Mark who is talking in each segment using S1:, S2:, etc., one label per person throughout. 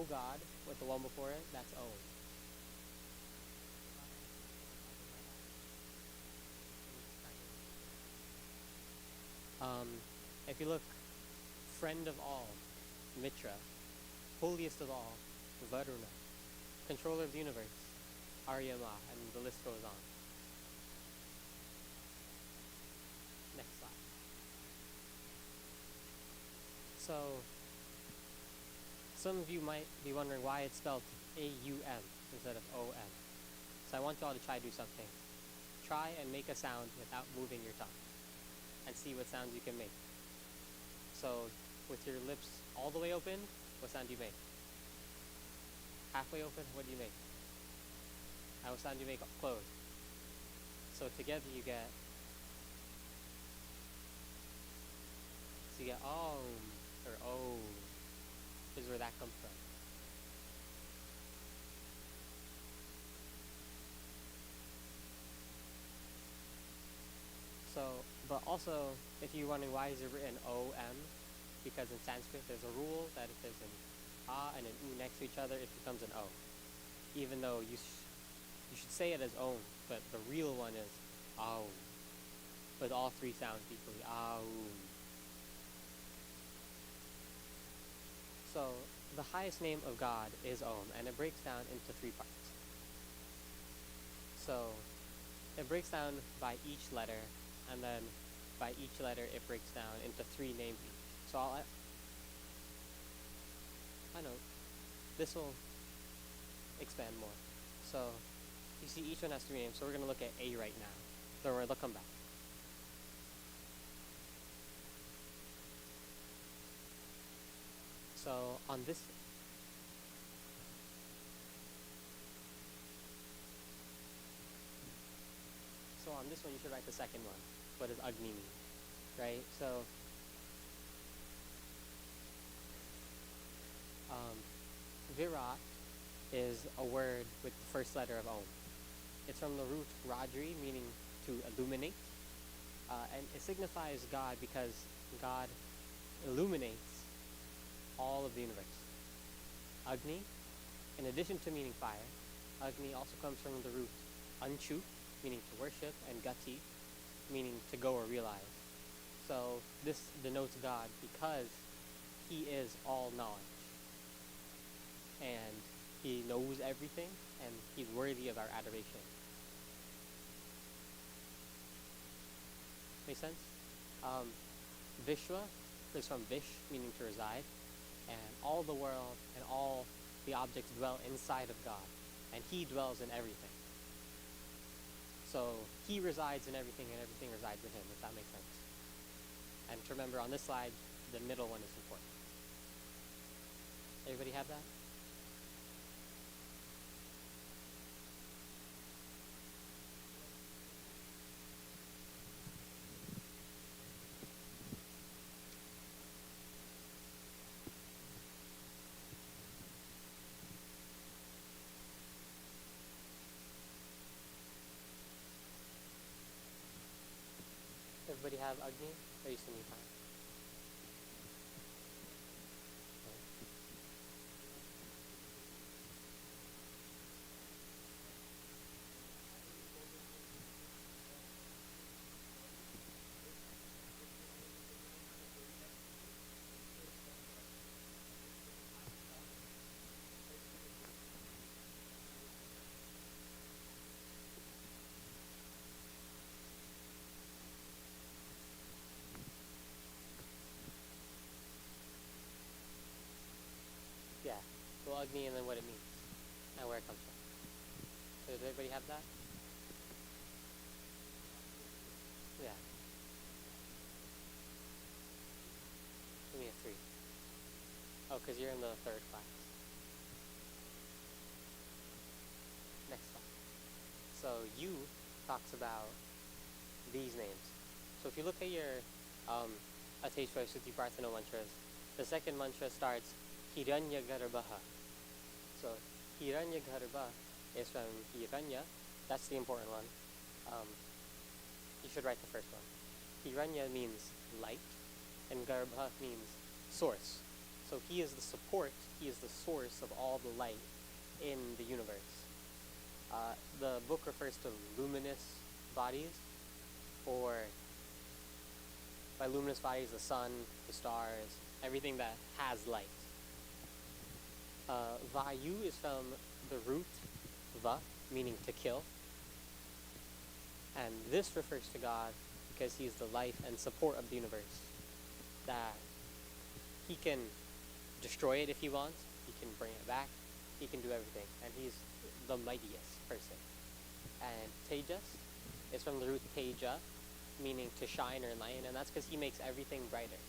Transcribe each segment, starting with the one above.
S1: O God with the one before it, that's Om. If you look, friend of all, Mitra, holiest of all, Varuna, controller of the universe, Arya Vir, and the list goes on. Next slide. So, some of you might be wondering why it's spelled A-U-M instead of O-M. So I want you all to try to do something. Try and make a sound without moving your tongue, and see what sounds you can make. So, with your lips all the way open, what sound do you make? Halfway open, what do you make? What sound do you make closed? So together you get om or oh. This is where that comes from. So, but also, if you're wondering why is it written O-M, because in Sanskrit there's a rule that if there's an A and an U next to each other, it becomes an O. Even though you should say it as Om, but the real one is Aum. With all three sounds equally, Aum. So, the highest name of God is Om, and it breaks down into three parts. So, it breaks down by each letter, and then by each letter it breaks down into three names each. So I know, this will expand more. So, you see each one has three names, so we're going to look at A right now. Don't worry, they'll come back. So, on this one you should write the second one. What does Agni mean? Right? So, Virat is a word with the first letter of Om. It's from the root Rajri, meaning to illuminate. And it signifies God because God illuminates all of the universe. Agni, in addition to meaning fire, Agni also comes from the root Anchu, meaning to worship, and Gati, meaning to go or realize. So this denotes God because He is all knowledge. And He knows everything, and He's worthy of our adoration. Make sense? Vishwa is from Vish, meaning to reside, and all the world and all the objects dwell inside of God, and He dwells in everything. So He resides in everything, and everything resides in Him, if that makes sense. And to remember, on this slide, the middle one is important. Everybody have that? Everybody have Agni? Or you still need time? Yeah. So Agni and then what it means and where it comes from. So does everybody have that? Yeah. Give me a 3. Oh, because you're in the 3rd class. Next slide. So U talks about these names. So if you look at your Ateshwar Suti Prarthana mantras, the second mantra starts Hiranya Garbha. So Hiranya Garbha is from Hiranya. That's the important one. You should write the first one. Hiranya means light, and Garbha means source. So he is the support, he is the source of all the light in the universe. The book refers to luminous bodies, or by luminous bodies, the sun, the stars, everything that has light. Vayu is from the root va, meaning to kill. And this refers to God because he is the life and support of the universe. That he can destroy it if he wants, he can bring it back, he can do everything. And he's the mightiest person. And Tejas is from the root teja, meaning to shine or enlighten, and that's because he makes everything brighter.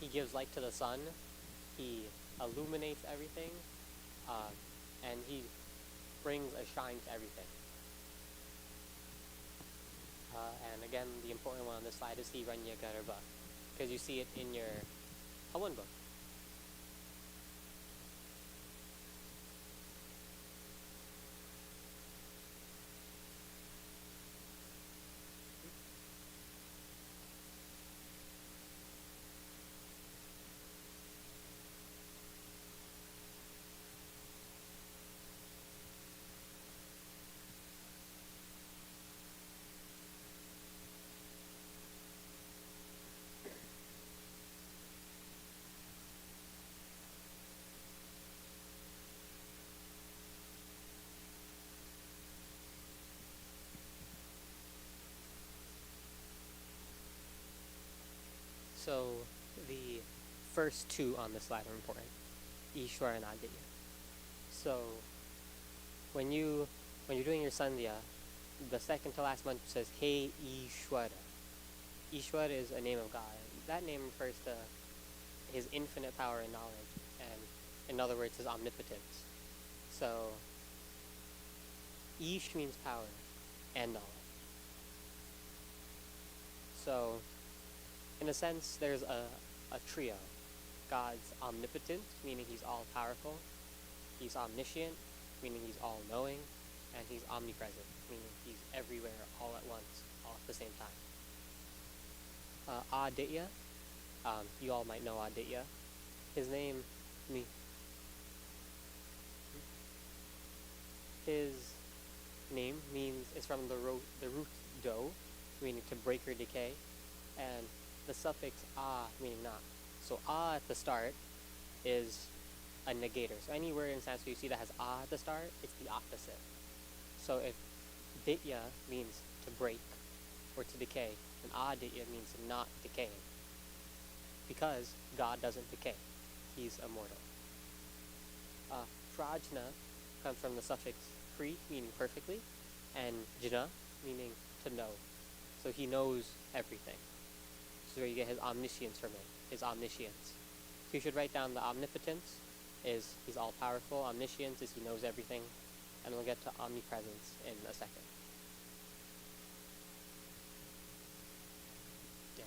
S1: He gives light to the sun, he illuminates everything, and he brings a shine to everything. And again, the important one on this slide is Hiranya Garbha, because you see it in your Hawan book. So the first two on this slide are important, Ishwar and Aditya. So when you're doing your sandhya, the second to last mantra says Hey Ishwara. Ishwar is a name of God. That name refers to his infinite power and knowledge, and in other words, his omnipotence. So Ish means power and knowledge. So in a sense, there's a trio. God's omnipotent, meaning he's all-powerful. He's omniscient, meaning he's all-knowing. And he's omnipresent, meaning he's everywhere all at once, all at the same time. Aditya, you all might know Aditya. His name means, it's from the root do, meaning to break or decay, and the suffix a, meaning not. So a at the start is a negator. So any word in Sanskrit you see that has a at the start, it's the opposite. So if ditya means to break or to decay, then aditya means not decaying. Because God doesn't decay. He's immortal. Prajna comes from the suffix pri, meaning perfectly, and jna, meaning to know. So he knows everything. So where you get his omniscience from it, his omniscience. So you should write down the omnipotence is he's all-powerful, omniscience is he knows everything, and we'll get to omnipresence in a second. Yeah.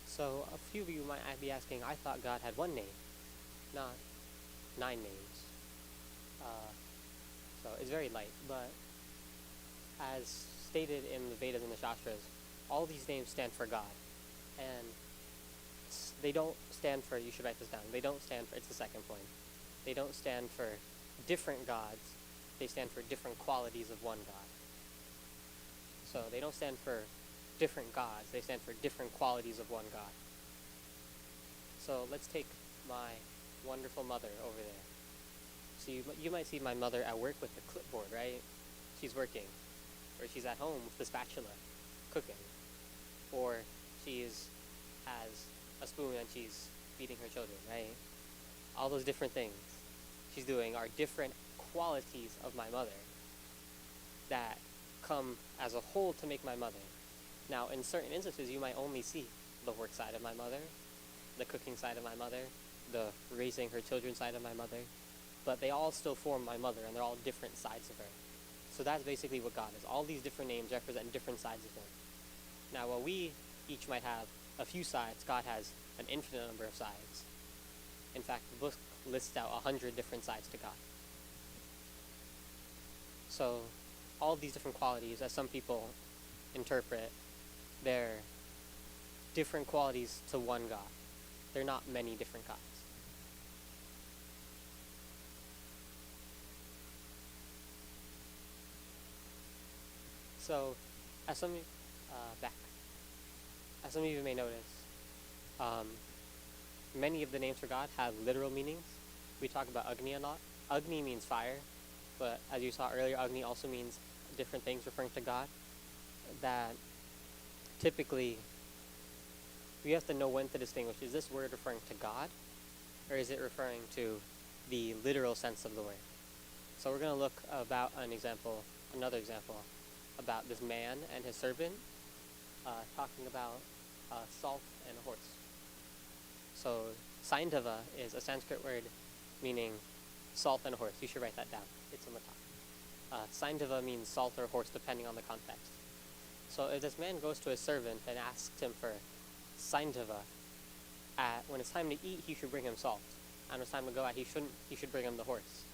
S1: So a few of you might be asking, I thought God had one name, not 9 names. So it's very light, but as stated in the Vedas and the Shastras, all these names stand for God. And they don't stand for, you should write this down, they don't stand for, it's the second point, they don't stand for different gods, they stand for different qualities of one God. So they don't stand for different gods, they stand for different qualities of one God. So let's take my wonderful mother over there. So you might see my mother at work with the clipboard, right? She's working. Or she's at home with the spatula, cooking. Or has a spoon and she's feeding her children, right? All those different things she's doing are different qualities of my mother that come as a whole to make my mother. Now, in certain instances, you might only see the work side of my mother, the cooking side of my mother, the raising her children side of my mother, but they all still form my mother, and they're all different sides of her. So that's basically what God is. All these different names represent different sides of him. Now, while we each might have a few sides, God has an infinite number of sides. In fact, the book lists out 100 different sides to God. So all these different qualities, as some people interpret, they're different qualities to one God. They're not many different gods. So, as some of you may notice, many of the names for God have literal meanings. We talk about Agni a lot. Agni means fire, but as you saw earlier, Agni also means different things referring to God. That typically, we have to know when to distinguish. Is this word referring to God, or is it referring to the literal sense of the word? So we're going to look about another example, about this man and his servant, talking about salt and a horse. So Saindava is a Sanskrit word meaning salt and a horse. You should write that down. It's on the top. Saindava means salt or horse depending on the context. So if this man goes to his servant and asks him for Saindava, when it's time to eat, he should bring him salt. And when it's time to go out, he should bring him the horse.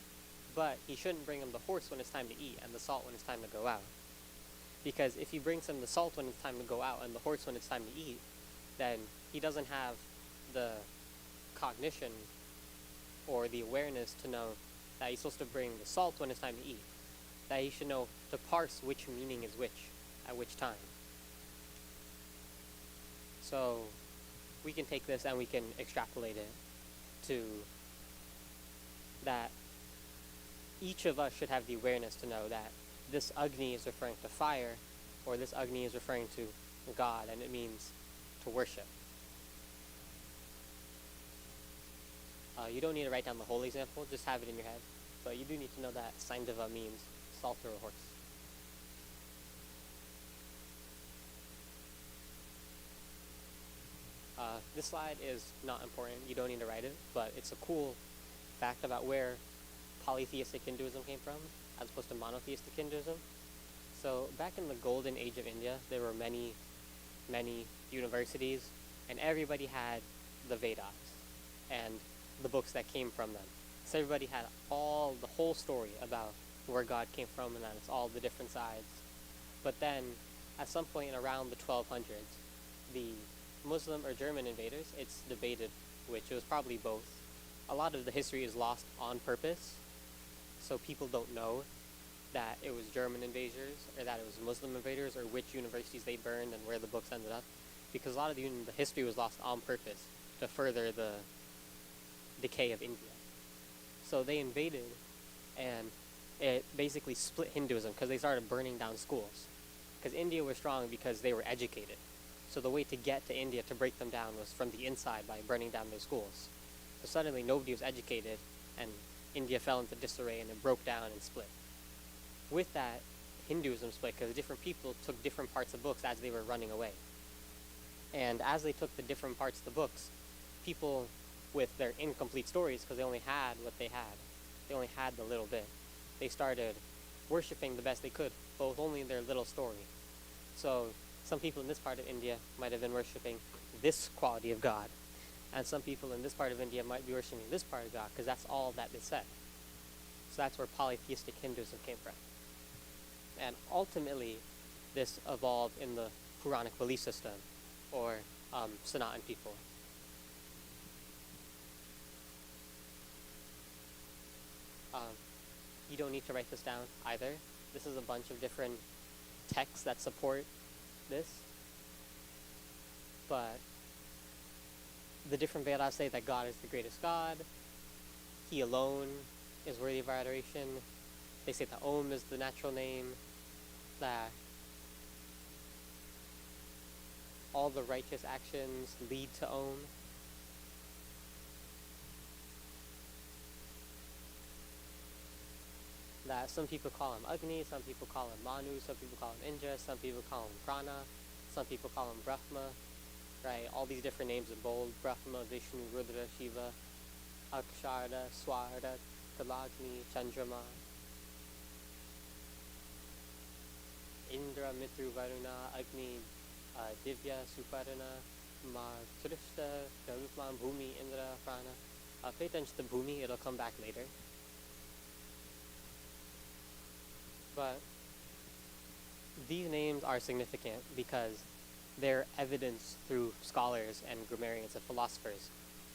S1: But he shouldn't bring him the horse when it's time to eat and the salt when it's time to go out. Because if he brings him the salt when it's time to go out and the horse when it's time to eat, then he doesn't have the cognition or the awareness to know that he's supposed to bring the salt when it's time to eat. That he should know to parse which meaning is which at which time. So we can take this and we can extrapolate it to that each of us should have the awareness to know that this Agni is referring to fire, or this Agni is referring to God, and it means to worship. You don't need to write down the whole example, just have it in your head. But you do need to know that Saindava means salt or a horse. This slide is not important, you don't need to write it, but it's a cool fact about where polytheistic Hinduism came from, as opposed to monotheistic Hinduism. So back in the golden age of India, there were many, many universities, and everybody had the Vedas and the books that came from them. So everybody had the whole story about where God came from, and that it's all the different sides. But then, at some point around the 1200s, the Muslim or German invaders, it's debated which, it was probably both. A lot of the history is lost on purpose, so people don't know that it was German invaders or that it was Muslim invaders or which universities they burned and where the books ended up, because a lot of the history was lost on purpose to further the decay of India. So they invaded, and it basically split Hinduism because they started burning down schools. Because India was strong because they were educated. So the way to get to India to break them down was from the inside by burning down their schools. So suddenly nobody was educated, and India fell into disarray and it broke down and split. With that, Hinduism split because different people took different parts of books as they were running away. And as they took the different parts of the books, people with their incomplete stories, because they only had what they only had the little bit, they started worshipping the best they could, but with only their little story. So some people in this part of India might have been worshipping this quality of God, and some people in this part of India might be worshipping this part of God, because that's all that they said. So that's where polytheistic Hinduism came from. And ultimately, this evolved in the Puranic belief system, or Sanatan people. You don't need to write this down either. This is a bunch of different texts that support this. But the different Vedas say that God is the greatest God. He alone is worthy of our adoration. They say that Om is the natural name, that all the righteous actions lead to Om. That some people call him Agni, some people call him Manu, some people call him Indra, some people call him Prana, some people call him Brahma, right? All these different names in bold: Brahma, Vishnu, Rudra, Shiva, Aksharda, Swarda, Kalagni, Chandrama, Indra, Mitru, Varuna, Agni, Divya, Suparna, Trishta, Garutman, Bhumi, Indra, Prana. Pay attention to Bhumi, it'll come back later. But these names are significant because they're evidenced through scholars and grammarians and philosophers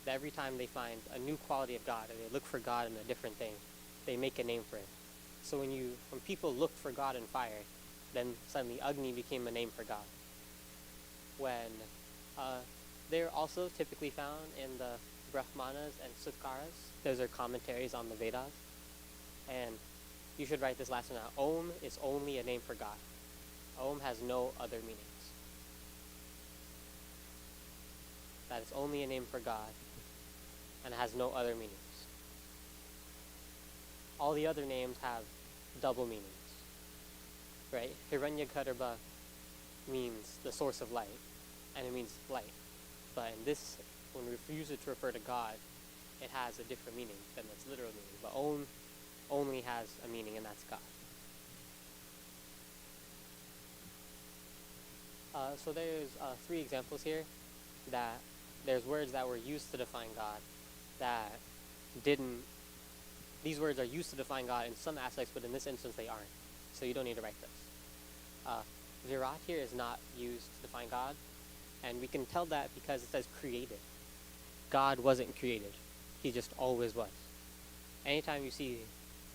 S1: that every time they find a new quality of God, or they look for God in a different thing, they make a name for it. So when people looked for God in fire, then suddenly Agni became a name for God. When they're also typically found in the Brahmanas and Sutkaras. Those are commentaries on the Vedas. And you should write this last one out. Om is only a name for God. Om has no other meanings. That is only a name for God and has no other meanings. All the other names have double meanings. Right? Hiranyagarbha means the source of light, and it means light. But in this, when we use it to refer to God, it has a different meaning than its literal meaning. But Om only has a meaning, and that's God. So there's 3 examples here that there's words that were used to define God that didn't. These words are used to define God in some aspects, but in this instance they aren't. So you don't need to write this. Virat here is not used to define God, and we can tell that because it says created. God wasn't created. He just always was. Anytime you see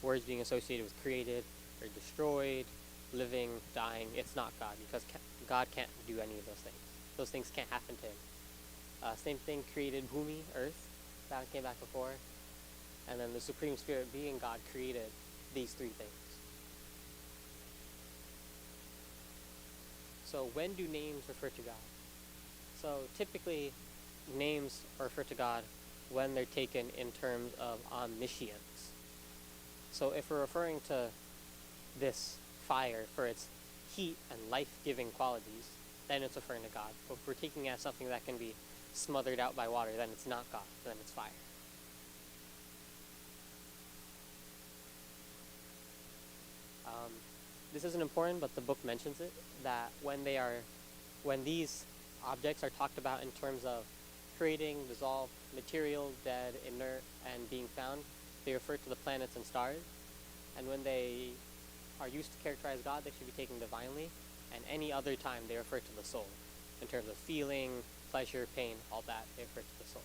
S1: words being associated with created or destroyed, living, dying, it's not God, because God can't do any of those things. Those things can't happen to him. Same thing, created Bhumi, earth. That came back before. And then the Supreme Spirit, being God, created these 3 things. So when do names refer to God? So typically, names refer to God when they're taken in terms of omniscience. So if we're referring to this fire for its heat and life-giving qualities, then it's referring to God. But if we're taking it as something that can be smothered out by water, then it's not God, then it's fire. This isn't important, but the book mentions it, that when these objects are talked about in terms of creating, dissolved, material, dead, inert, and being found, they refer to the planets and stars. And when they are used to characterize God, they should be taken divinely. And any other time, they refer to the soul. In terms of feeling, pleasure, pain, all that, they refer to the soul.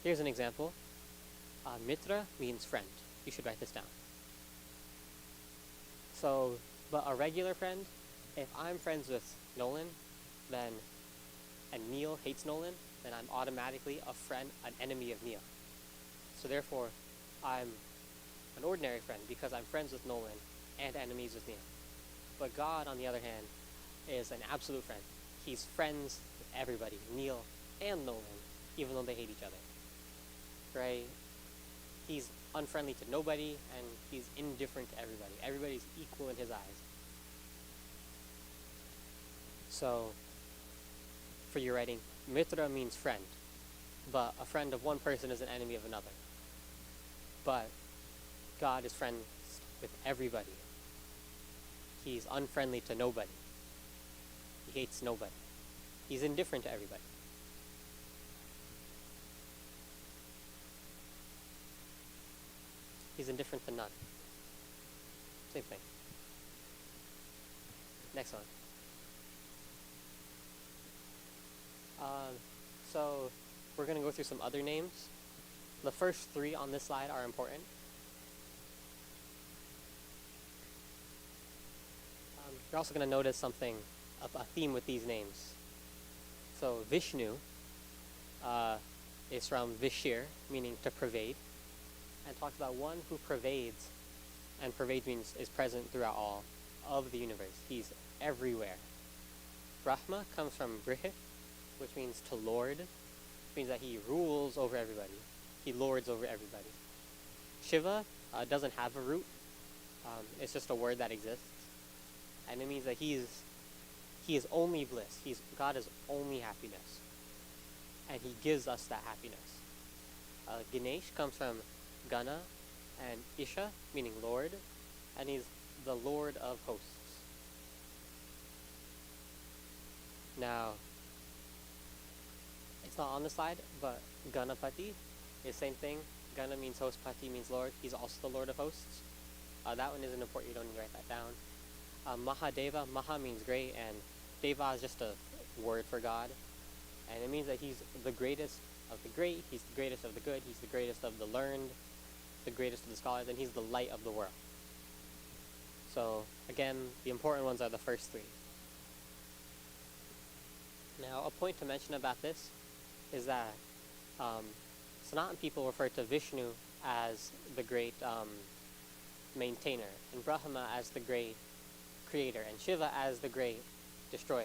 S1: Here's an example. Mitra means friend. You should write this down. So, but a regular friend, if I'm friends with Nolan, then, and Neil hates Nolan, then I'm automatically an enemy of Neil. So therefore, I'm an ordinary friend because I'm friends with Nolan and enemies with Neil. But God, on the other hand, is an absolute friend. He's friends with everybody, Neil and Nolan, even though they hate each other. Right? He's unfriendly to nobody, and he's indifferent to everybody. Everybody's equal in his eyes. So, for your writing, Mitra means friend, but a friend of one person is an enemy of another. But God is friends with everybody. He's unfriendly to nobody. He hates nobody. He's indifferent to everybody. He's indifferent to none. Same thing. Next one. So we're going to go through some other names. The first 3 on this slide are important. You're also going to notice something, a theme with these names. So Vishnu, is from Vishir, meaning to pervade, and talks about one who pervades, and pervades means is present throughout all of the universe. He's everywhere. Brahma comes from Brihit, which means to lord, which means that he rules over everybody. He lords over everybody. Shiva doesn't have a root. It's just a word that exists, and it means that he is only bliss. God is only happiness, and he gives us that happiness. Ganesh comes from Gana and Isha, meaning Lord, and he's the Lord of hosts. Now, it's not on the slide, but Ganapati is same thing. Gana means host, Pati means Lord. He's also the Lord of hosts. That one isn't important, you don't need to write that down. Mahadeva, Maha means great, and Deva is just a word for God. And it means that he's the greatest of the great, he's the greatest of the good, he's the greatest of the learned, the greatest of the scholars, and he's the light of the world. So, again, the important ones are the first three. Now, a point to mention about this is that Sanatan people refer to Vishnu as the great maintainer, and Brahma as the great creator, and Shiva as the great destroyer.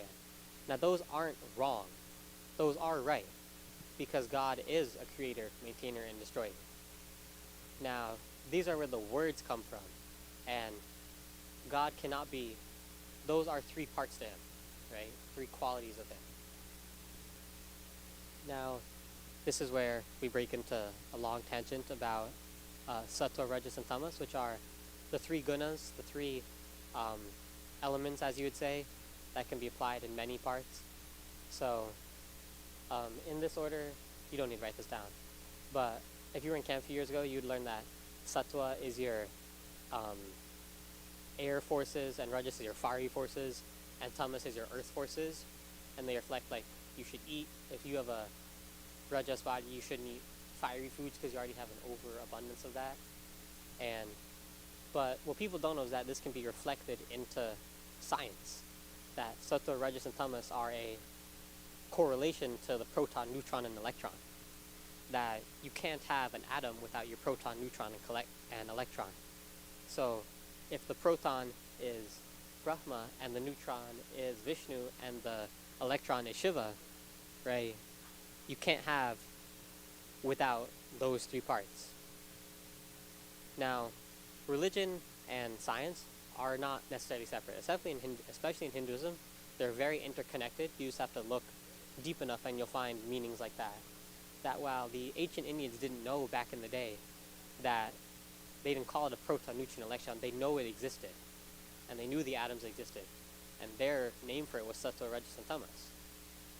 S1: Now, those aren't wrong. Those are right, because God is a creator, maintainer, and destroyer. Now, these are where the words come from, and God cannot be, those are three parts to him, right? Three qualities of him. Now, this is where we break into a long tangent about Sattva, Rajas, and Tamas, which are the three gunas, the three elements, as you would say, that can be applied in many parts. So, in this order, you don't need to write this down. But if you were in camp a few years ago, you'd learn that Sattva is your air forces, and Rajas is your fiery forces, and Tamas is your earth forces, and they reflect, like, you should eat. If you have a Rajas body, you shouldn't eat fiery foods because you already have an overabundance of that. But what people don't know is that this can be reflected into science, that Sattva, Rajas, and Tamas are a correlation to the proton, neutron, and electron. That you can't have an atom without your proton, neutron, and electron. So if the proton is Brahma and the neutron is Vishnu and the electron is Shiva, right? You can't have without those three parts. Now, religion and science are not necessarily separate, especially in Hinduism. They're very interconnected. You just have to look deep enough and you'll find meanings like that. That while the ancient Indians didn't know back in the day that they didn't call it a proton, neutron, electron, they know it existed. And they knew the atoms existed. And their name for it was Sattva, Rajas, and Tamas.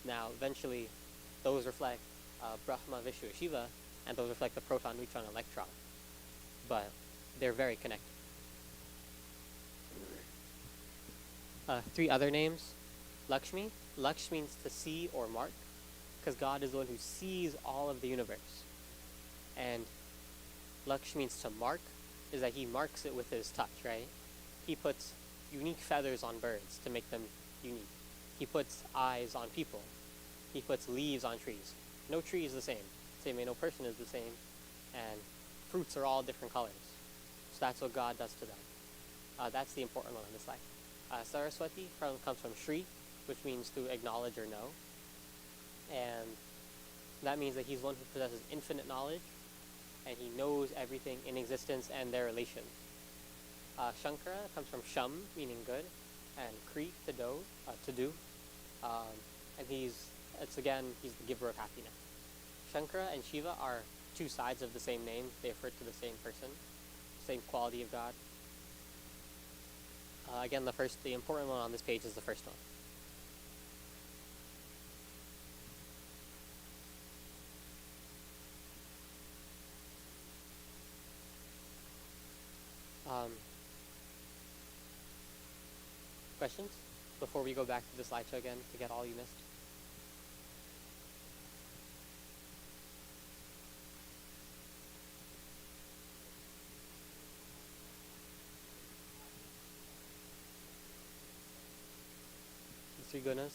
S1: Now, eventually, those reflect Brahma, Vishnu, Shiva, and those reflect the proton, neutron, electron. But they're very connected. Three other names. Lakshmi. Laksh means to see or mark, because God is the one who sees all of the universe. And Laksh means to mark, is that he marks it with his touch, right? He puts unique feathers on birds to make them unique. He puts eyes on people. He puts leaves on trees. No tree is the same. Same way no person is the same. And fruits are all different colors. So that's what God does to them. That's the important one on this slide. Saraswati comes from Shri, which means to acknowledge or know. And that means that he's one who possesses infinite knowledge, and he knows everything in existence and their relations. Shankara comes from Sham, meaning good, and Kri, to do. And he's the giver of happiness. Shankara and Shiva are two sides of the same name. They refer to the same person, same quality of God. Again, the important one on this page is the first one. Questions before we go back to the slideshow again to get all you missed? The three gunas.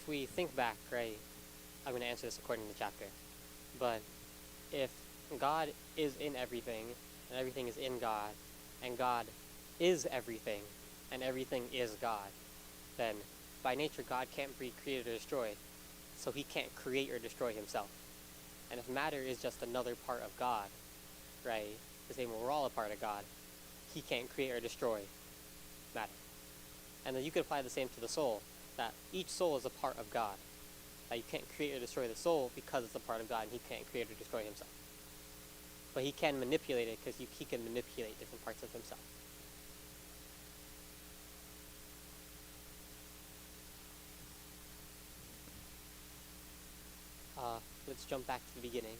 S1: we think back, right, I'm going to answer this according to the chapter, but if God is in everything, and everything is in God, and God is everything, and everything is God, then by nature God can't be created or destroyed, so he can't create or destroy himself. And if matter is just another part of God, right, the same way we're all a part of God, he can't create or destroy matter. And then you could apply the same to the soul, that each soul is a part of God. That you can't create or destroy the soul because it's a part of God, and he can't create or destroy himself. But he can manipulate it because he can manipulate different parts of himself. Let's jump back to the beginning.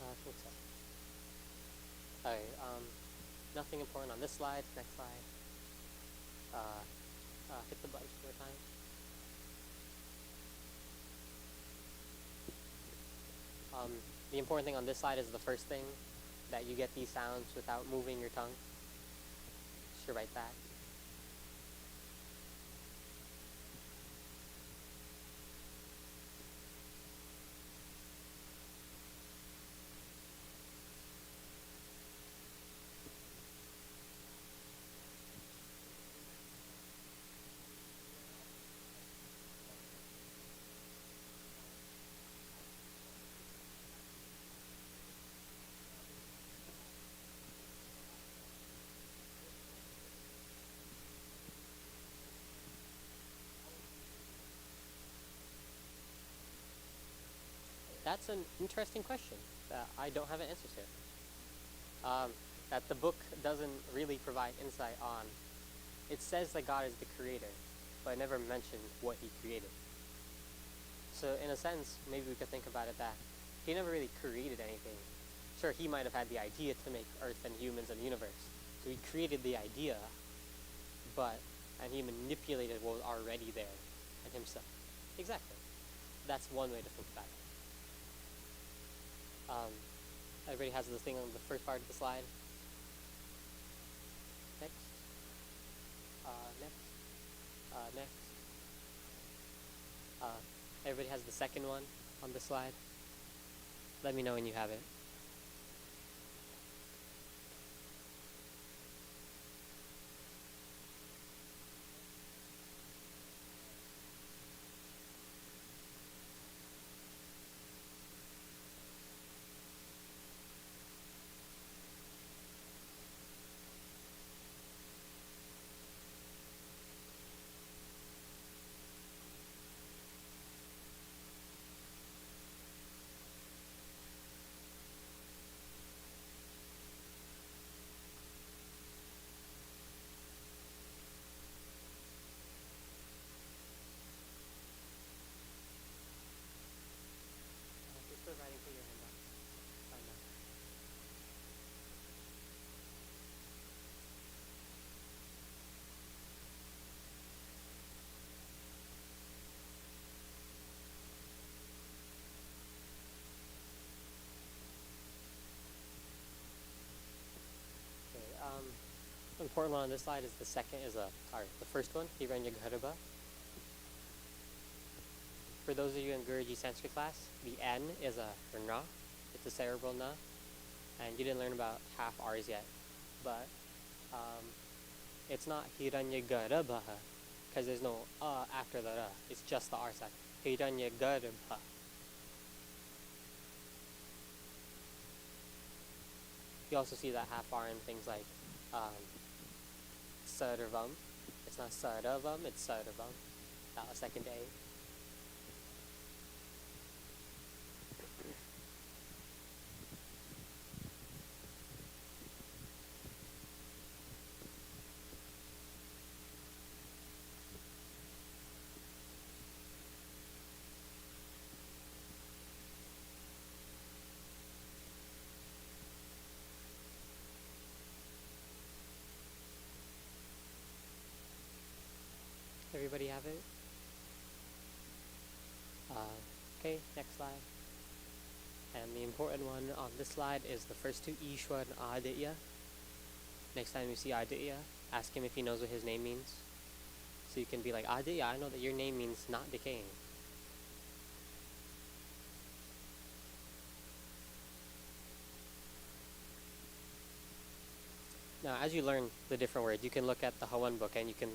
S1: I think so. Alright, nothing important on this slide. Next slide. Hit the button 4 times. The important thing on this slide is the first thing, that you get these sounds without moving your tongue. Should write that. That's an interesting question that I don't have an answer to. That the book doesn't really provide insight on. It says that God is the creator, but it never mentioned what he created. So in a sense, maybe we could think about it that he never really created anything. Sure, he might have had the idea to make Earth and humans and the universe. So he created the idea, and he manipulated what was already there and himself. Exactly. That's one way to think about it. Everybody has this thing on the first part of the slide. Next. Next. Everybody has the second one on the slide. Let me know when you have it. You're still writing, put your hand up. Fine now. Okay, the important one on this slide is the first one, Hiranya Garbha. For those of you in Guruji Sanskrit class, the N is a Rna. It's a cerebral Na. And you didn't learn about half R's yet. But it's not Hiranya Garbha, because there's no after the Ra. It's just the R sound. Hiranya Garbha. You also see that half R in things like Sarvam. It's not Sarvam, it's Sarvam. Not a second A. Everybody have it? slide. And the important one on this slide is the first two, Ishwar and Aditya. Next time you see Aditya, ask him if he knows what his name means. So you can be like, Aditya, I know that your name means not decaying. Now, as you learn the different words, you can look at the Hawan book and you can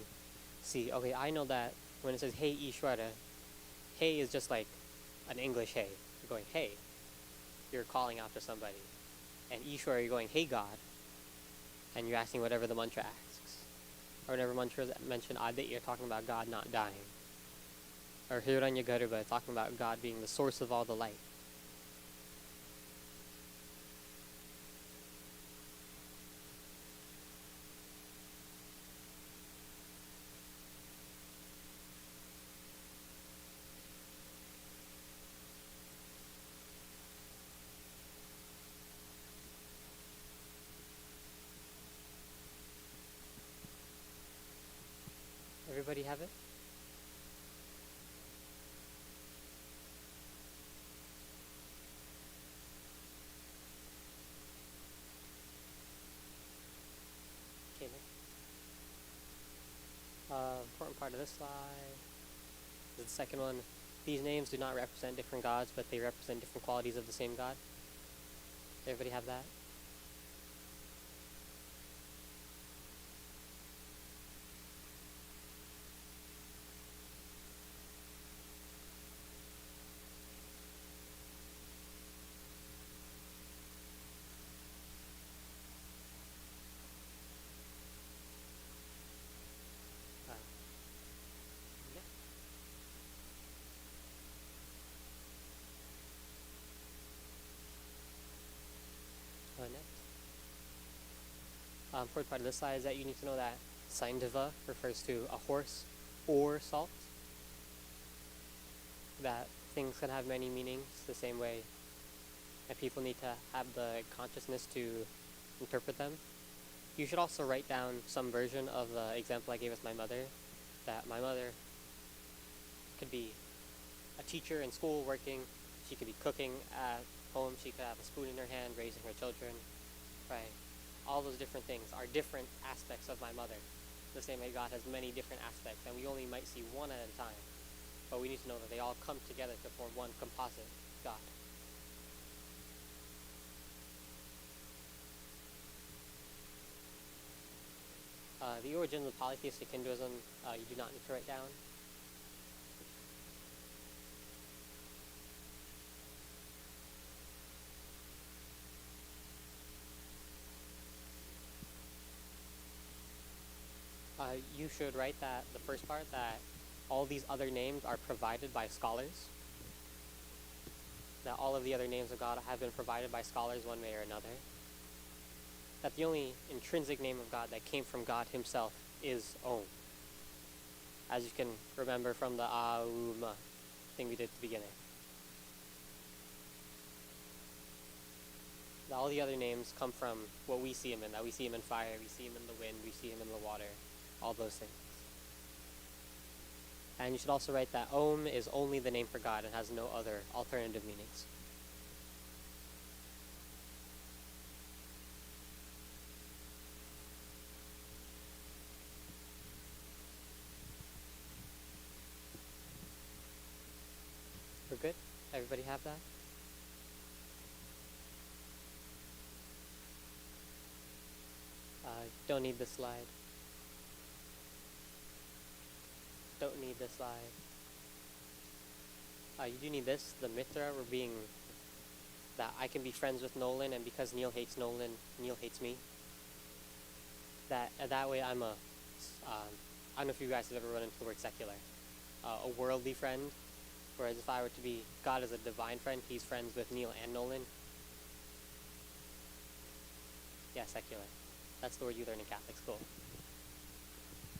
S1: see, okay, I know that when it says, hey Ishwara, hey is just like an English hey. You're going, hey. You're calling out to somebody. And Ishwara, you're going, hey God. And you're asking whatever the mantra asks. Or whenever mantras mention Adit, you're talking about God not dying. Or Hiranya Garuba, talking about God being the source of all the light. Everybody have it? Okay, important part of this slide is the second one. These names do not represent different gods, but they represent different qualities of the same God. Everybody have that? Yeah. Next. Important part of this slide is that you need to know that Saindava refers to a horse or salt. That things can have many meanings the same way, and people need to have the consciousness to interpret them. You should also write down some version of the example I gave with my mother, that my mother could be a teacher in school working, she could be cooking at home, she could have a spoon in her hand raising her children, right? All those different things are different aspects of my mother. The same way God has many different aspects, and we only might see one at a time. But we need to know that they all come together to form one composite God. The origins of polytheistic Hinduism, you do not need to write down. You should write that, the first part, that all these other names are provided by scholars. That all of the other names of God have been provided by scholars one way or another. That the only intrinsic name of God that came from God himself is Om. As you can remember from the Auma thing we did at the beginning. That all the other names come from what we see him in. That we see him in fire, we see him in the wind, we see him in the water. All those things. And you should also write that Om is only the name for God and has no other alternative meanings. We're good? Everybody have that? Don't need this slide. Don't need this slide. You do need this, the Mitra, we're being, that I can be friends with Nolan, and because Neil hates Nolan, Neil hates me. That way I'm a, I don't know if you guys have ever run into the word secular. A worldly friend, whereas if I were to be, God is a divine friend, he's friends with Neil and Nolan. Yeah, secular. That's the word you learn in Catholic school.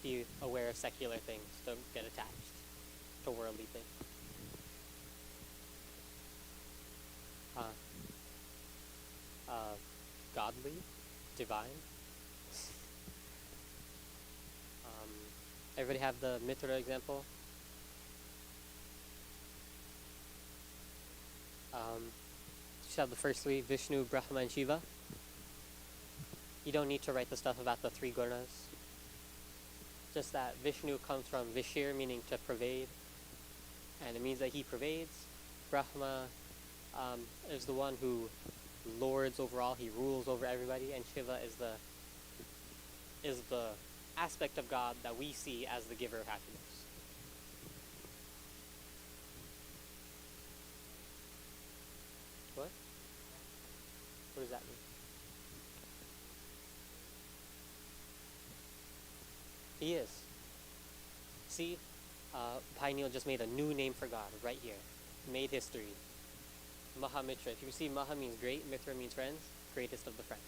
S1: Be aware of secular things. Don't get attached to worldly things. Godly, divine. Everybody have the Mitra example? Just have the first three: Vishnu, Brahma, and Shiva. You don't need to write the stuff about the three gunas. Just that Vishnu comes from Vishir, meaning to pervade, and it means that he pervades. Brahma is the one who lords over all; he rules over everybody, and Shiva is the aspect of God that we see as the giver of happiness. What? What does that mean? He is. See, Pineal just made a new name for God right here. Made history. Mahamitra. If you see Maha means great, Mitra means friends, greatest of the friends.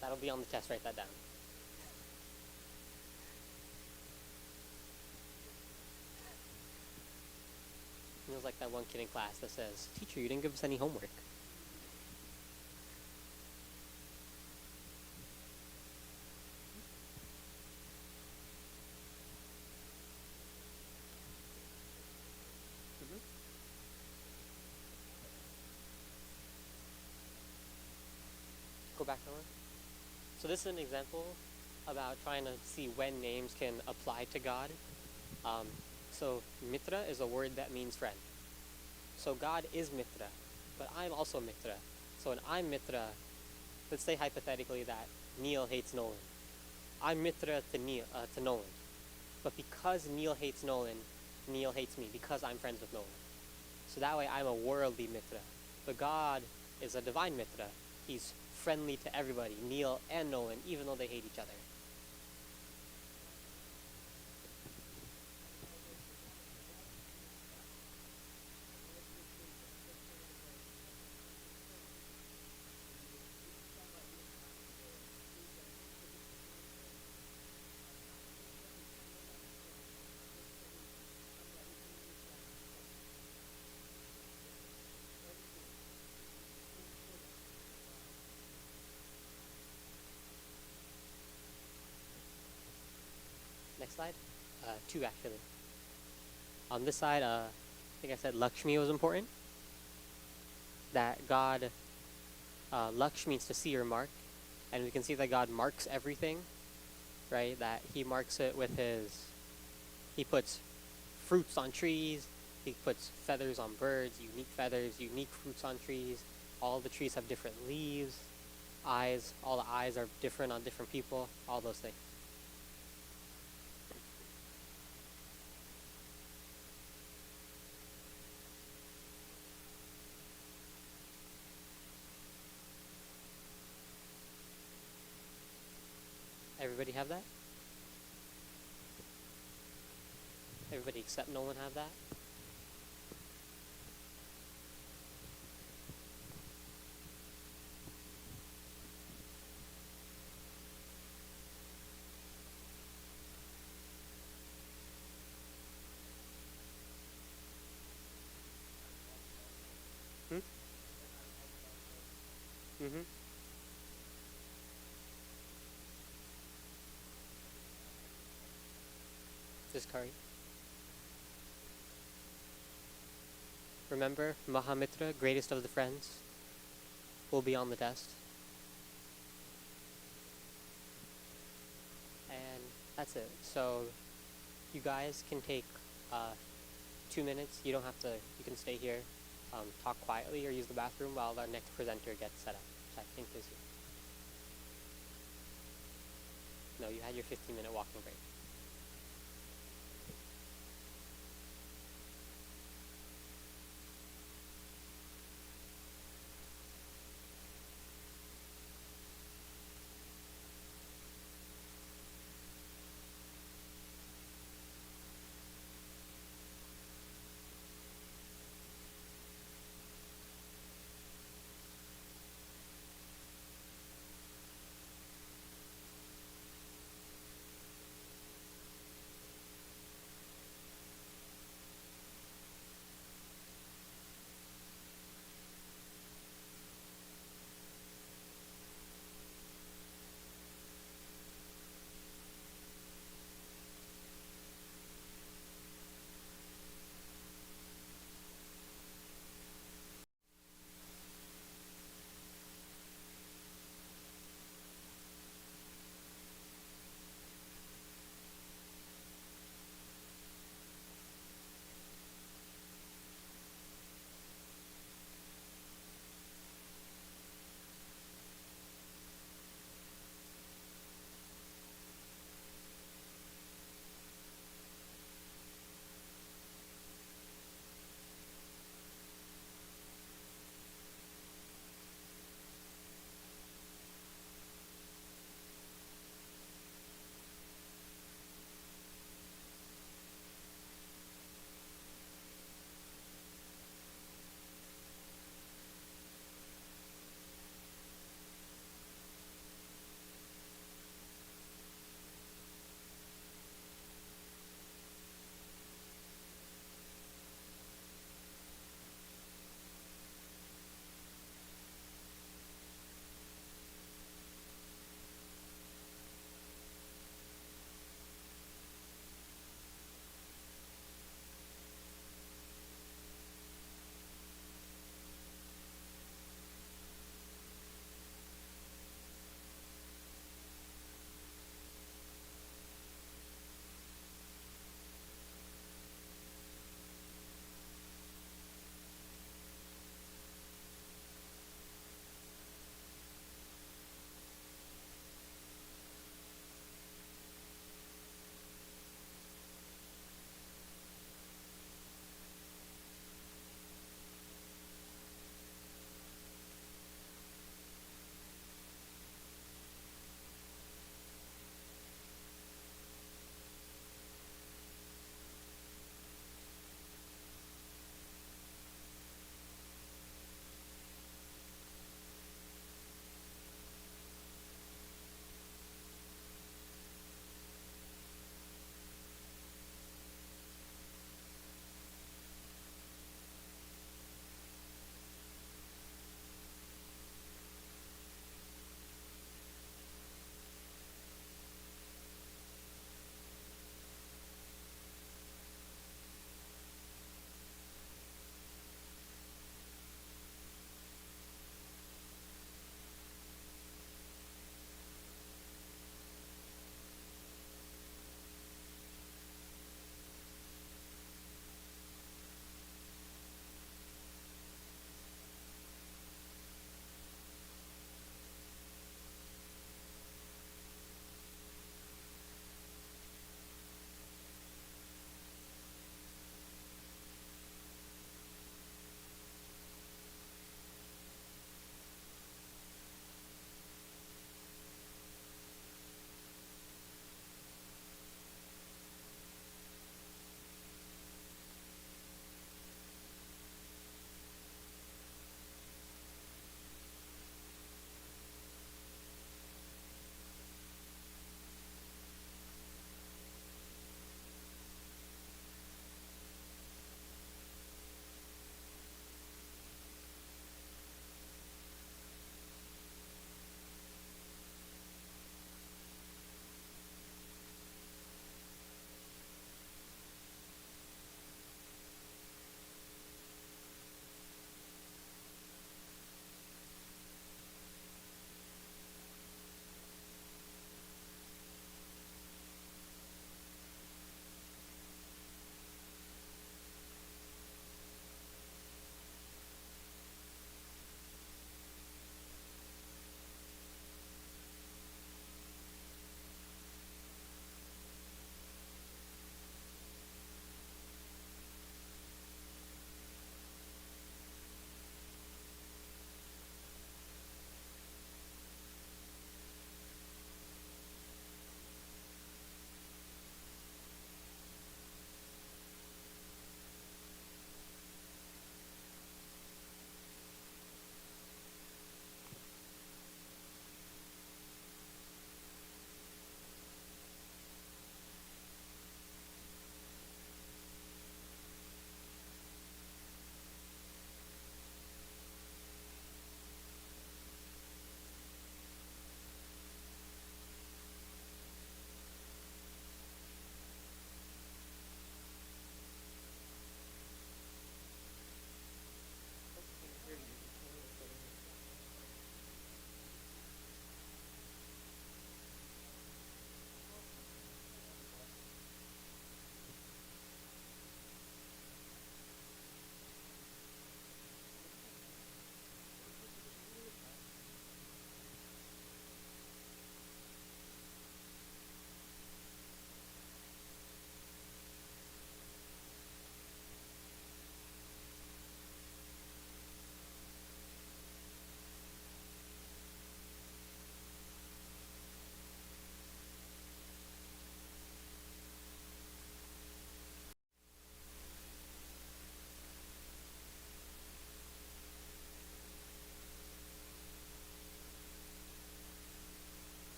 S1: That'll be on the test, write that down. It was like that one kid in class that says, "Teacher, you didn't give us any homework." Go back one. So this is an example about trying to see when names can apply to God. So Mitra is a word that means friend. So God is Mitra, but I'm also Mitra. So when I'm Mitra, let's say hypothetically that Neil hates Nolan. I'm Mitra to Nolan. But because Neil hates Nolan, Neil hates me because I'm friends with Nolan. So that way I'm a worldly Mitra. But God is a divine Mitra. He's friendly to everybody, Neil and Nolan, even though they hate each other. Next slide. Two actually. On this side, I think I said Lakshmi was important. That God, Laksh means to see or mark, and we can see that God marks everything, right? That He marks it with He puts fruits on trees, He puts feathers on birds, unique feathers, unique fruits on trees. All the trees have different leaves, eyes. All the eyes are different on different people. All those things. Everybody have that? Everybody except Nolan have that? Hmm? Mm-hmm. This curry. Remember, Mahamitra, greatest of the friends, will be on the test. And that's it. So you guys can take 2 minutes. You don't have to, you can stay here, talk quietly or use the bathroom while our next presenter gets set up, which I think is you. No, you had your 15-minute walking break.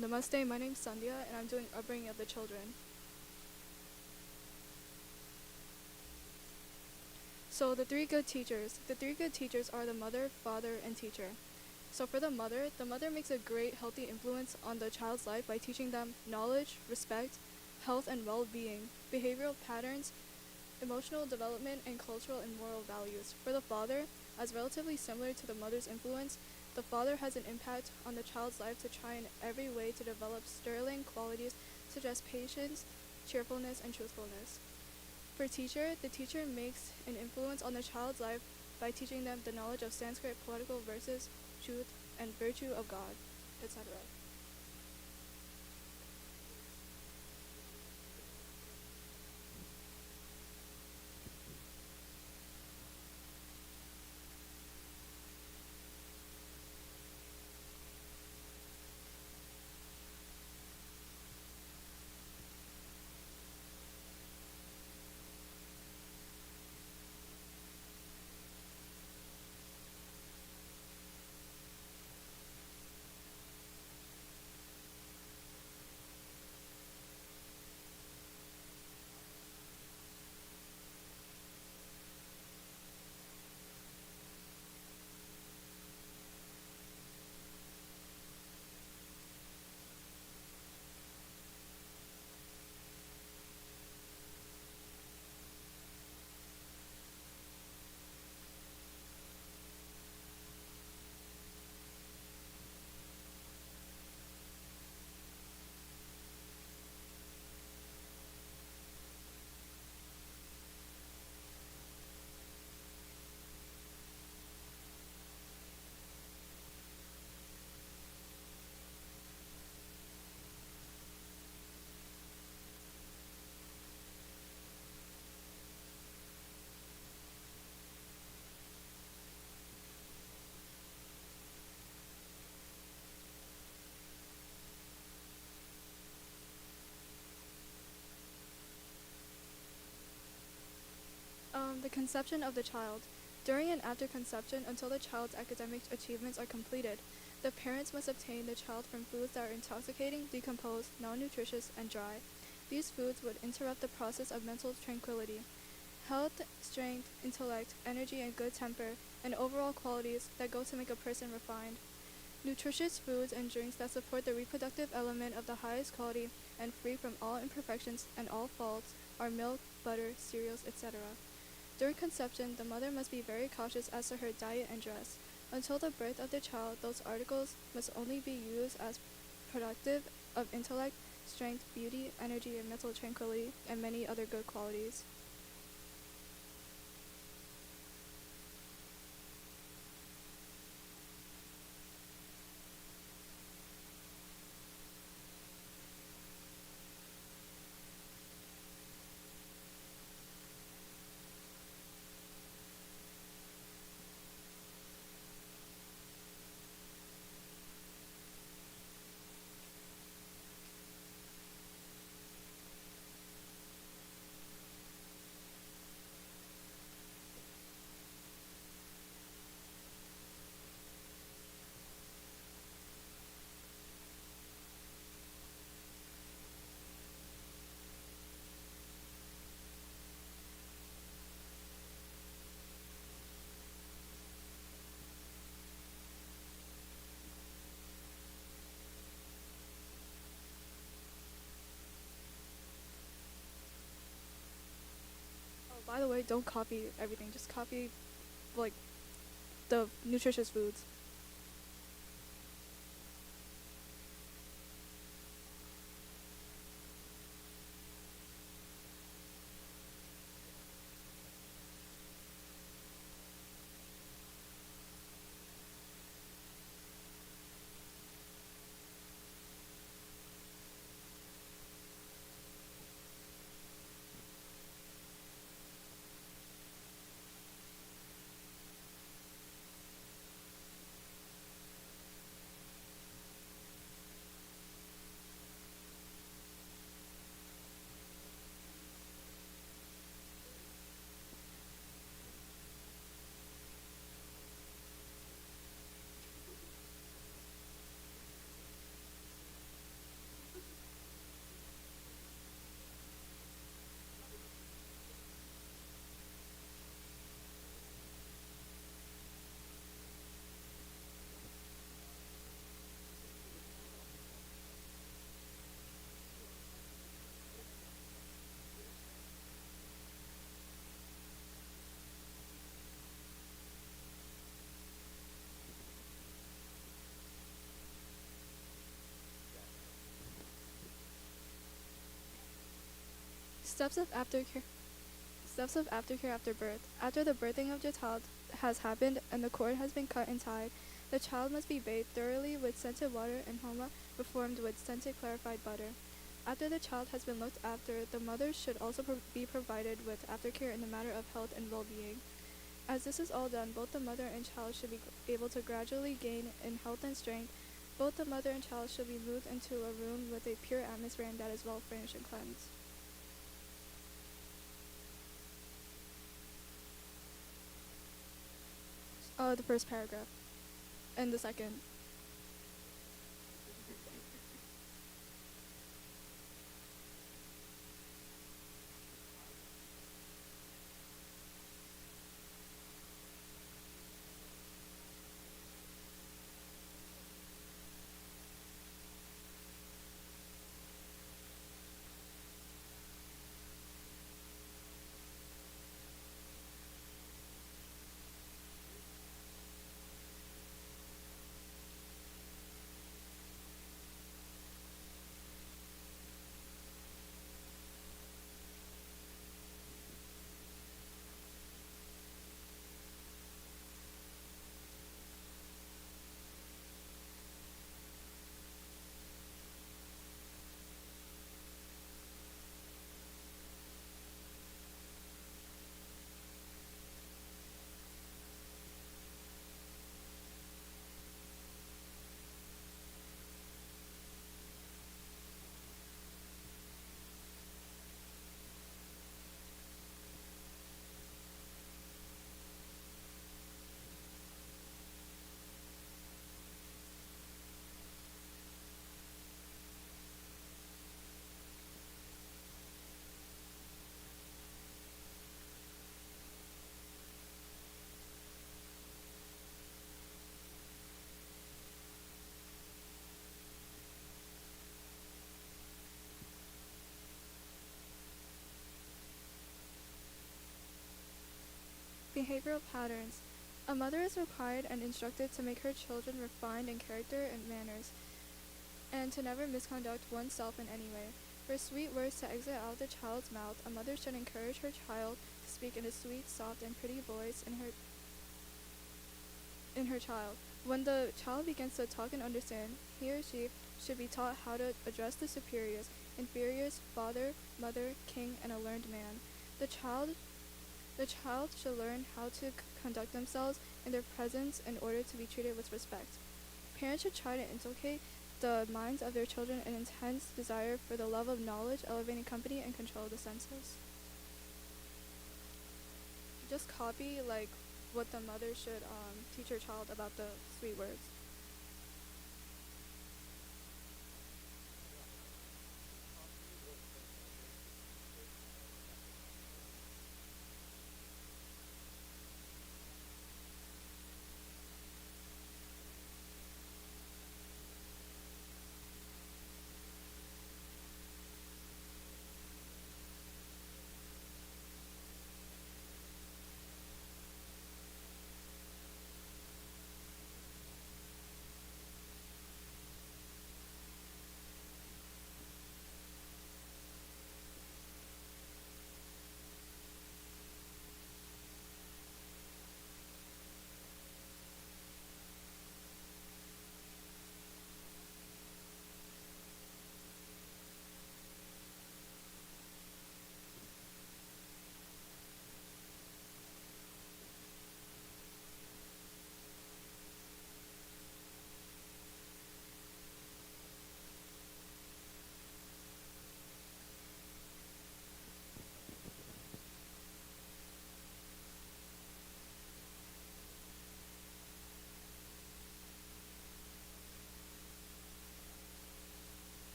S2: Namaste, my name's Sandhya, and I'm doing upbringing of the children. So the three good teachers. The three good teachers are the mother, father, and teacher. So for the mother makes a great healthy influence on the child's life by teaching them knowledge, respect, health and well-being, behavioral patterns, emotional development, and cultural and moral values. For the father, as relatively similar to the mother's influence, the father has an impact on the child's life to try in every way to develop sterling qualities such as patience, cheerfulness, and truthfulness. For teacher, the teacher makes an influence on the child's life by teaching them the knowledge of Sanskrit poetical verses, truth, and virtue of God, etc. The conception of the child. During and after conception, until the child's academic achievements are completed, the parents must obtain the child from foods that are intoxicating, decomposed, non-nutritious, and dry. These foods would interrupt the process of mental tranquility. Health, strength, intellect, energy, and good temper, and overall qualities that go to make a person refined. Nutritious foods and drinks that support the reproductive element of the highest quality and free from all imperfections and all faults are milk, butter, cereals, etc. During conception, the mother must be very cautious as to her diet and dress. Until the birth of the child, those articles must only be used as productive of intellect, strength, beauty, energy, and mental tranquility, and many other good qualities. Oh, by the way, don't copy everything. Just copy, like, the nutritious foods. Steps of aftercare. Steps of aftercare after birth. After the birthing of the child has happened and the cord has been cut and tied, the child must be bathed thoroughly with scented water and homa performed with scented clarified butter. After the child has been looked after, the mother should also be provided with aftercare in the matter of health and well-being. As this is all done, both the mother and child should be able to gradually gain in health and strength. Both the mother and child should be moved into a room with a pure atmosphere and that is well furnished and cleansed. The first paragraph. And the second. Behavioral patterns. A mother is required and instructed to make her children refined in character and manners, and to never misconduct oneself in any way. For sweet words to exit out of the child's mouth, a mother should encourage her child to speak in a sweet, soft, and pretty voice in her child. When the child begins to talk and understand, he or she should be taught how to address the superiors, inferiors, father, mother, king, and a learned man. The child should learn how to conduct themselves in their presence in order to be treated with respect. Parents should try to inculcate the minds of their children an intense desire for the love of knowledge, elevating company, and control of the senses. Just copy like what the mother should teach her child about the sweet words.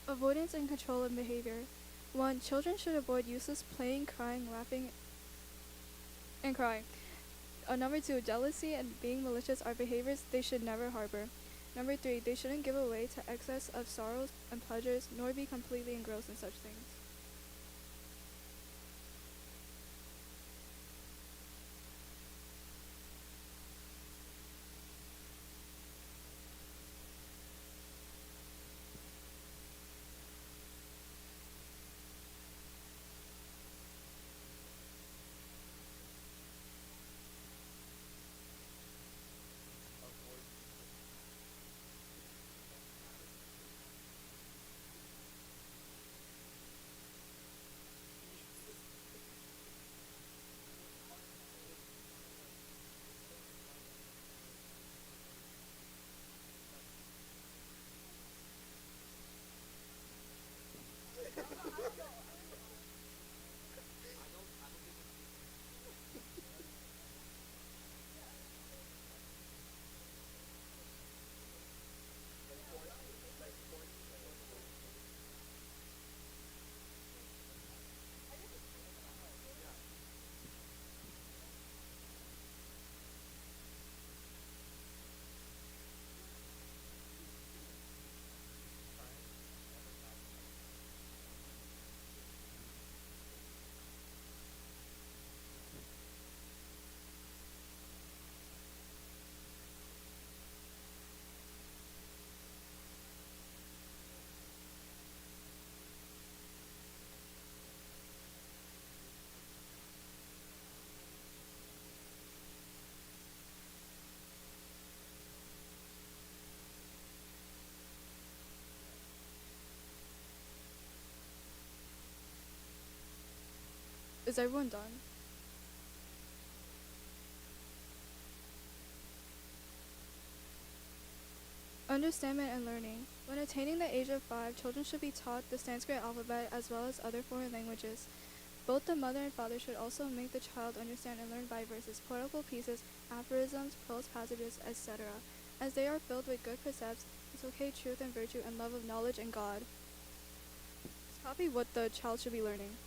S2: Avoidance and control of behavior. 1. Children should avoid useless playing, crying, laughing, and crying. Number 2, jealousy and being malicious are behaviors they should never harbor. Number 3, they shouldn't give away to excess of sorrows and pleasures, nor be completely engrossed in such things. Is everyone done? Understanding and learning. When attaining the age of 5, children should be taught the Sanskrit alphabet as well as other foreign languages. Both the mother and father should also make the child understand and learn by verses, poetical pieces, aphorisms, prose passages, etc., as they are filled with good precepts, inculcate truth and virtue, and love of knowledge and God. Let's copy what the child should be learning.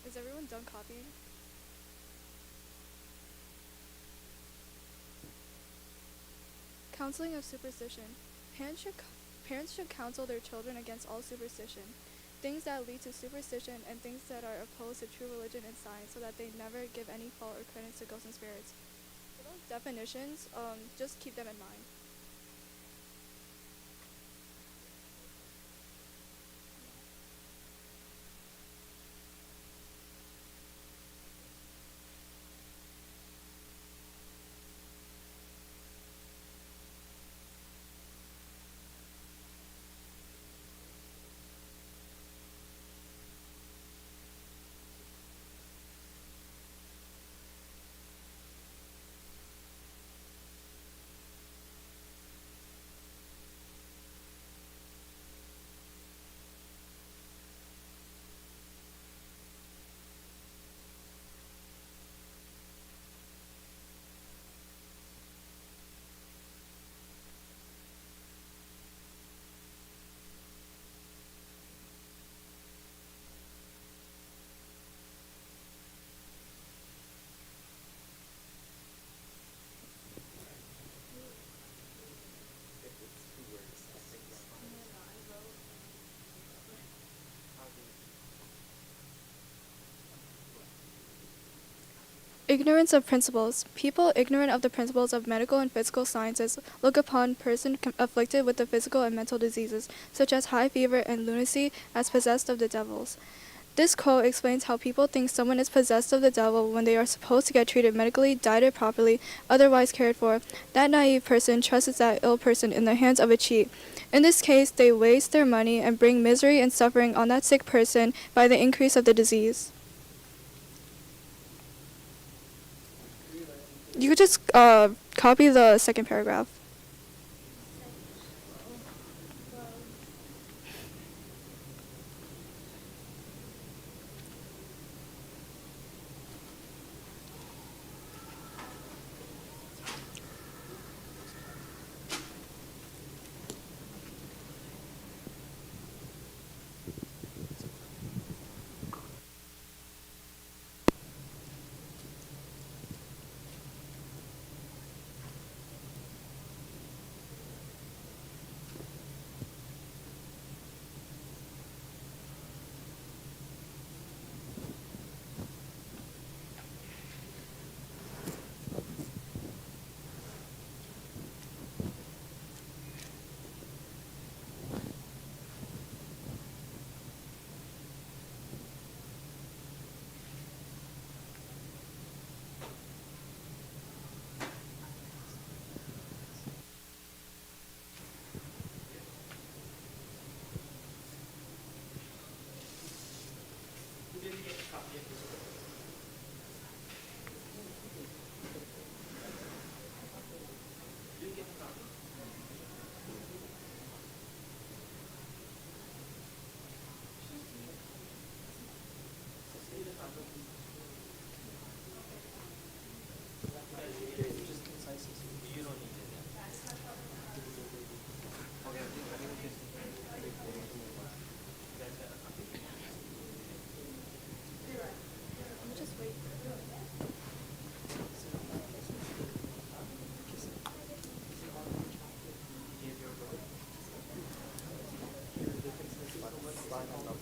S2: Is everyone done copying? Counseling of superstition. Parents should counsel their children against all superstition, things that lead to superstition and things that are opposed to true religion and science, so that they never give any fault or credence to ghosts and spirits. For those definitions, just keep them in mind. Ignorance of principles. People ignorant of the principles of medical and physical sciences look upon person afflicted with the physical and mental diseases, such as high fever and lunacy, as possessed of the devils. This quote explains how people think someone is possessed of the devil when they are supposed to get treated medically, dieted properly, otherwise cared for. That naive person trusts that ill person in the hands of a cheat. In this case, they waste their money and bring misery and suffering on that sick person by the increase of the disease. You could just copy the second paragraph.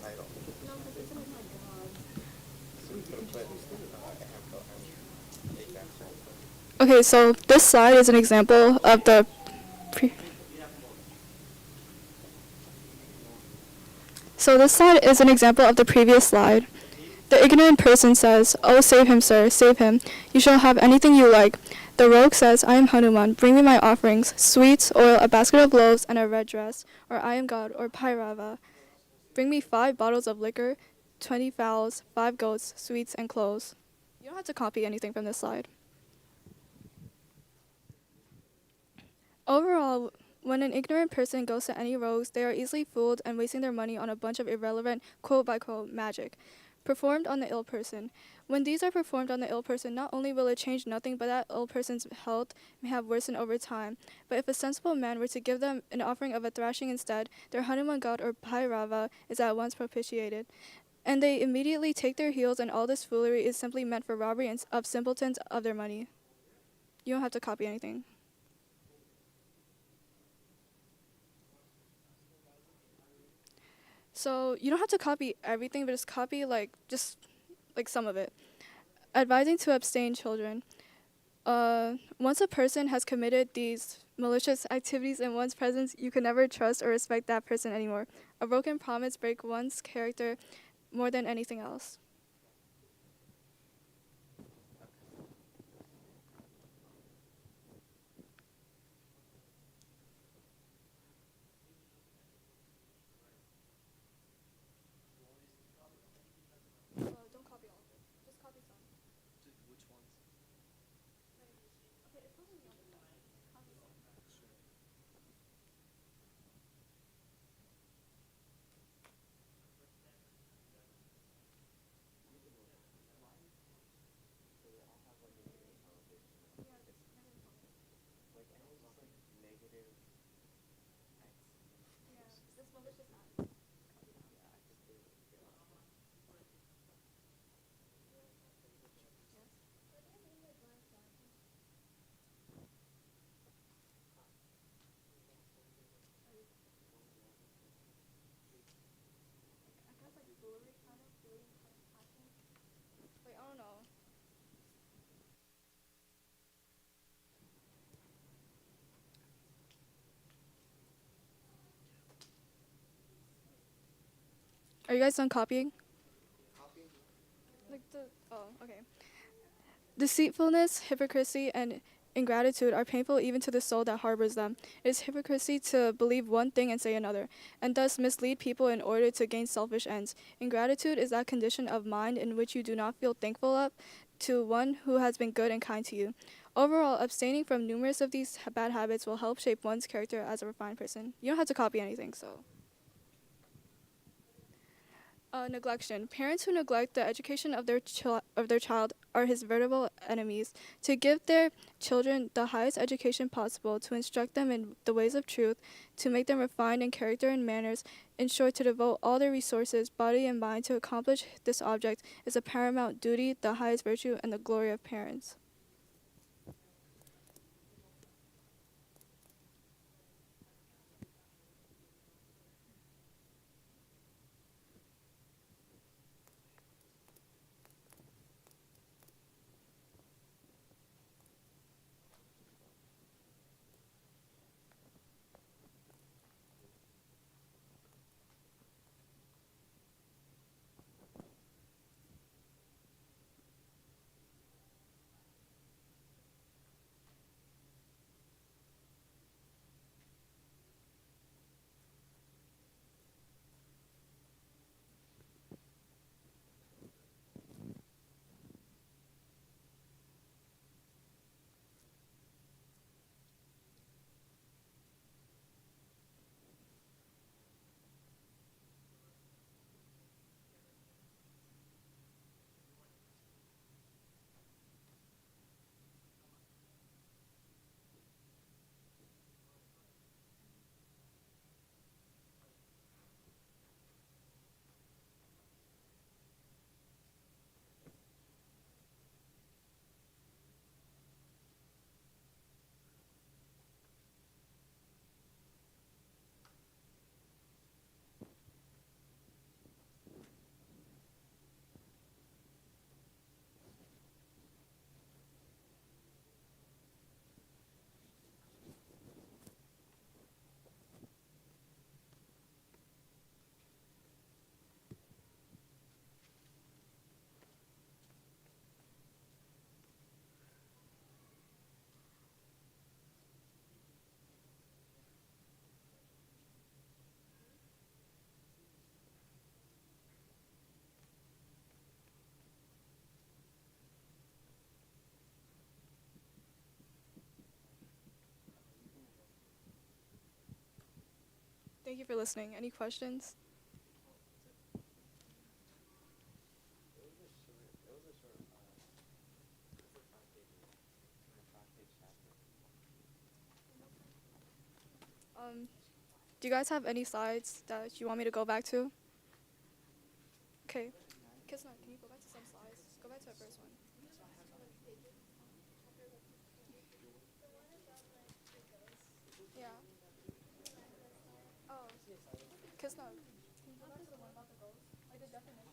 S3: title. So we could put example.
S2: Okay, so this slide is an example of the previous slide. The ignorant person says, "Oh, save him, sir, save him. You shall have anything you like." The rogue says, "I am Hanuman. Bring me my offerings, sweets, oil, a basket of loaves, and a red dress." Or, "I am God," or Bhairava. Bring me 5 bottles of liquor, 20 fowls, 5 goats, sweets, and clothes. You don't have to copy anything from this slide. Overall, when an ignorant person goes to any rogues, they are easily fooled and wasting their money on a bunch of irrelevant quote-by-quote magic performed on the ill person. When these are performed on the ill person, not only will it change nothing, but that ill person's health may have worsened over time. But if a sensible man were to give them an offering of a thrashing instead, their Hanuman god or Bhairava is at once propitiated. And they immediately take their heels, and all this foolery is simply meant for robbery of simpletons of their money. You don't have to copy anything. So you don't have to copy everything, but just copy just some of it. Advising to abstain children. Once a person has committed these malicious activities in one's presence, you can never trust or respect that person anymore. A broken promise breaks one's character more than anything else. Don't copy all of it. Just copy some.
S4: Which ones?
S2: Okay, it's probably not enough. Copy some.
S4: Sure.
S2: This malicious act. Wait, I don't know. Are you guys done copying? Okay. Deceitfulness, hypocrisy, and ingratitude are painful even to the soul that harbors them. It is hypocrisy to believe one thing and say another, and thus mislead people in order to gain selfish ends. Ingratitude is that condition of mind in which you do not feel thankful up to one who has been good and kind to you. Overall, abstaining from numerous of these bad habits will help shape one's character as a refined person. You don't have to copy anything, so. Neglection. Parents who neglect the education of their child are his veritable enemies. To give their children the highest education possible, to instruct them in the ways of truth, to make them refined in character and manners, in short, to devote all their resources, body and mind, to accomplish this object, is a paramount duty, the highest virtue, and the glory of parents. Thank you for listening. Any questions? Do you guys have any slides that you want me to go back to? Okay. Kisna, can you go back to some slides? Go back to the first one. Yeah. Oh. Kisna, can you go back to the one about the ghost? Like the definition?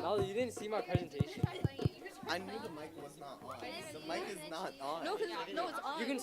S3: Mal, you didn't see my presentation.
S4: I knew the mic was not on. The mic is not on.
S2: No, it's on.
S3: You can.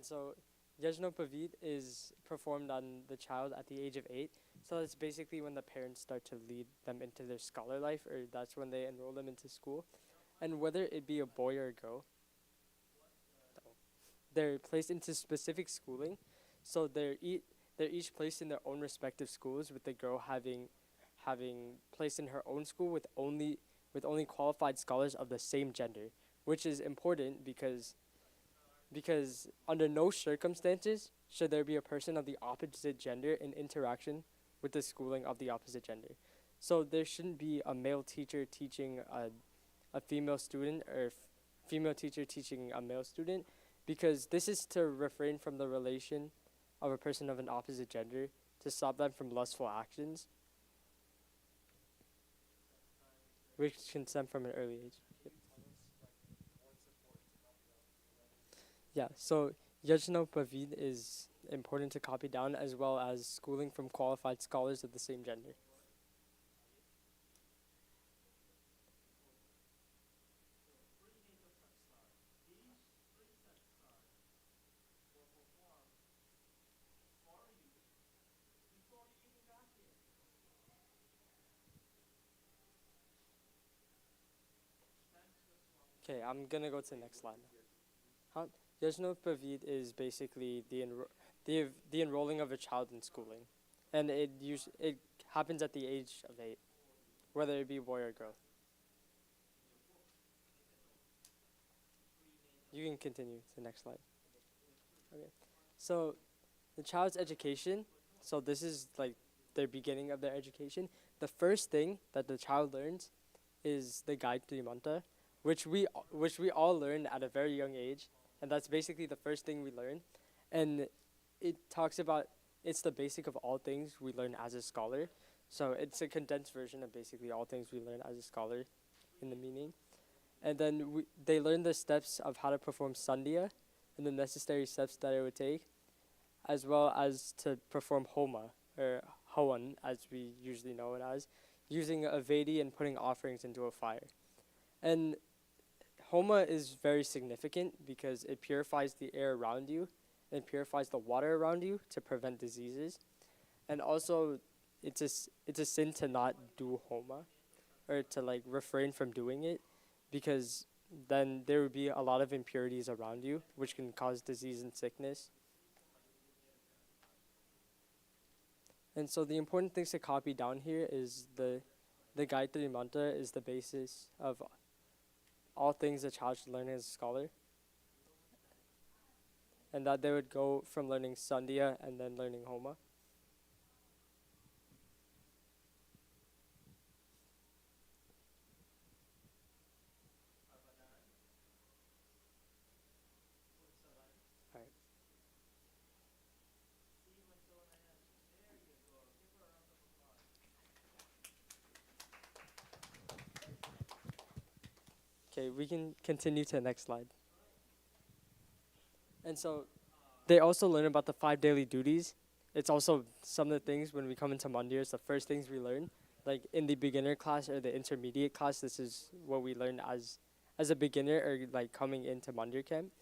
S3: And so Yajnopavid is performed on the child at the age of 8. So that's basically when the parents start to lead them into their scholar life, or that's when they enroll them into school. And whether it be a boy or a girl, they're placed into specific schooling. So they're each placed in their own respective schools, with the girl having placed in her own school with only qualified scholars of the same gender, which is important because under no circumstances should there be a person of the opposite gender in interaction with the schooling of the opposite gender. So there shouldn't be a male teacher teaching a female student, or female teacher teaching a male student, because this is to refrain from the relation of a person of an opposite gender, to stop them from lustful actions, which can stem from an early age. Yeah, so Yajnopavid is important to copy down, as well as schooling from qualified scholars of the same gender. Okay, I'm gonna go to the next slide now. Yajnopavid is basically the enrolling of a child in schooling, and it happens at the age of 8, whether it be boy or girl. You can continue to the next slide. Okay, so the child's education. So this is like the beginning of their education. The first thing that the child learns is the Gayatri Mantra, which we all learn at a very young age, and that's basically the first thing we learn. And it talks about, it's the basic of all things we learn as a scholar. So it's a condensed version of basically all things we learn as a scholar in the meaning. And then they learn the steps of how to perform sandhya and the necessary steps that it would take, as well as to perform homa, or havan as we usually know it as, using a vedi and putting offerings into a fire. And homa is very significant because it purifies the air around you and purifies the water around you to prevent diseases. And also, it's a sin to not do homa, or to like refrain from doing it, because then there would be a lot of impurities around you, which can cause disease and sickness. And so the important things to copy down here is the Gayatri Mantra is the basis of all things a child should learn as a scholar. And that they would go from learning sandhya and then learning homa. Alright. Okay, we can continue to the next slide. And so they also learn about the 5 daily duties. It's also some of the things when we come into mandirs, the first things we learn. Like in the beginner class or the intermediate class, this is what we learn as a beginner, or like coming into mandir camp.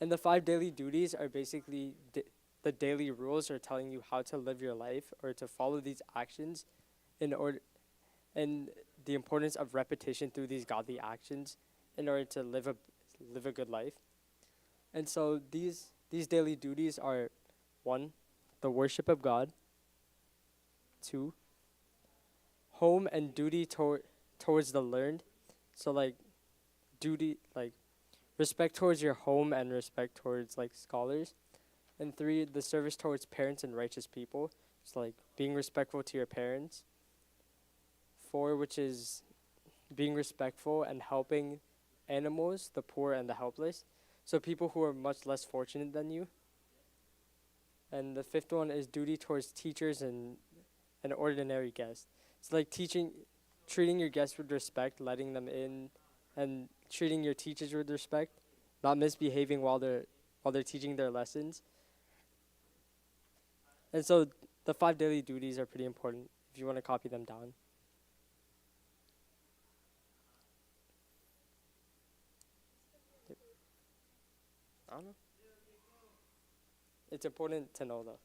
S3: And the 5 daily duties are basically the daily rules, are telling you how to live your life or to follow these actions in order, and the importance of repetition through these godly actions in order to live a good life. And so these daily duties are: 1, the worship of God; 2, home and duty towards the learned. So like duty, like respect towards your home and respect towards like scholars. And 3, the service towards parents and righteous people. It's like being respectful to your parents. 4, which is being respectful and helping animals, the poor and the helpless. So people who are much less fortunate than you. And the 5th one is duty towards teachers and ordinary guests. It's like treating your guests with respect, letting them in, and treating your teachers with respect, not misbehaving while they're teaching their lessons. And so the 5 daily duties are pretty important if you want to copy them down. Yep. I don't know. It's important to know though.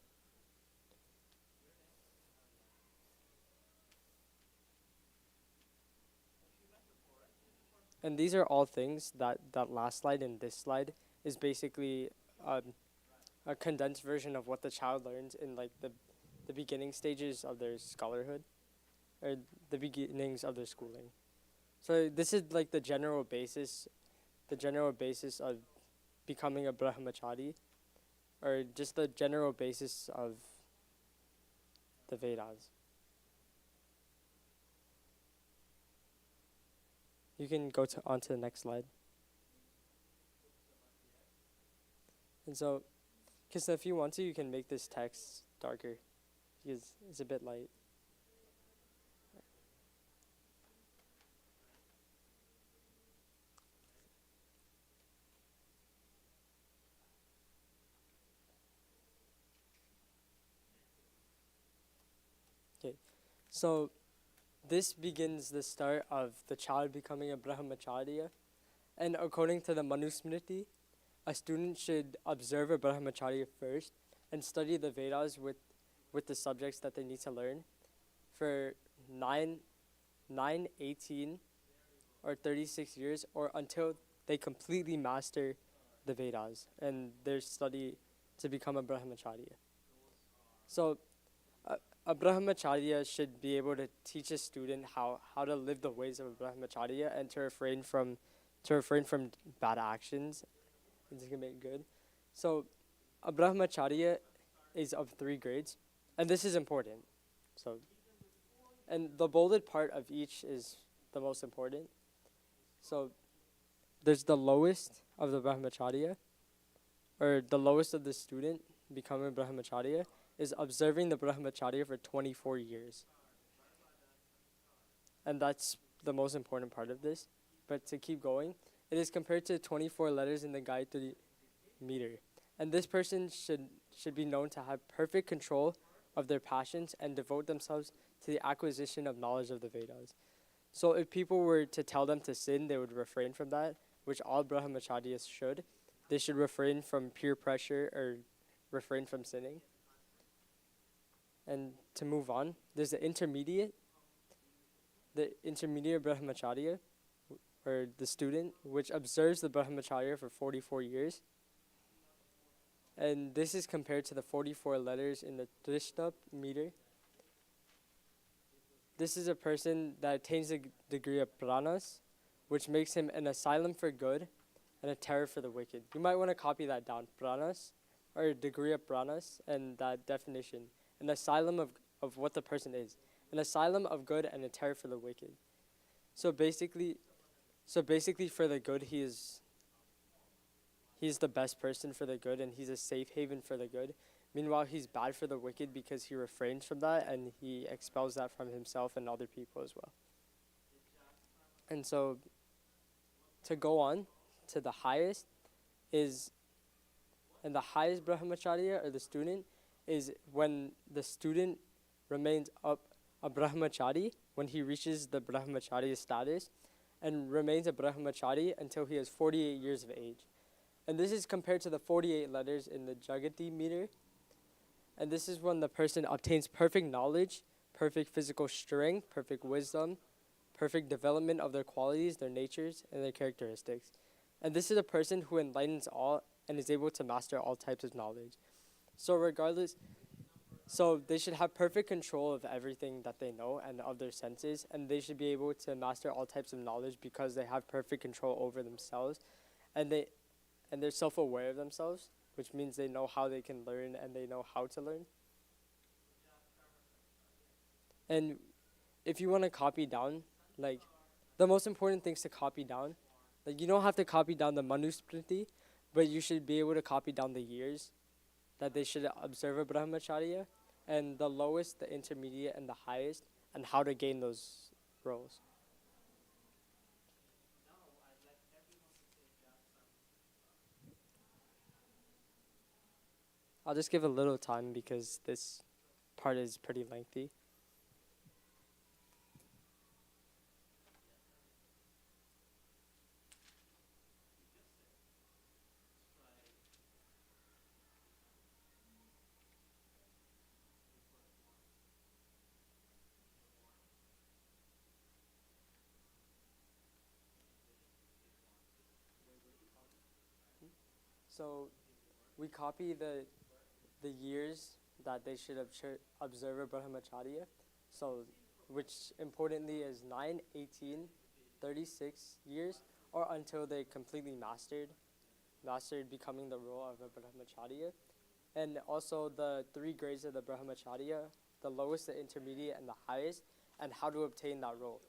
S3: And these are all things that last slide and this slide is basically um, a condensed version of what the child learns in like the beginning stages of their scholarhood or the beginnings of their schooling. So this is like the general basis of becoming a brahmachari, or just the general basis of the Vedas. You can go on to the next slide. And so, Kisna, if you want to, you can make this text darker because it's a bit light. Okay, so this begins the start of the child becoming a brahmacharya. And according to the Manusmriti, a student should observe a brahmacharya first and study the Vedas with the subjects that they need to learn for 9, 18, or 36 years, or until they completely master the Vedas and their study to become a brahmacharya. So a brahmacharya should be able to teach a student how to live the ways of a brahmacharya and to refrain from bad actions and to make good. So a brahmacharya is of 3 grades, and this is important. So, and the bolded part of each is the most important. So there's the lowest of the brahmacharya, or the lowest of the student becoming brahmacharya, is observing the brahmacharya for 24 years. And that's the most important part of this. But to keep going, it is compared to 24 letters in the Gayatri meter. And this person should be known to have perfect control of their passions and devote themselves to the acquisition of knowledge of the Vedas. So if people were to tell them to sin, they would refrain from that, which all brahmacharyas should. They should refrain from peer pressure or refrain from sinning. And to move on, there's the intermediate brahmacharya, or the student, which observes the brahmacharya for 44 years. And this is compared to the 44 letters in the Trishna meter. This is a person that attains the degree of pranas, which makes him an asylum for good and a terror for the wicked. You might want to copy that down, pranas, or degree of pranas, and that definition. An asylum of what the person is. An asylum of good and a terror for the wicked. So basically for the good, he's the best person for the good, and he's a safe haven for the good. Meanwhile, he's bad for the wicked because he refrains from that and he expels that from himself and other people as well. And so to go on to the highest and the highest brahmacharya, or the student, is when the student remains up a brahmachari, when he reaches the brahmacharya status, and remains a brahmachari until he is 48 years of age. And this is compared to the 48 letters in the Jagati meter. And this is when the person obtains perfect knowledge, perfect physical strength, perfect wisdom, perfect development of their qualities, their natures, and their characteristics. And this is a person who enlightens all and is able to master all types of knowledge. So they should have perfect control of everything that they know and of their senses, and they should be able to master all types of knowledge because they have perfect control over themselves, and they're self-aware of themselves, which means they know how they can learn and they know how to learn. And if you want to copy down, like, the most important things to copy down, like, you don't have to copy down the Manusmriti, but you should be able to copy down the years that they should observe a brahmacharya, and the lowest, the intermediate, and the highest, and how to gain those roles. I'll just give a little time because this part is pretty lengthy. So we copy the years that they should observe a brahmacharya. So, which importantly is 9, 18, 36 years, or until they completely mastered becoming the role of a brahmacharya. And also the 3 grades of the brahmacharya, the lowest, the intermediate, and the highest, and how to obtain that role.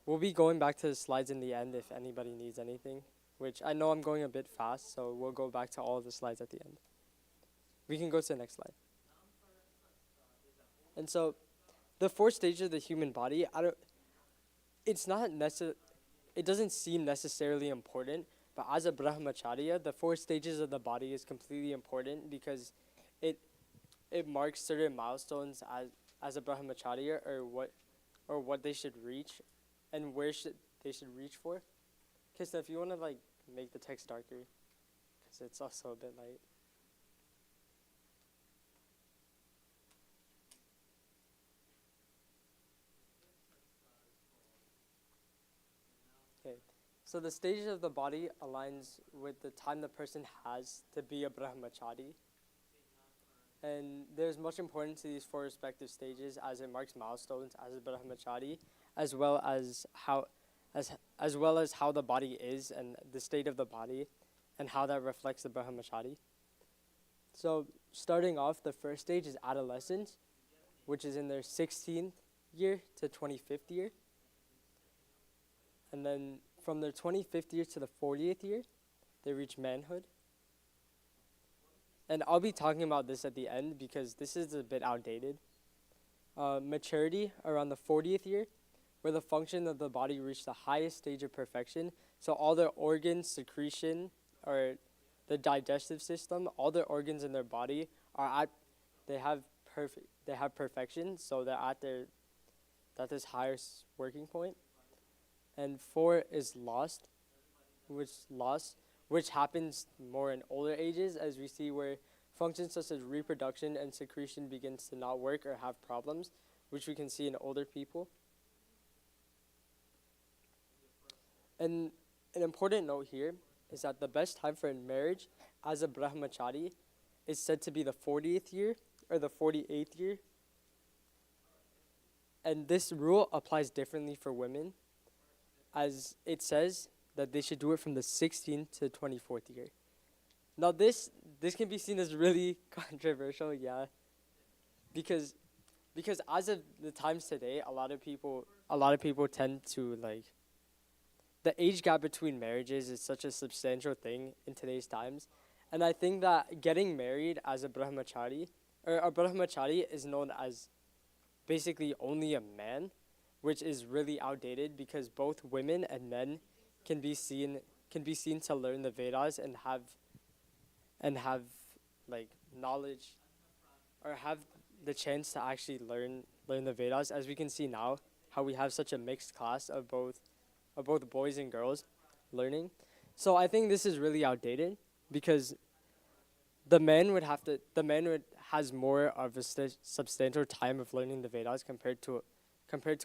S3: We'll be going back to the slides in the end if anybody needs anything, which I know I'm going a bit fast, so we'll go back to all of the slides at the end. We can go to the next slide. And so the 4 stages of the human body, it doesn't seem necessarily important, but as a brahmacharya, the 4 stages of the body is completely important because it marks certain milestones as a brahmacharya, or what they should reach and where they should reach for. Krista, if you want to make the text darker, because it's also a bit light. Okay, so the stages of the body aligns with the time the person has to be a brahmachari. And there's much importance to these 4 respective stages as it marks milestones as a brahmachari, as well as how the body is and the state of the body and how that reflects the brahmachari. So starting off, the first stage is adolescence, which is in their 16th year to 25th year. And then from their 25th year to the 40th year, they reach manhood. And I'll be talking about this at the end because this is a bit outdated. Maturity around the 40th year, where the function of the body reach the highest stage of perfection. So all their organs, secretion, or the digestive system, all their organs in their body they have perfection. So they're at this highest working point. And 4 is lost, which happens more in older ages, as we see where functions such as reproduction and secretion begins to not work or have problems, which we can see in older people. And an important note here is that the best time for marriage as a brahmachari is said to be the 40th year or the 48th year. And this rule applies differently for women, as it says that they should do it from the 16th to 24th year. Now this can be seen as really controversial, yeah, because as of the times today, a lot of people tend to the age gap between marriages is such a substantial thing in today's times, and I think that getting married as a brahmachari is known as basically only a man, which is really outdated because both women and men can be seen to learn the Vedas and have knowledge, or have the chance to actually learn the Vedas, as we can see now how we have such a mixed class of both boys and girls learning. So I think this is really outdated because the man has more of a substantial time of learning the Vedas compared to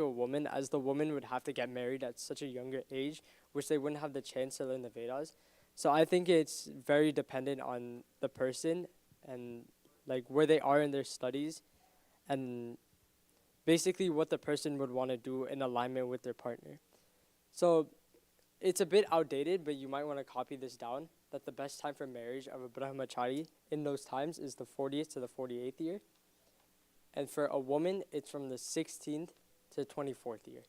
S3: a woman, as the woman would have to get married at such a younger age, which they wouldn't have the chance to learn the Vedas. So I think it's very dependent on the person and where they are in their studies, and basically what the person would want to do in alignment with their partner. So it's a bit outdated, but you might want to copy this down, that the best time for marriage of a brahmachari in those times is the 40th to the 48th year. And for a woman, it's from the 16th to 24th year.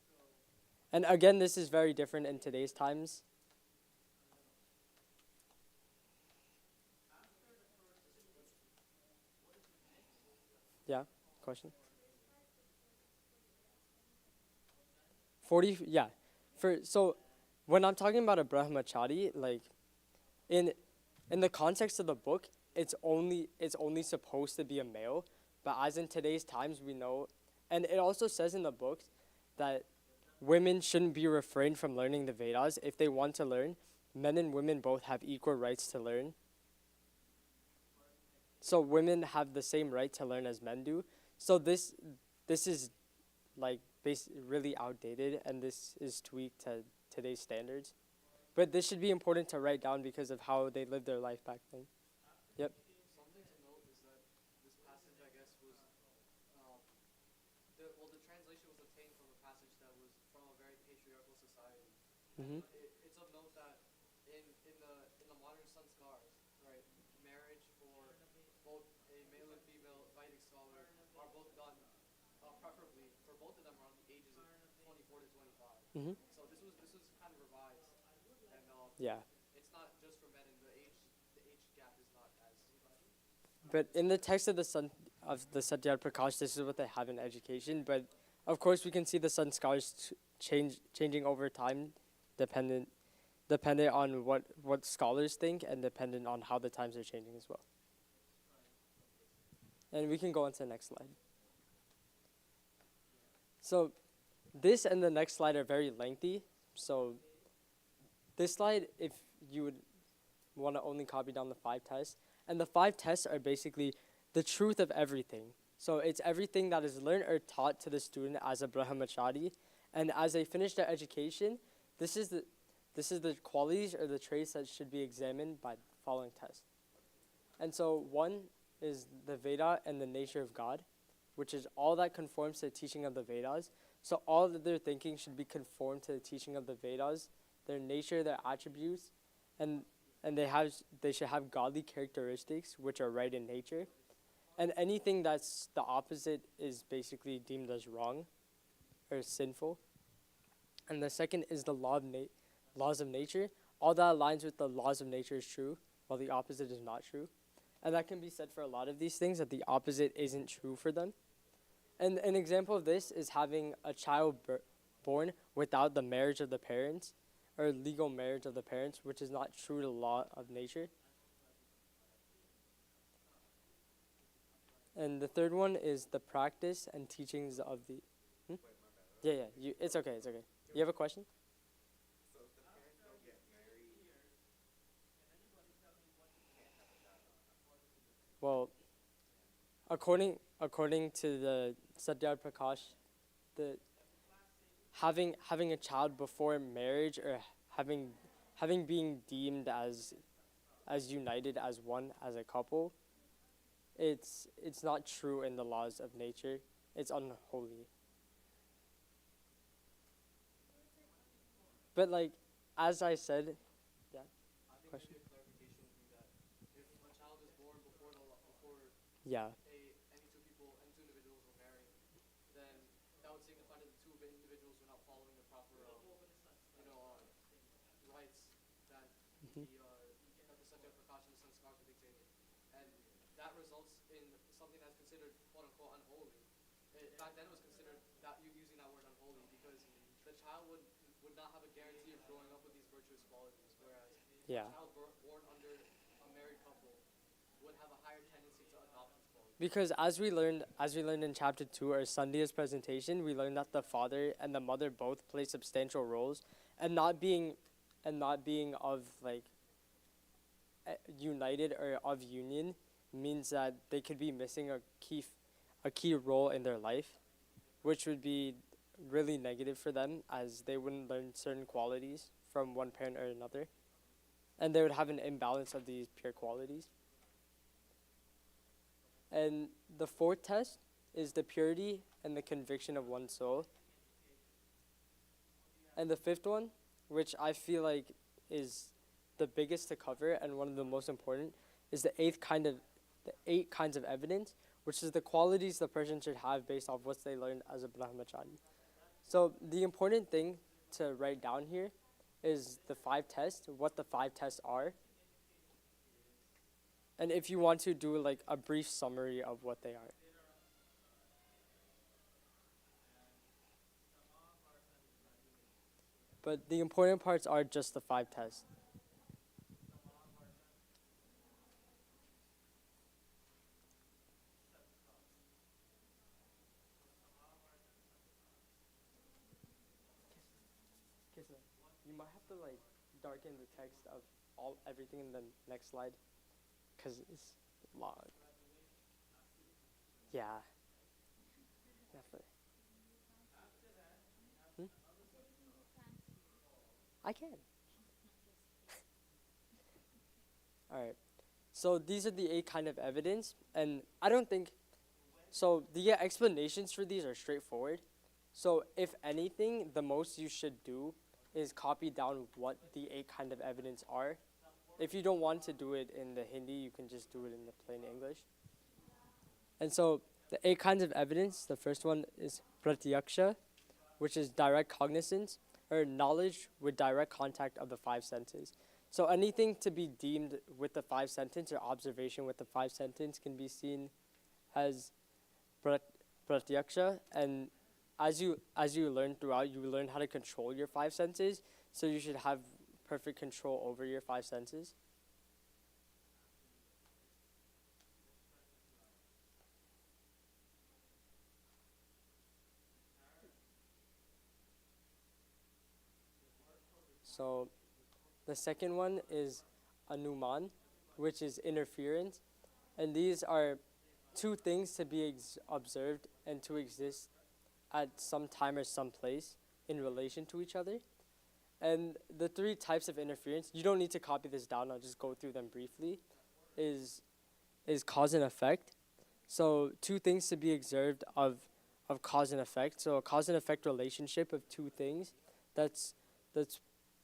S3: And again, this is very different in today's times. Yeah, question? 40, yeah. So when I'm talking about a brahmachari, in the context of the book, it's only supposed to be a male, but as in today's times we know, and it also says in the book that women shouldn't be refrained from learning the Vedas if they want to learn. Men and women both have equal rights to learn. So women have the same right to learn as men do. So this is like really outdated, and this is tweaked to today's standards. But this should be important to write down because of how they lived their life back then. Yep.
S5: Something to note is that this passage, I guess, was the translation was obtained from a passage that was from a very patriarchal society.
S3: Mhm.
S5: It's of note that in the modern sanskars, right, marriage for both a male and female Vedic scholar are both done preferably for both of them around the ages of 24 to 25.
S3: Mhm.
S5: So this was kind of revised, and
S3: Yeah.
S5: it's not just for men, and the age gap is not as.
S3: But in the text of the Satyar Prakash, this is what they have in education. But of course, we can see the sanskars changing over time, dependent on what scholars think, and dependent on how the times are changing as well. And we can go on to the next slide. So this and the next slide are very lengthy. So this slide, if you would want to only copy down the 5 tests, and the 5 tests are basically the truth of everything. So it's everything that is learned or taught to the student as a brahmachari, and as they finish their education, this is the qualities or the traits that should be examined by the following tests. And so one is the Veda and the nature of God, which is all that conforms to the teaching of the Vedas. So all of their thinking should be conformed to the teaching of the Vedas, their nature, their attributes, and they should have godly characteristics which are right in nature. And anything that's the opposite is basically deemed as wrong or sinful. And the second is the laws of nature. All that aligns with the laws of nature is true, while the opposite is not true. And that can be said for a lot of these things, that the opposite isn't true for them. And an example of this is having a child born without the marriage of the parents, or legal marriage of the parents, which is not true to the law of nature. And the third one is the practice and teachings of the... Yeah, it's okay. You have a question?
S4: So if the parents don't get married,
S3: Well, according to the Satyar Prakash, the having a child before marriage, or having being deemed as united as one, as a couple, it's not true in the laws of nature. It's unholy. But like, as I said, yeah.
S5: I think
S3: Question?
S5: maybe a clarification would be that if a child is born before
S3: Yeah.
S5: any two individuals were married, then that would signify that the two individuals were not following the proper, rights that
S3: Mhm.
S5: that the Satya Prakash and the Sanskars were dictating, and that results in something that's considered quote unquote unholy. Back then, it was considered that using that word unholy because the child would not have a guarantee of growing up with these virtuous qualities, whereas
S3: Yeah.
S5: a child born under a married couple would have a higher tendency to adopt these qualities.
S3: Because as we learned in chapter 2, or Sunday's presentation, we learned that the father and the mother both play substantial roles, and not being of like united or of union means that they could be missing a key role in their life, which would be really negative for them, as they wouldn't learn certain qualities from one parent or another, and they would have an imbalance of these pure qualities. And the 4th test is the purity and the conviction of one's soul. And the 5th one, which I feel like is the biggest to cover and one of the most important, is the 8 kinds of evidence, which is the qualities the person should have based off what they learned as a brahmachari. So the important thing to write down here is the 5 tests, what the 5 tests are. And if you want to do like a brief summary of what they are. But the important parts are just the 5 tests. You might have to like darken the text of everything in the next slide, because it's long. Yeah. Definitely. Hmm? I can. All right. So these are the 8 kind of evidence, and I don't think so. The explanations for these are straightforward. So if anything, the most you should do is copy down what the 8 kind of evidence are. If you don't want to do it in the Hindi, you can just do it in the plain English. And so the 8 kinds of evidence, the first one is pratyaksha, which is direct cognizance or knowledge with direct contact of the 5 senses. So anything to be deemed with the 5 sentence or observation with the 5 sentence can be seen as pratyaksha. And as you learn throughout, you learn how to control your 5 senses. So you should have perfect control over your 5 senses. So the second one is anuman, which is interference. And these are 2 things to be observed and to exist at some time or some place in relation to each other. And the 3 types of interference, you don't need to copy this down, I'll just go through them briefly, is cause and effect. So 2 things to be observed of cause and effect. So a cause and effect relationship of 2 things, that's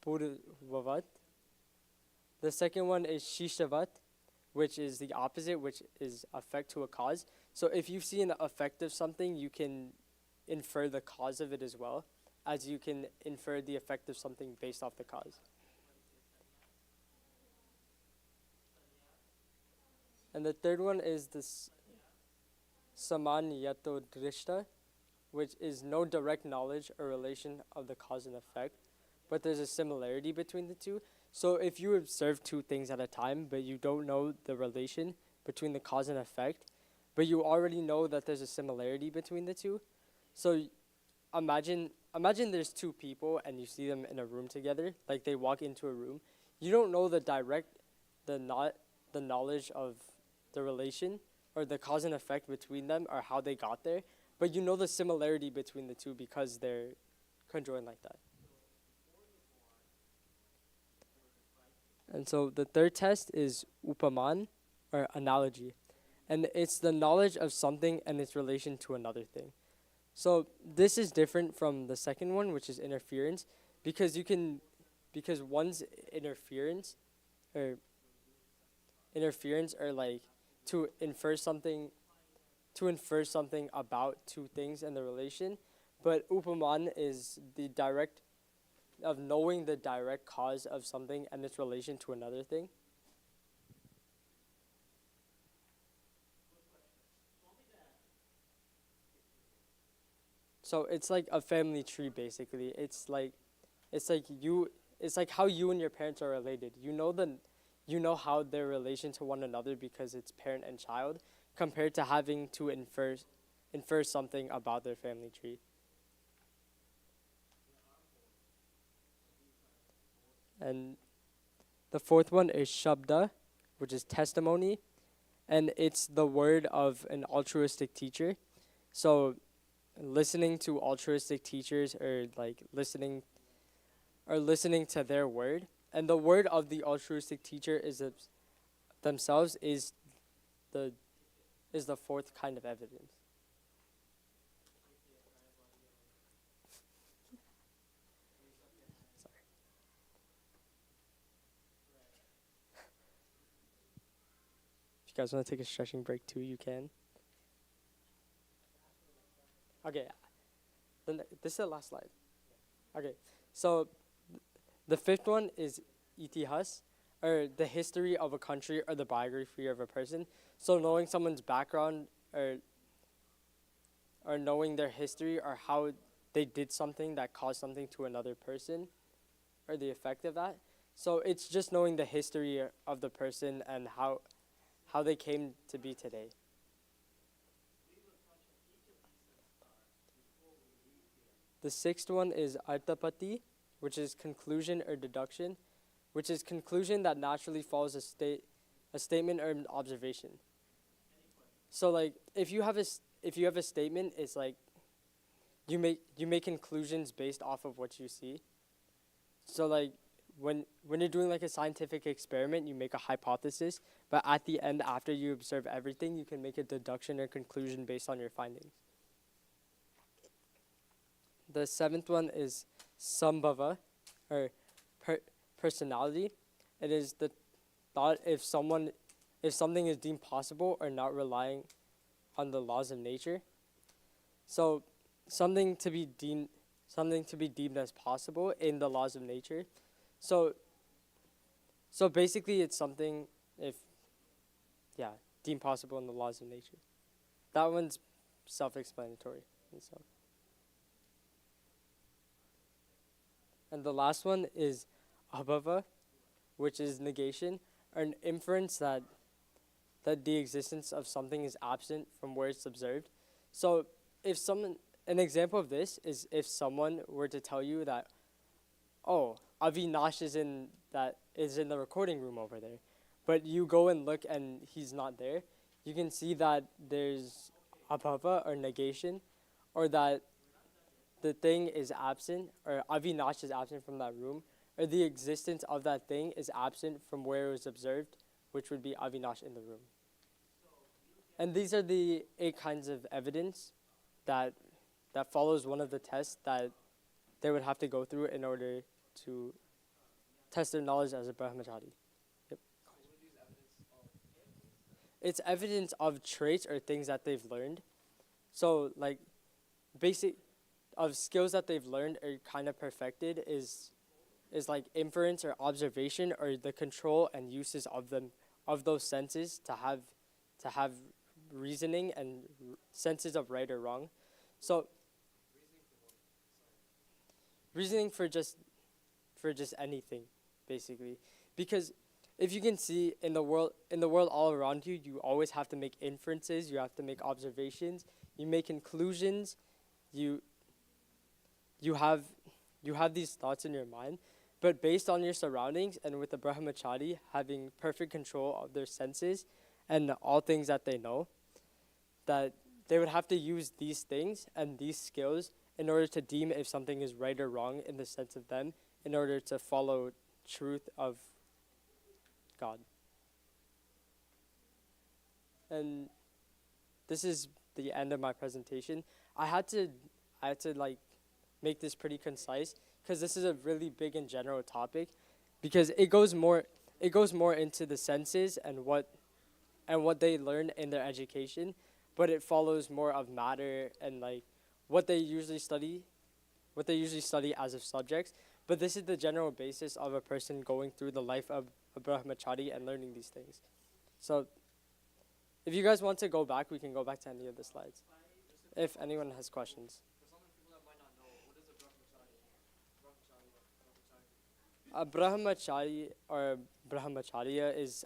S3: purvavat. The second one is shishavat, which is the opposite, which is effect to a cause. So if you see an effect of something, you can infer the cause of it as well, as you can infer the effect of something based off the cause. And the third one is this samanyato drishta, which is no direct knowledge or relation of the cause and effect, but there's a similarity between the 2. So if you observe 2 things at a time, but you don't know the relation between the cause and effect, but you already know that there's a similarity between the 2. So imagine there's 2 people and you see them in a room together, like they walk into a room. You don't know the knowledge of the relation or the cause and effect between them or how they got there, but you know the similarity between the 2 because they're conjoined like that. And so the third test is upaman, or analogy. And it's the knowledge of something and its relation to another thing. So this is different from the second one, which is interference, because one's interference are like to infer something about 2 things and the relation. But upaman is the direct of knowing the direct cause of something and its relation to another thing. So it's like a family tree basically. It's like how you and your parents are related. You know how their relation to one another because it's parent and child, compared to having to infer something about their family tree. And the fourth one is shabda, which is testimony, and it's the word of an altruistic teacher. So listening to altruistic teachers or like listening to their word, and the word of the altruistic teacher is themselves is the 4th kind of evidence. If you guys want to take a stretching break too, you can. Okay, this is the last slide. Okay, so the 5th one is itihas, or the history of a country or the biography of a person. So knowing someone's background or knowing their history or how they did something that caused something to another person or the effect of that. So it's just knowing the history of the person and how they came to be today. The 6th one is arthapati, which is conclusion or deduction, which is conclusion that naturally follows a statement or an observation. So like if you have if you have a statement, it's like you make conclusions based off of what you see. So like when you're doing like a scientific experiment, you make a hypothesis, but at the end, after you observe everything, you can make a deduction or conclusion based on your findings. The seventh one is sambhava, or personality. It is the thought if something is deemed possible or not relying on the laws of nature. So something to be deemed as possible in the laws of nature. So basically it's something deemed possible in the laws of nature. That one's self-explanatory and stuff. And the last one is abhava, which is negation, or an inference that the existence of something is absent from where it's observed. So an example of this is if someone were to tell you that, oh, Avinash is in the recording room over there, but you go and look and he's not there, you can see that there's abhava or negation, or that the thing is absent, or Avinash is absent from that room, or the existence of that thing is absent from where it was observed, which would be Avinash in the room. And these are the 8 kinds of evidence that follows one of the tests that they would have to go through in order to test their knowledge as a brahmachari. Yep. It's evidence of traits or things that they've learned. So like basic of skills that they've learned or kind of perfected is like inference or observation, or the control and uses of those senses to have reasoning and senses of right or wrong. So reasoning for just anything, basically, because if you can see in the world all around you, you always have to make inferences, you have to make observations, you make conclusions, you have these thoughts in your mind, but based on your surroundings and with the brahmachari having perfect control of their senses and all things that they know, that they would have to use these things and these skills in order to deem if something is right or wrong in the sense of them, in order to follow truth of God. And this is the end of my presentation. I had to like make this pretty concise because this is a really big and general topic, because it goes more into the senses and what they learn in their education, but it follows more of matter and like what they usually study as of subjects. But this is the general basis of a person going through the life of a brahmachari and learning these things. So if you guys want to go back, we can go back to any of the slides if anyone has questions.
S5: For some people that might not know, what is a brahmachari?
S3: A brahmachari or brahmacharya is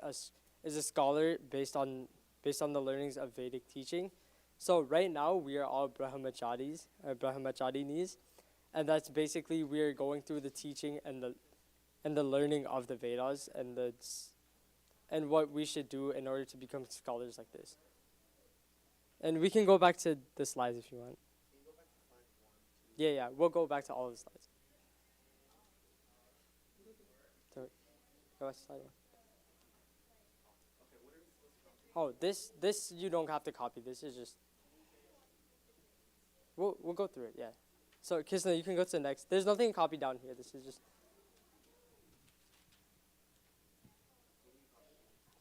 S3: a scholar based on the learnings of Vedic teaching. So right now we are all brahmacharis or brahmacharinis, and that's basically we are going through the teaching and the learning of the Vedas and what we should do in order to become scholars like this. And we can go back to the slides if you want. Yeah, we'll go back to all the slides. So, go back to slide 1. Oh, this you don't have to copy. This is just we'll go through it. Yeah. So Kisna, you can go to the next. There's nothing copied down here. This is just.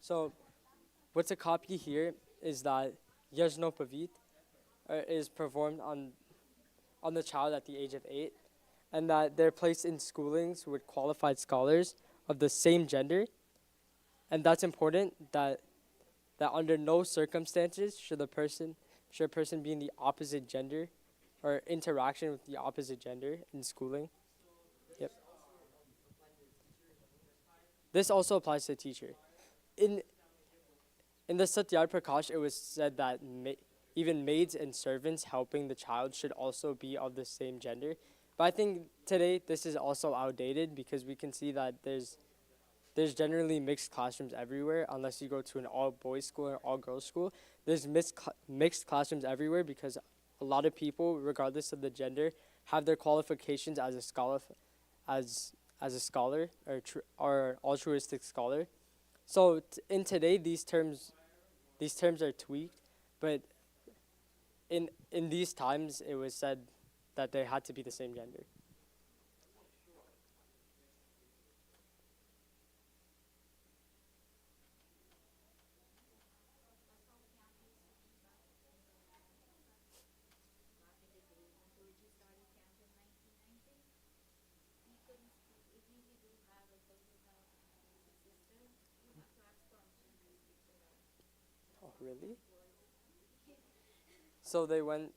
S3: So, what's a copy here is that Yajnopavit is performed on the child at the age of 8, and that they're placed in schoolings with qualified scholars of the same gender, and that's important. That under no circumstances should a person be in the opposite gender, or interaction with the opposite gender in schooling. Yep. This also applies to the teacher. In the Satyar Prakash, it was said that even maids and servants helping the child should also be of the same gender. But I think today this is also outdated, because we can see that there's there's generally mixed classrooms everywhere, unless you go to an all boys school or all girls school. There's mixed classrooms everywhere because a lot of people, regardless of the gender, have their qualifications as a scholar, as a scholar or altruistic scholar. So in today, these terms are tweaked, but in these times, it was said that they had to be the same gender. Oh, really? So they went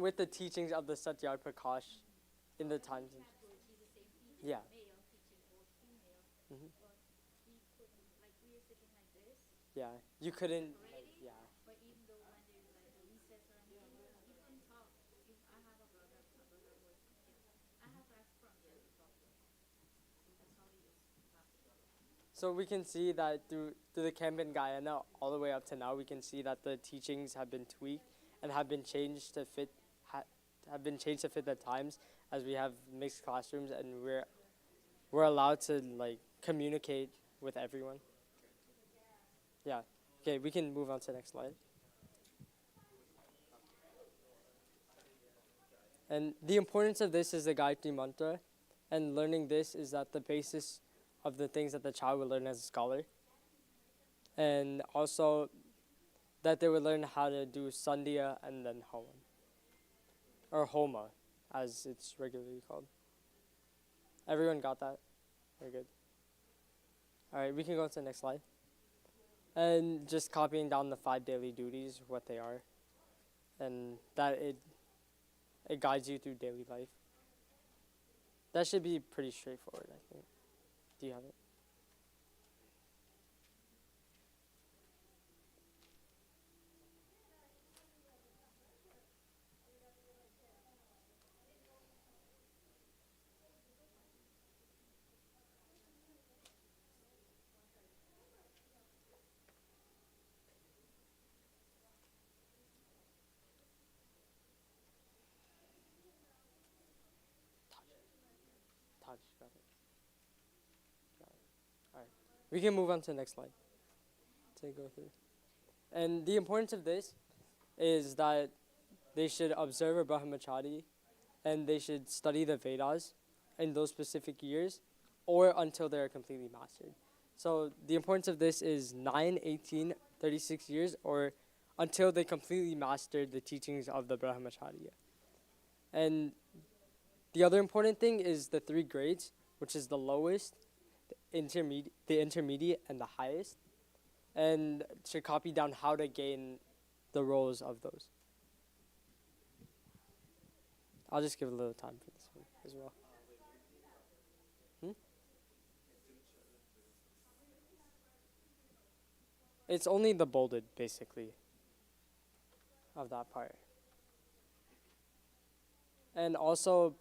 S3: with the teachings of the Satyar Prakash in the times. Yeah. Hmm. Yeah. You couldn't. Yeah. So we can see that through the Kanban Gayana all the way up to now, we can see that the teachings have been tweaked and have been changed to fit the times, as we have mixed classrooms and we're allowed to like communicate with everyone. Yeah. Okay, we can move on to the next slide. And the importance of this is the Gayatri Mantra, and learning this is that the basis of the things that the child will learn as a scholar. And also that they will learn how to do Sandhya and then Havan. Or Homa, as it's regularly called. Everyone got that? Very good. Alright, we can go to the next slide. And just copying down the 5 daily duties, what they are. And that it guides you through daily life. That should be pretty straightforward, I think. Do you have it? Taj, got it. Got it. Alright. We can move on to the next slide to go through. And the importance of this is that they should observe a brahmachari and they should study the Vedas in those specific years or until they're completely mastered. So the importance of this is 9, 18, 36 years or until they completely mastered the teachings of the brahmacharya. And the other important thing is the 3 grades, which is the lowest, the intermediate, and the highest. And should copy down how to gain the roles of those. I'll just give a little time for this one as well. It's only the bolded, basically, of that part. And also,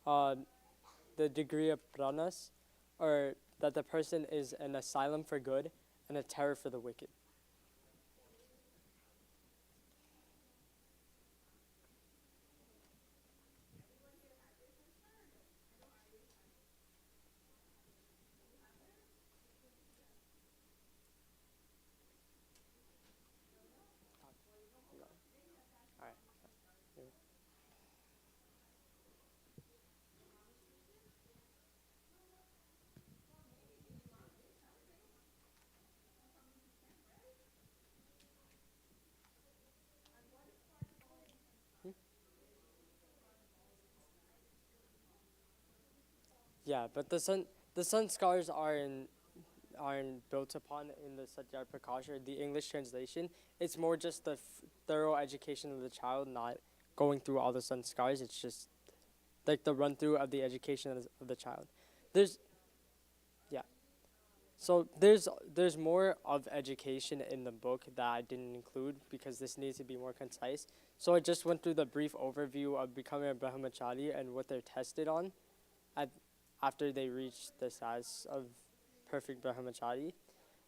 S3: the degree of pranas, or that the person is an asylum for good and a terror for the wicked. Alright. Yeah, but the sun scars aren't built upon in the Satyar Prakash or the English translation. It's more just the thorough education of the child, not going through all the sanskars. It's just like the run through of the education of the child. So there's more of education in the book that I didn't include because this needs to be more concise. So I just went through the brief overview of becoming a brahmachari and what they're tested on after they reach the status of perfect brahmachari.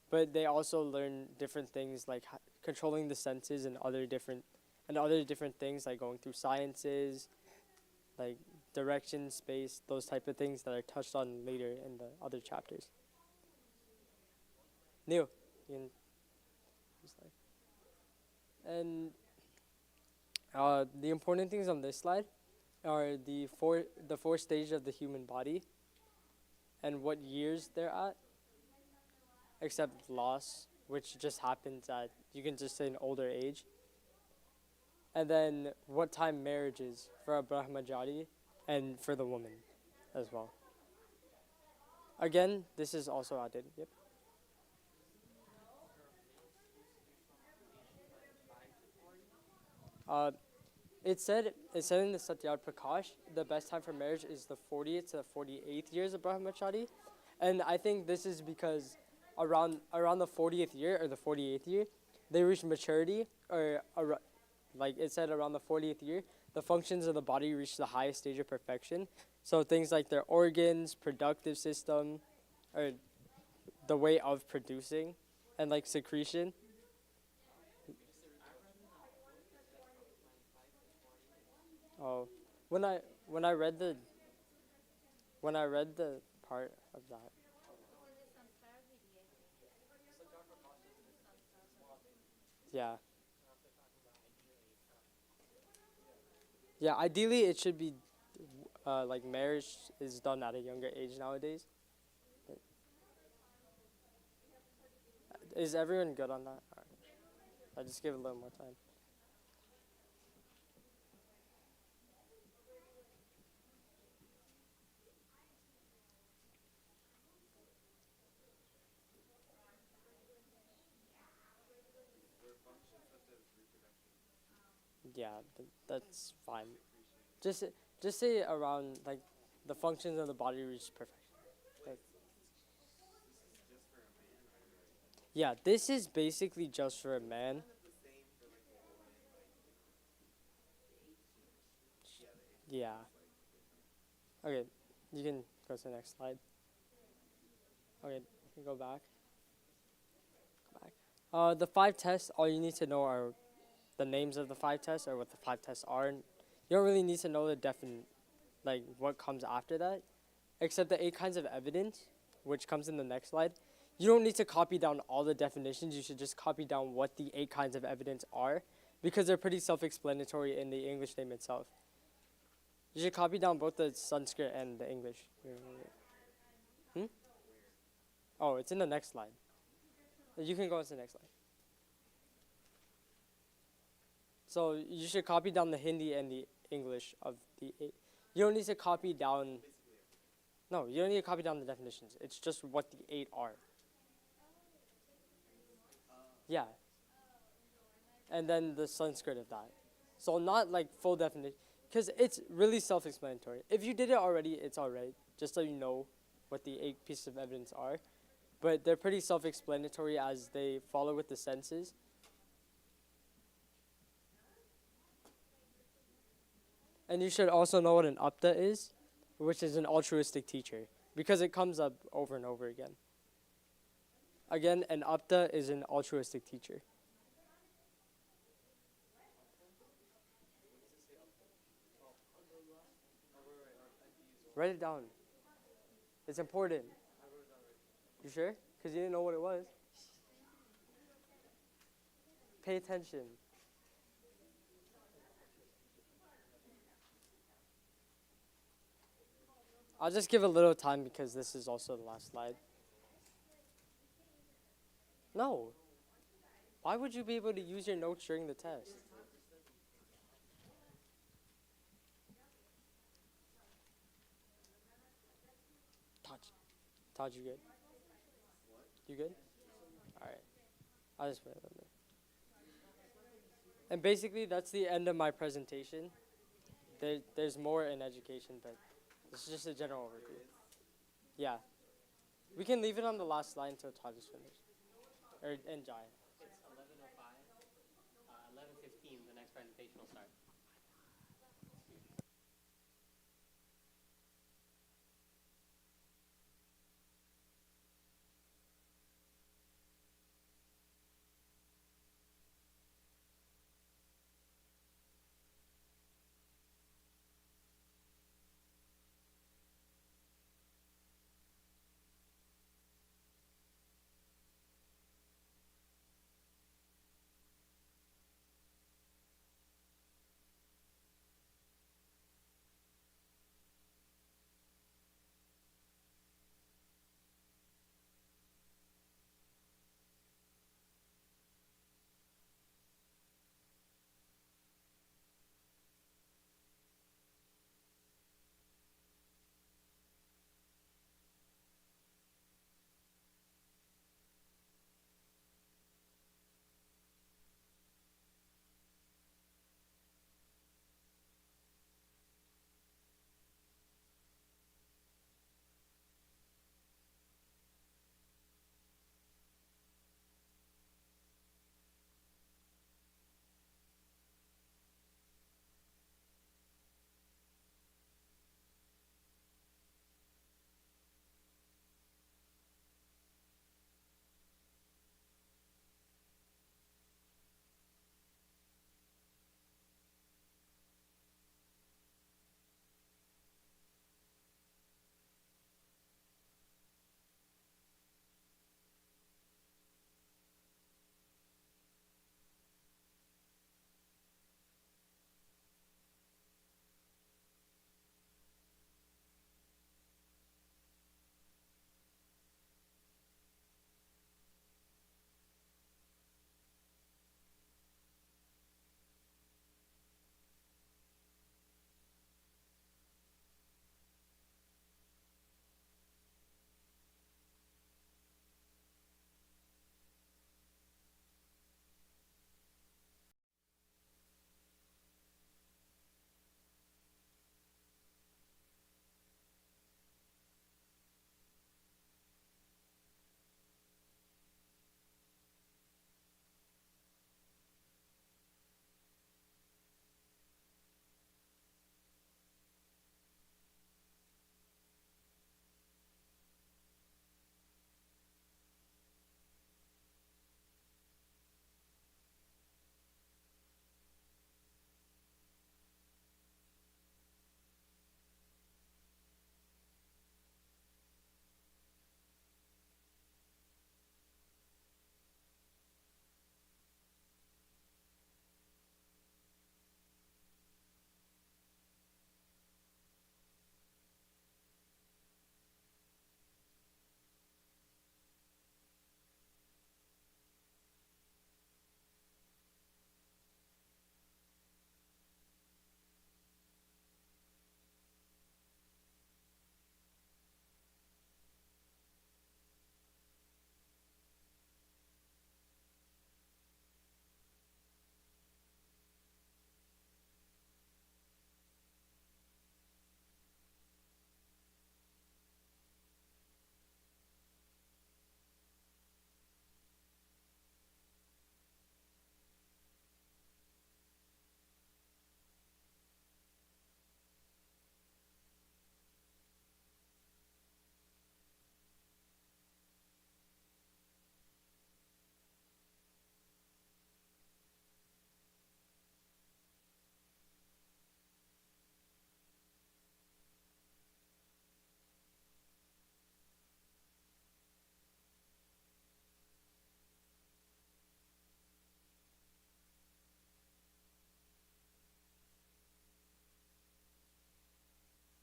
S3: But they also learn different things like controlling the senses and other different things like going through sciences, like direction, space, those type of things that are touched on later in the other chapters. Neil, you can and the important things on this slide are the four stages of the human body and what years they're at, except loss, which just happens at, you can just say, an older age. And then what time marriage is for a brahmachari and for the woman as well. Again, this is also added. Yep. It said in the Satyar Prakash, the best time for marriage is the 40th to the 48th years of brahmachari, and I think this is because around the 40th year or the 48th year, they reach maturity, or like it said around the 40th year, the functions of the body reach the highest stage of perfection. So things like their organs, productive system, or the way of producing, and like secretion. Oh, when I read the part of that. Yeah. Yeah, ideally it should be like marriage is done at a younger age nowadays. Is everyone good on that? Alright. I'll just give it a little more time. Yeah, that's fine. Just say around like the functions of the body reach perfection. Like, yeah, this is basically just for a man. Yeah. Okay, you can go to the next slide. Okay, you can go back. The 5 tests, all you need to know are the names of the 5 tests or what the 5 tests are. And you don't really need to know the like what comes after that, except the 8 kinds of evidence, which comes in the next slide. You don't need to copy down all the definitions. You should just copy down what the 8 kinds of evidence are, because they're pretty self-explanatory in the English name itself. You should copy down both the Sanskrit and the English. Oh, it's in the next slide. You can go to the next slide. So you should copy down the Hindi and the English of the 8. You don't need to copy down. No, you don't need to copy down the definitions. It's just what the 8 are. Yeah. And then the Sanskrit of that. So not like full definition, because it's really self-explanatory. If you did it already, it's alright, just so you know what the 8 pieces of evidence are. But they're pretty self-explanatory as they follow with the senses. And you should also know what an apta is, which is an altruistic teacher, because it comes up over and over again. Again, an apta is an altruistic teacher. Write it down. It's important. You sure? Because you didn't know what it was. Pay attention. I'll just give a little time because this is also the last slide. No. Why would you be able to use your notes during the test? Todd, you good? You good? Alright. I'll just put it on there. And basically, that's the end of my presentation. There's more in education, but this is just a general overview. Yeah. We can leave it on the last slide until Todd is finished. And Jai.
S1: It's 11:05. 11:15, the next presentation will start.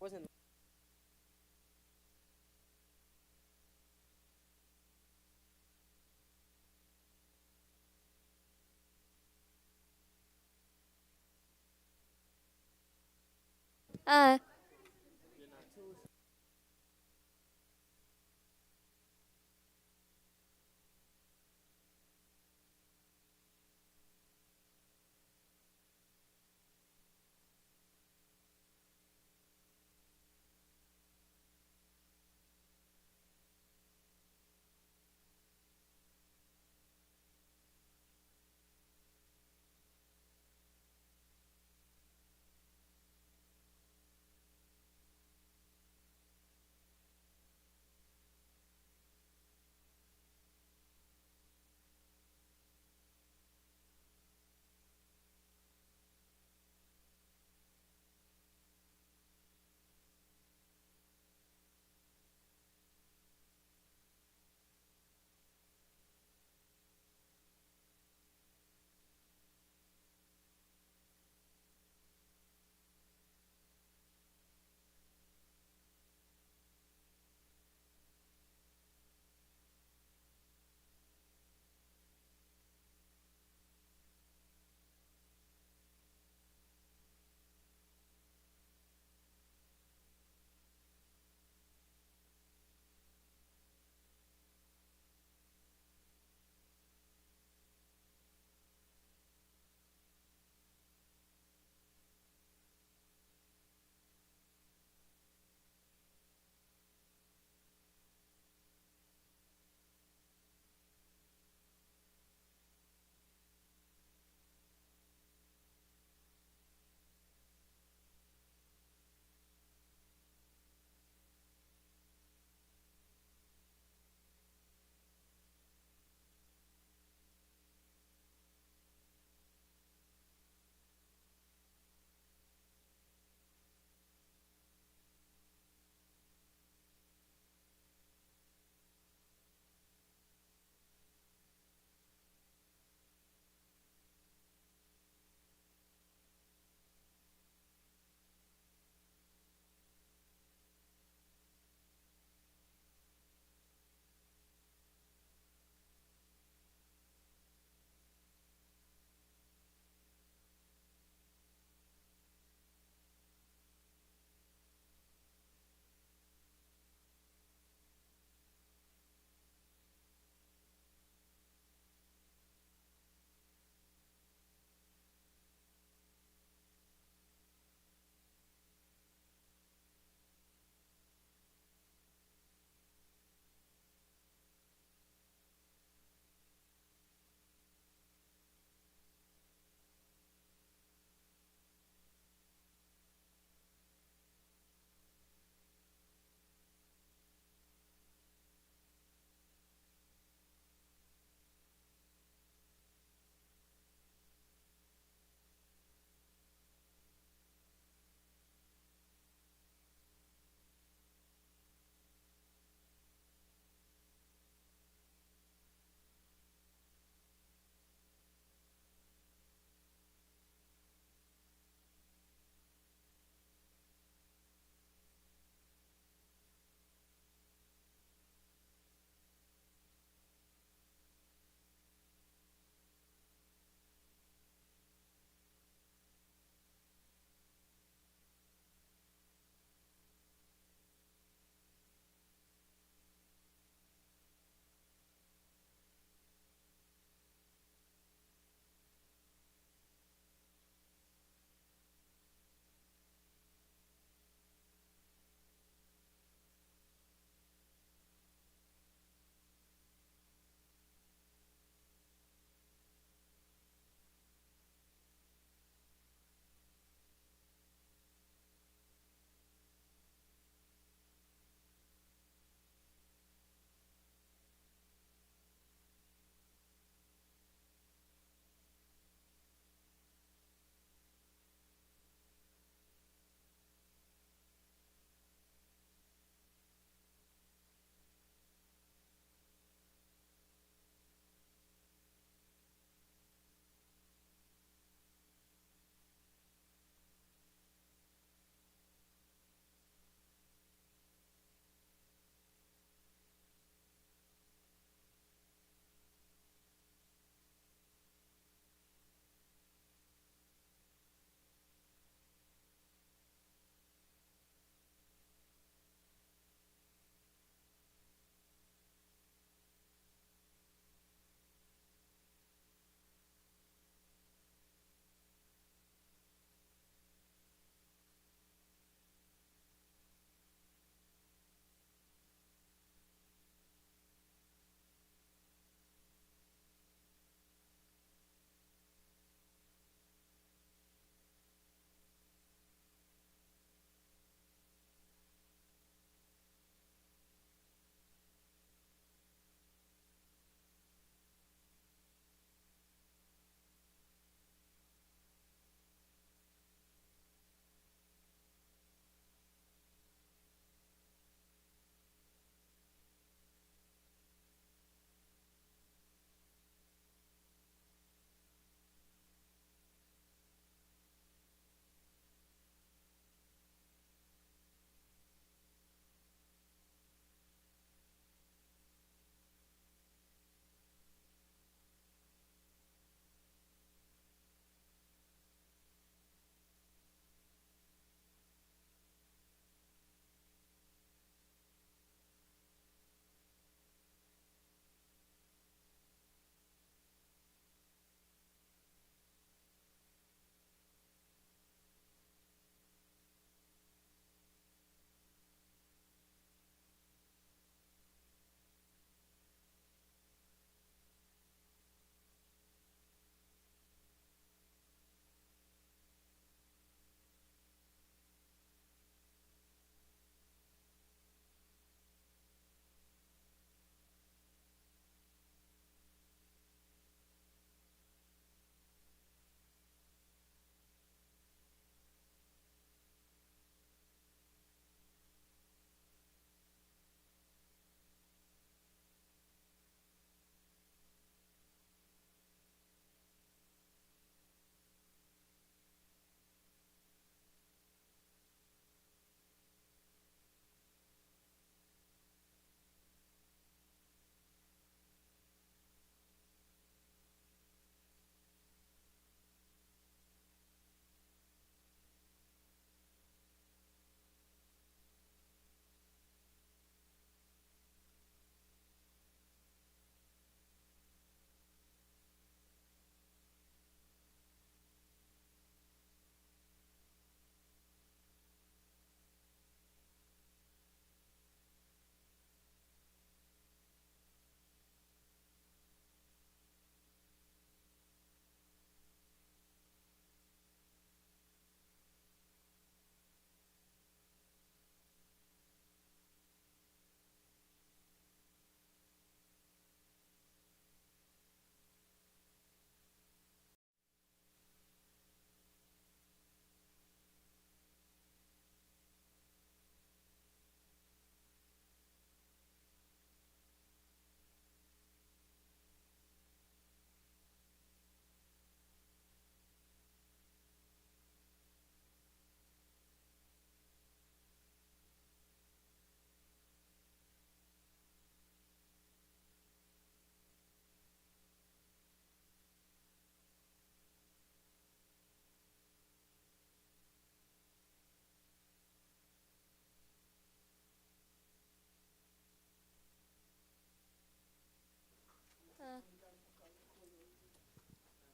S3: wasn't.
S6: Uh,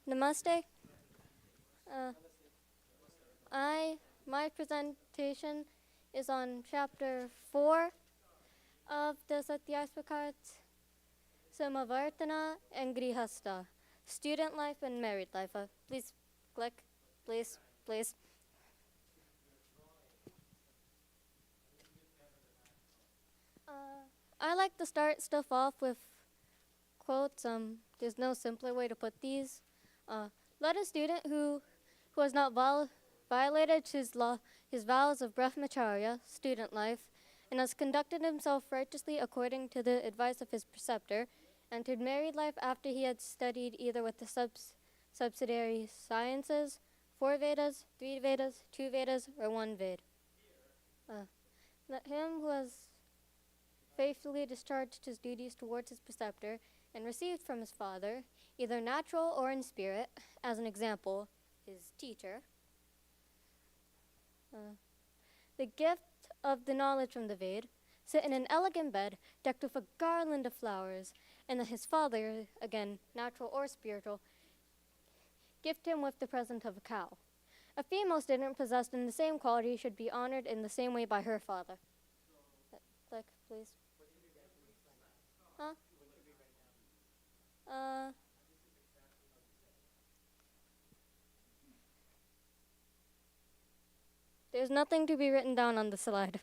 S6: Namaste. Uh, my presentation is on chapter 4 of the Satyasvakarts, Samavartana and Grihasta, student life and married life. Please click, please, please. I like to start stuff off with quotes. There's no simpler way to put these. Let a student who has not violated his vows of brahmacharya, student life, and has conducted himself righteously according to the advice of his preceptor, entered married life after he had studied either with the subsidiary sciences, 4 Vedas, 3 Vedas, 2 Vedas, or 1 Ved. Let him who has faithfully discharged his duties towards his preceptor and received from his father, either natural or in spirit, as an example, his teacher, the gift of the knowledge from the Ved, sit in an elegant bed decked with a garland of flowers, and that his father, again, natural or spiritual, gift him with the present of a cow. A female student possessed in the same quality should be honored in the same way by her father. Click, please. Huh? There's nothing to be written down on the slide.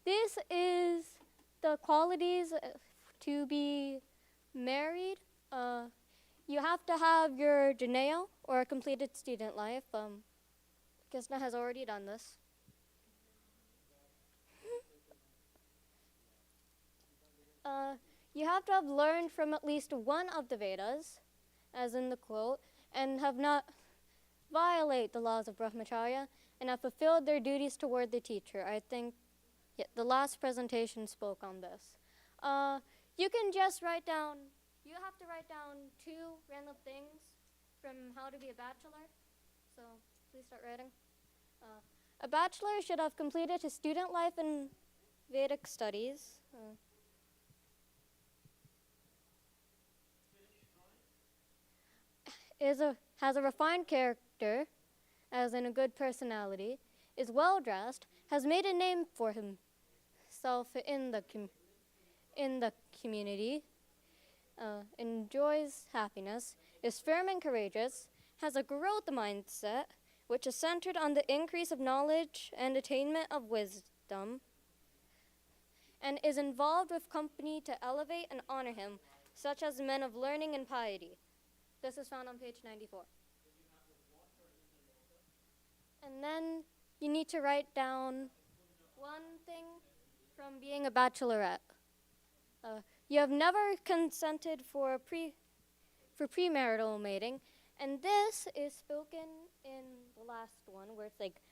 S6: This is the qualities to be married. You have to have your Janeo or a completed student life. Krishna has already done this. You have to have learned from at least one of the Vedas, as in the quote, and have not violated the laws of brahmacharya, and have fulfilled their duties toward the teacher. I think the last presentation spoke on this. You can just write down, you have to write down 2 random things from how to be a bachelor. So please start writing. A bachelor should have completed his student life in Vedic studies. Has a refined character, as in a good personality, is well dressed, has made a name for himself in the community, enjoys happiness, is firm and courageous, has a growth mindset, which is centered on the increase of knowledge and attainment of wisdom, and is involved with company to elevate and honor him, such as men of learning and piety. This is found on page 94. And then you need to write down one thing from being a bachelorette. You have never consented for premarital mating, and this is spoken in the last one, where it's like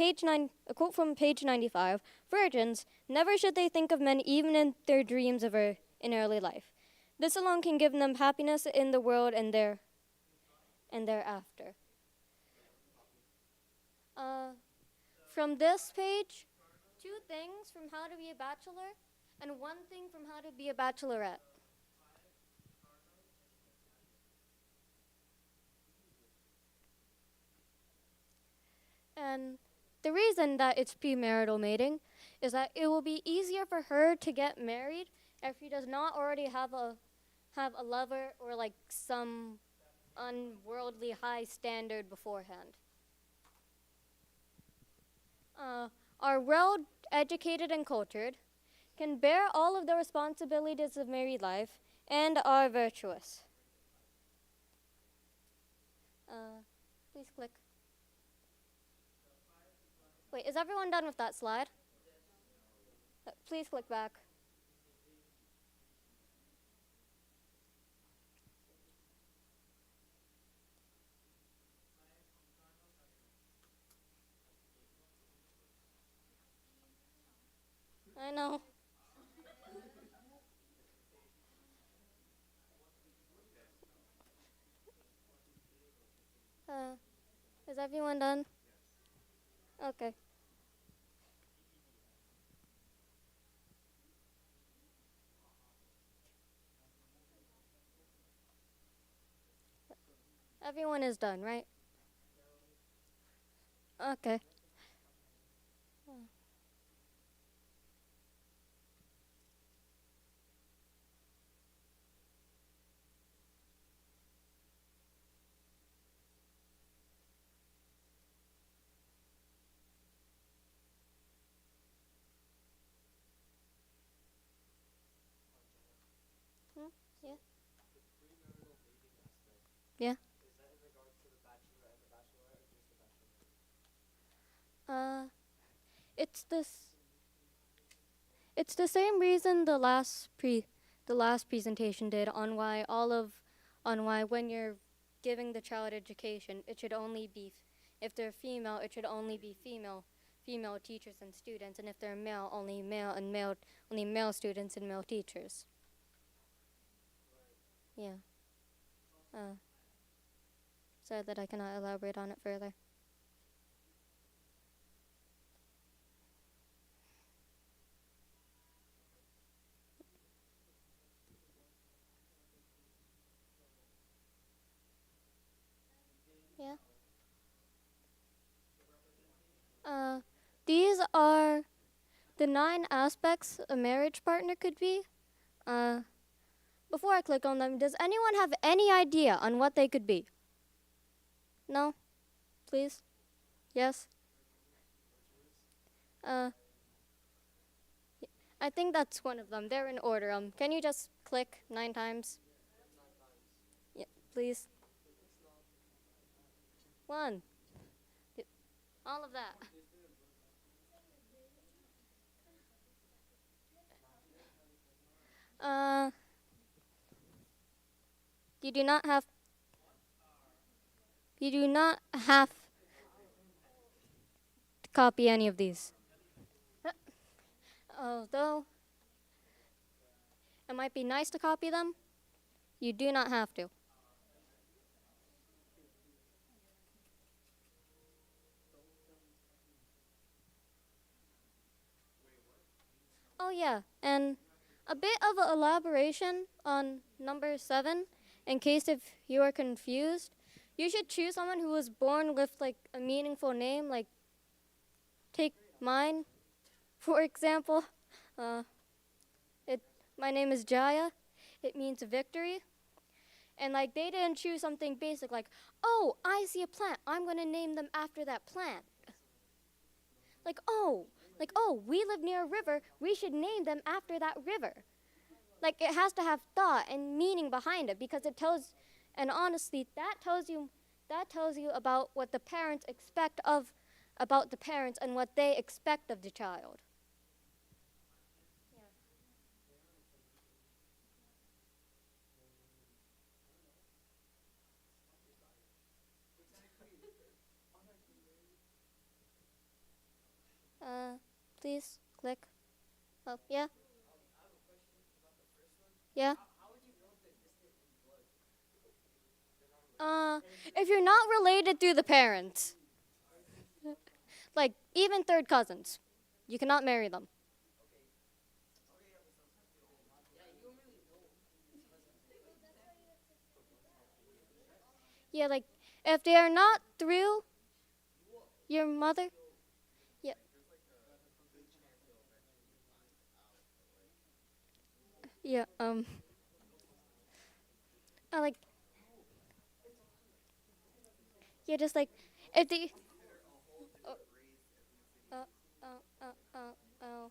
S6: a quote from page 95. Virgins, never should they think of men even in their dreams in early life. This alone can give them happiness in the world and thereafter. From this page, 2 things from how to be a bachelor and 1 thing from how to be a bachelorette. And the reason that it's premarital mating is that it will be easier for her to get married if she does not already have a lover or like some unworldly high standard beforehand. Are well educated and cultured, can bear all of the responsibilities of married life, and are virtuous. Please click. Wait, is everyone done with that slide? Please click back. I know. Is everyone done? Okay. Everyone is done, right? Okay. Hmm? Yeah. Yeah. Uh, it's this. It's the same reason the last presentation did on why on why when you're giving the child education, it should only be if they're female, it should only be female teachers and students, and if they're male, only male students and male teachers. Yeah. Uh, so that I cannot elaborate on it further. Yeah. Uh, these are the 9 aspects a marriage partner could be. Uh, before I click on them, does anyone have any idea on what they could be? No? Please? Yes? Uh, I think that's one of them. They're in order. Can you just click 9 times? Yeah, please. 1. All of that. Uh, you do not have. You do not have to copy any of these. Although it might be nice to copy them, you do not have to. Oh yeah, and a bit of an elaboration on number 7, in case if you are confused. You should choose someone who was born with like a meaningful name, like take mine, for example. Uh, my name is Jaya. It means victory. And like they didn't choose something basic like, oh, I see a plant. I'm gonna name them after that plant. Like, oh, we live near a river. We should name them after that river. Like it has to have thought and meaning behind it because it tells, and honestly, that tells you about what the parents expect about the parents and what they expect of the child. Please click. Oh, yeah. Yeah. If you're not related through the parents, like even third cousins, you cannot marry them. Yeah, like if they are not through your mother, yeah, yeah, like, yeah, just like if the, oh, oh, oh, oh, oh, oh.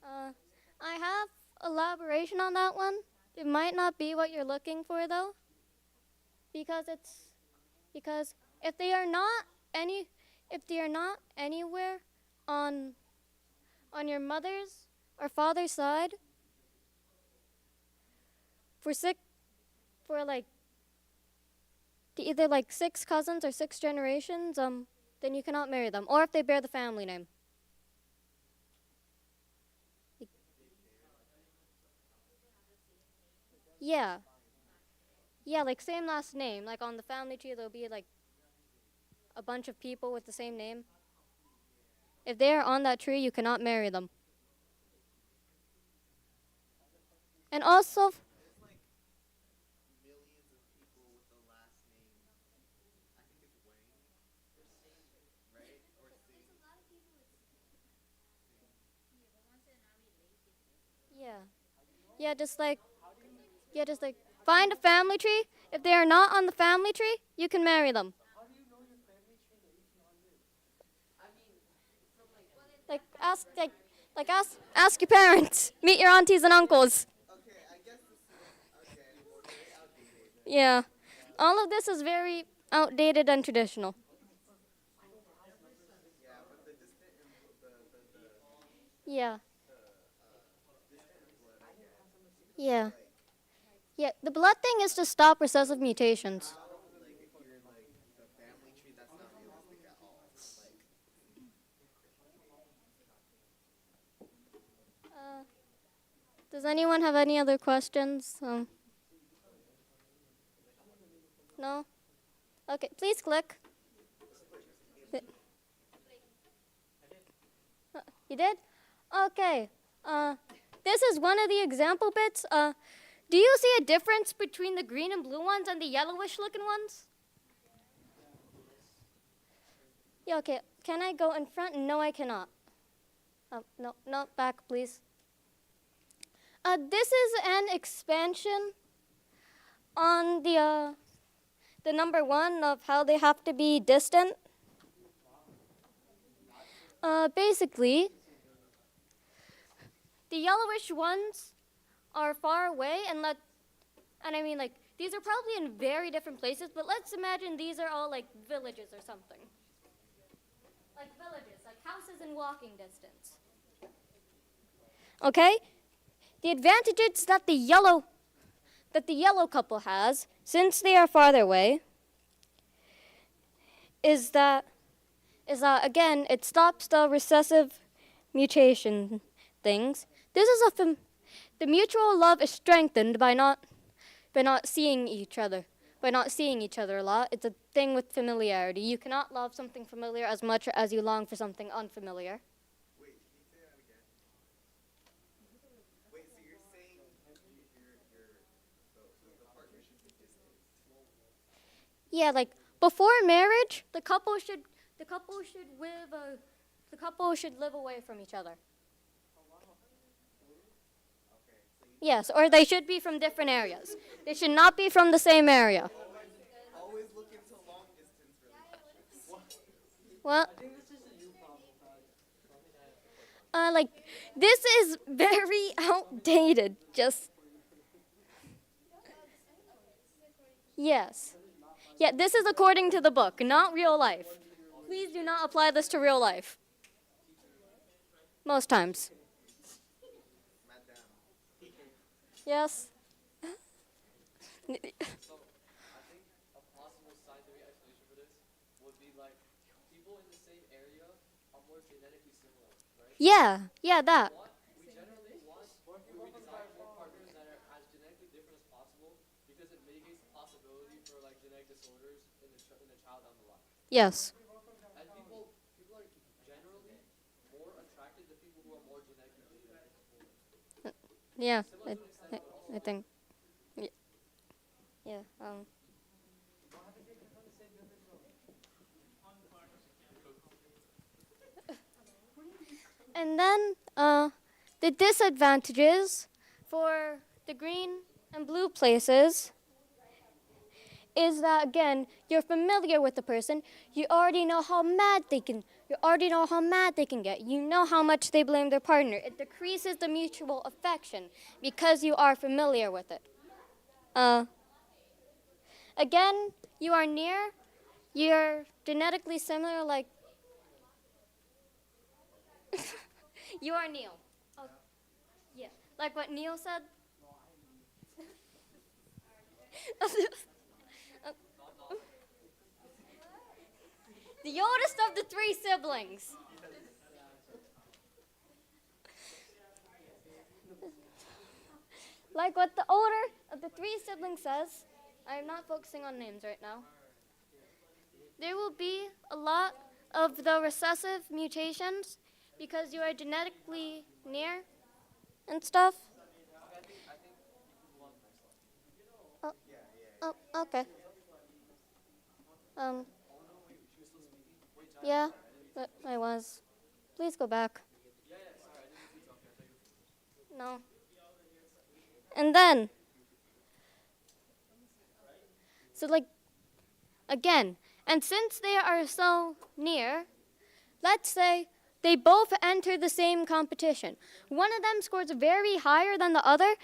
S6: Uh, I have elaboration on that one. It might not be what you're looking for though, because it's because if they are not any, if they are not anywhere on your mother's or father's side for six for like either like 6 cousins or 6 generations, then you cannot marry them. Or if they bear the family name. Yeah. Yeah, like same last name. Like on the family tree, there'll be like a bunch of people with the same name. If they are on that tree, you cannot marry them. And also,
S4: There's like millions of people with the last name. I think it's Wang, right? Or Singh.
S6: yeah, yeah, just like find a family tree. If they are not on the family tree, you can marry them. Ask your parents. Meet your aunties and uncles.
S4: Okay, I guess this is okay. We're very outdated.
S6: Yeah. All of this is very outdated and traditional.
S4: Yeah, but the distant and
S6: Yeah.
S4: distant blood, I guess.
S6: Yeah. Yeah. The blood thing is to stop recessive mutations.
S4: Like if you're like the family tree, that's not realistic at all. Like
S6: Does anyone have any other questions? No? Okay, please click. You did? Okay. This is one of the example bits. Do you see a difference between the green and blue ones and the yellowish looking ones? Yeah, okay. Can I go in front? No, I cannot. No, not back, please. This is an expansion on the number one of how they have to be distant. Basically, the yellowish ones are far away, and I mean, like, these are probably in very different places, but let's imagine these are all like villages or something. Like villages, like houses in walking distance. Okay? The advantages that the yellow couple has, since they are farther away, is that again, it stops the recessive mutation things. This is the mutual love is strengthened by not seeing each other. By not seeing each other a lot. It's a thing with familiarity. You cannot love something familiar as much as you long for something unfamiliar.
S4: wait, can you say that again? Wait, so you're saying the partnership is distant?
S6: Yeah, like before marriage, the couple should live away from each other. Yes, or they should be from different areas. They should not be from the same area.
S4: Always look into long distance relationships.
S6: Well, like this is very outdated. Just yes, yeah. This is according to the book, not real life. Please do not apply this to real life. Most times. Yes.
S5: So I think a possible scientific explanation for this would be like people in the same area are more genetically similar, right?
S6: Yeah, that.
S5: We generally we desire more partners that are as genetically different as possible because it mitigates the possibility for like genetic disorders in the child down the line.
S6: Yes.
S5: And people are generally more attracted to people who are more genetically different.
S6: Yeah. I think. Yeah. And then the disadvantages for the green and blue places is that again you're familiar with the person. You already know how mad they can. You already know how mad they can get. You know how much they blame their partner. It decreases the mutual affection because you are familiar with it. Again, you are near. You're genetically similar. Like you are Neil. Oh, yeah, like what Neil said. The oldest of the three siblings. Like what the older of the three siblings says, I'm not focusing on names right now. There will be a lot of the recessive mutations because you are genetically near and stuff. Oh, oh, okay. Yeah, but I was. Please go back. No. And then, so like, again, and since they are so near, let's say they both enter the same competition. One of them scores very higher than the other,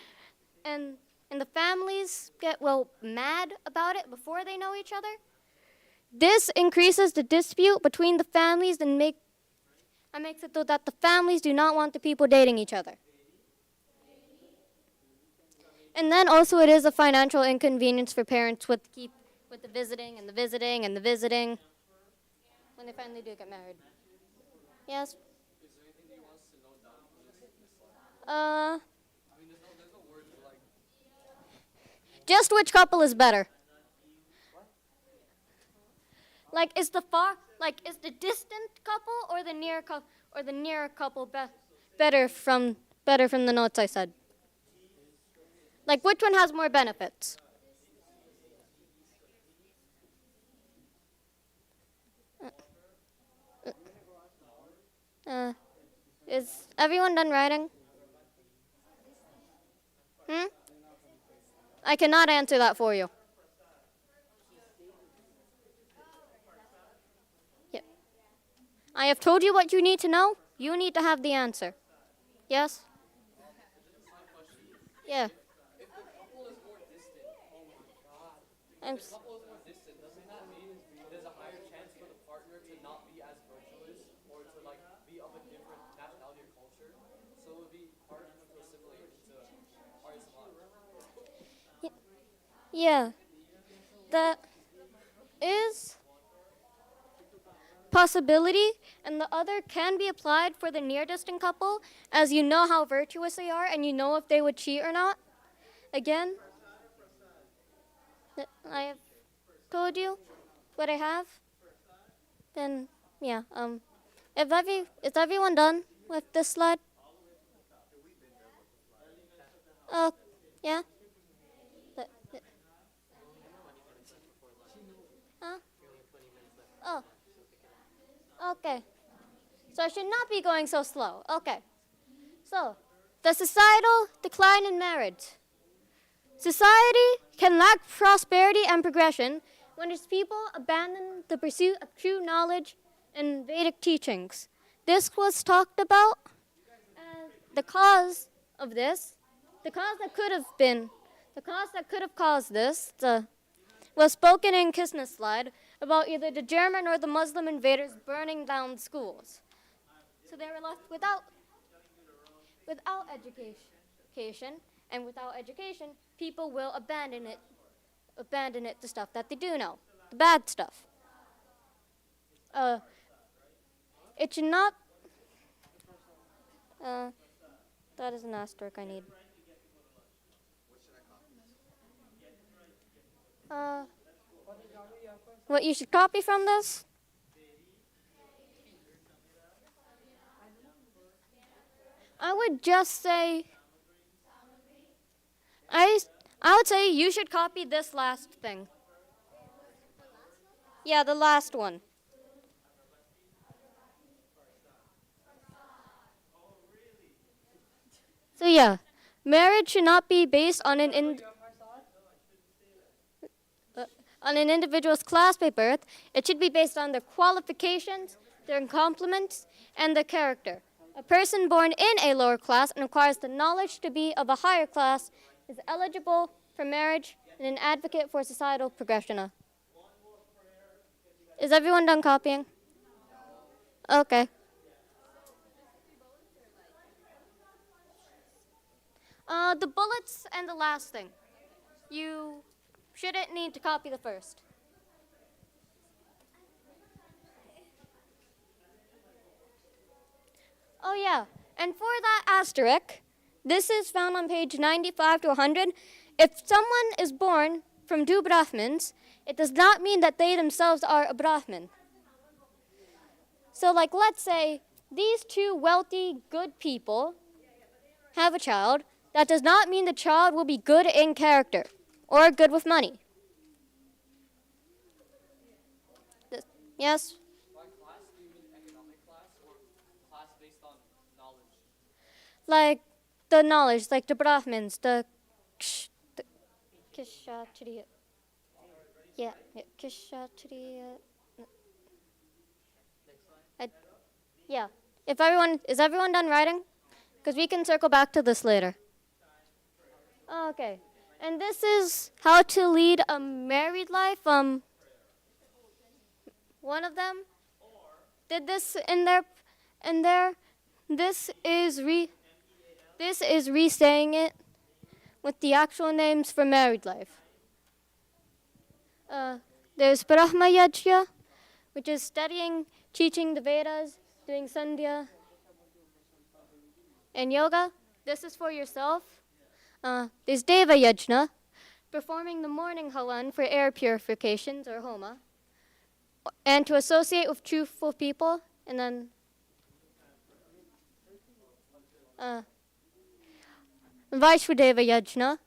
S6: and the families get, well, mad about it before they know each other. This increases the dispute between the families and makes it so that the families do not want the people dating each other. And then also it is a financial inconvenience for parents with the visiting and the visiting and the visiting when they finally do get married. Yes?
S5: Is there anything that you want us to note down from this slide? I mean, there's no words like.
S6: Just which couple is better? Like, is the distant couple or the near couple better from the notes I said? Like, which one has more benefits? Is everyone done writing? I cannot answer that for you. Yep. I have told you what you need to know. You need to have the answer. Yes? Yeah.
S5: If the couple is more distant, oh my god.
S6: I'm
S5: If the couple is more distant, doesn't that mean there's a higher chance for the partner to not be as virtuous or to like be of a different nationality or culture? So it would be harder for them to assimilate into Arya Samaj.
S6: Yeah. That is possibility, and the other can be applied for the near distant couple, as you know how virtuous they are and you know if they would cheat or not. Again, I have told you what I have. Then yeah, is everyone done with this slide? Yeah. Oh. Okay. So I should not be going so slow. Okay. So, the societal decline in marriage. Society can lack prosperity and progression when its people abandon the pursuit of true knowledge and Vedic teachings. This was talked about as the cause of this, the cause that could have caused this, was spoken in Kisna's slide about either the German or the Muslim invaders burning down schools. So they were left without education, and without education, people will abandon it to stuff that they do know, the bad stuff. It should not. That is an asterisk I need. What you should copy from this? I would just say, I would say you should copy this last thing. Yeah, the last one. So yeah, marriage should not be based on an individual's class by birth. It should be based on their qualifications, their compliments, and their character. A person born in a lower class and acquires the knowledge to be of a higher class is eligible for marriage and an advocate for societal progression. Is everyone done copying? Okay. The bullets and the last thing. You shouldn't need to copy the first. Oh yeah, and for that asterisk, this is found on page 95 to 100. If someone is born from two Brahmins, it does not mean that they themselves are a Brahmin. So like, let's say these two wealthy, good people have a child. That does not mean the child will be good in character. or good with money. Yes?
S5: By class, do you mean economic class or class based on knowledge?
S6: Like the knowledge, like the Brahmins, the Kshatriya. Yeah, Kshatriya. Yeah. Is everyone done writing? Because we can circle back to this later. Okay. And this is how to lead a married life. One of them did this in there. This is re-saying it with the actual names for married life. There's Brahma Yajna, which is studying, teaching the Vedas, doing Sandhya, and yoga. This is for yourself. There's Deva Yajna, performing the morning havan for air purifications or homa, and to associate with truthful people. And then Vaishvadeva Yajna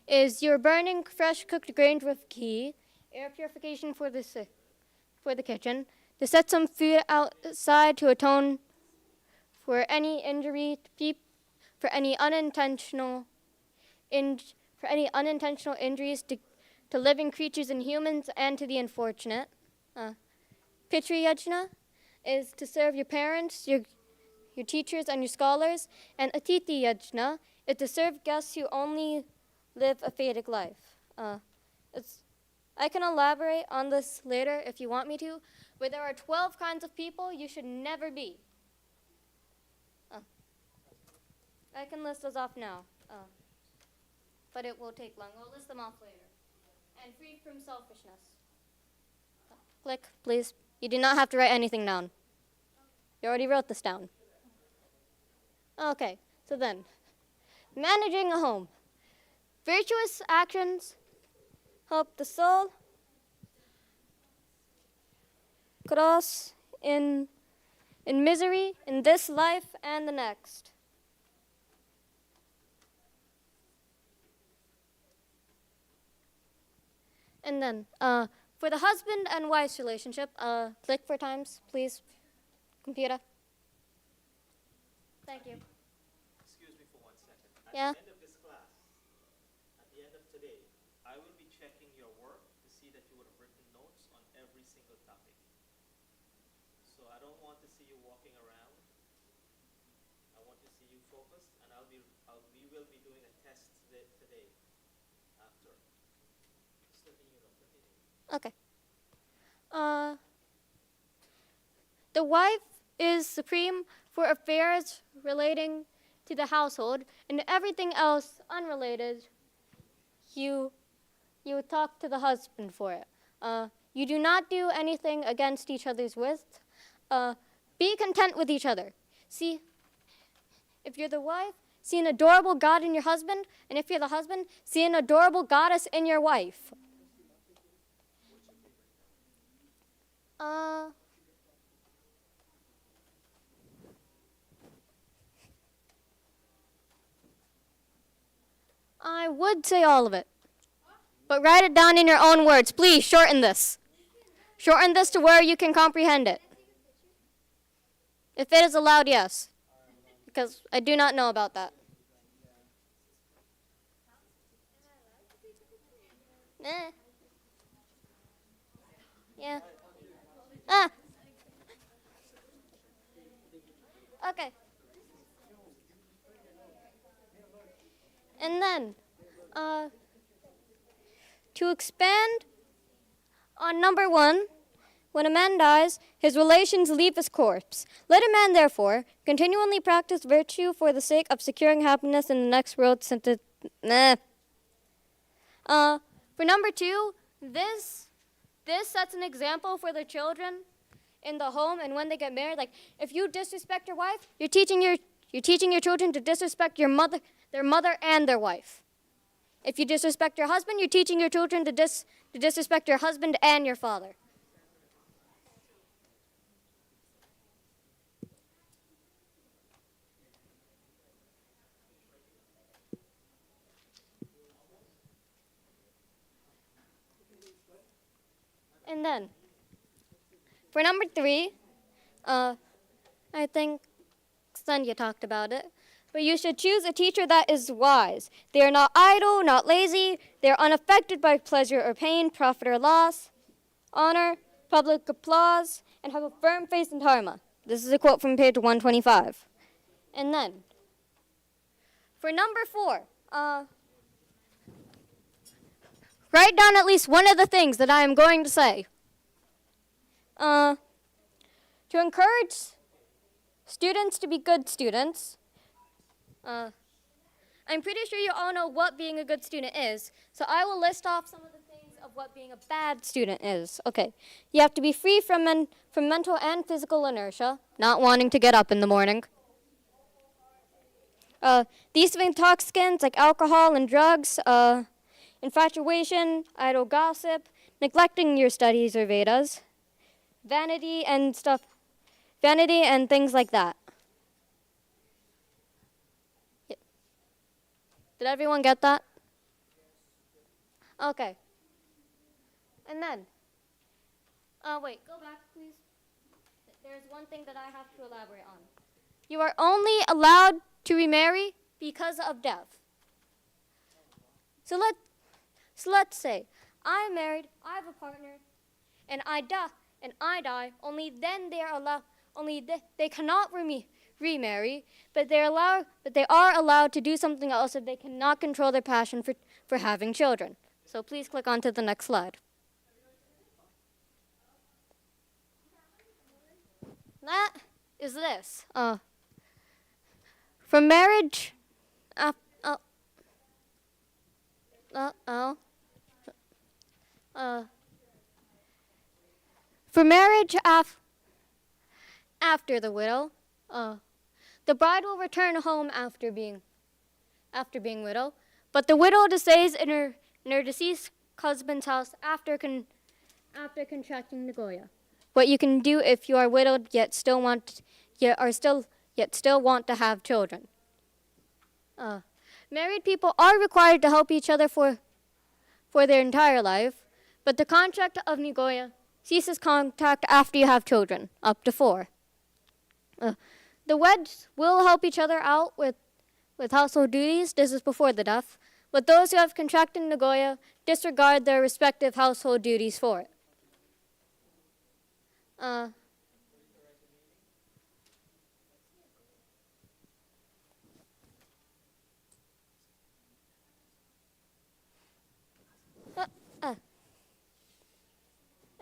S6: is you're burning fresh cooked grains with ghee, air purification for the kitchen, to set some food outside to atone for any injury for any unintentional injuries to living creatures and humans and to the unfortunate. Pitri Yajna is to serve your parents, your teachers, and your scholars. And Atiti Yajna is to serve guests who only live a Vedic life. I can elaborate on this later if you want me to, but there are 12 kinds of people you should never be. I can list those off now, but it will take long. I'll list them off later. And free from selfishness. Click, please. You do not have to write anything down. You already wrote this down. Okay, so then, managing a home. Virtuous actions help the soul cross in misery in this life and the next. And then, for the husband and wife's relationship, click for times, please, computer. Thank you.
S7: Excuse me for 1 second.
S6: Yeah.
S7: At the end of this class, at the end of today, I will be checking your work to see that you would have written notes on every single topic. So I don't want to see you walking around. I want to see you focused, and we will be doing a test today after. Just letting you know. Continue.
S6: Okay. The wife is supreme for affairs relating to the household, and everything else unrelated, you talk to the husband for it. You do not do anything against each other's with. Be content with each other. See, if you're the wife, see an adorable God in your husband, and if you're the husband, see an adorable goddess in your wife. I would say all of it, but write it down in your own words. Please shorten this. Shorten this to where you can comprehend it. If it is allowed, yes, because I do not know about that. Yeah. Okay. And then, to expand on number 1, when a man dies, his relations leave his corpse. Let a man, therefore, continually practice virtue for the sake of securing happiness in the next world. For number 2, this sets an example for the children in the home and when they get married. Like, if you disrespect your wife, you're teaching your children to disrespect their mother and their wife. If you disrespect your husband, you're teaching your children to disrespect your husband and your father. And then, for number 3, I think Sandhya talked about it, but you should choose a teacher that is wise. They are not idle, not lazy. They are unaffected by pleasure or pain, profit or loss, honor, public applause, and have a firm faith in dharma. This is a quote from page 125. And then, for number 4, write down at least one of the things that I am going to say. To encourage students to be good students, I'm pretty sure you all know what being a good student is, so I will list off some of the things of what being a bad student is. Okay, you have to be free from mental and physical inertia, not wanting to get up in the morning. These intoxicants like alcohol and drugs, infatuation, idle gossip, neglecting your studies or Vedas, vanity and things like that. Yep. Did everyone get that? Okay. And then, wait, go back, please. There's one thing that I have to elaborate on. You are only allowed to remarry because of death. So let's say I'm married, I have a partner, and I die. Only then they are allowed. They cannot remarry, but they are allowed to do something else if they cannot control their passion for having children. So please click on to the next slide. That is this. From marriage, for marriage after the widow, the bride will return home after being widowed, but the widow stays in her deceased husband's house after contracting Nagoya. What you can do if you are widowed yet still want to have children. Married people are required to help each other for their entire life, but the contract of Nagoya ceases contact after you have children, up to 4. The weds will help each other out with household duties. This is before the death. But those who have contracted Nagoya disregard their respective household duties for it.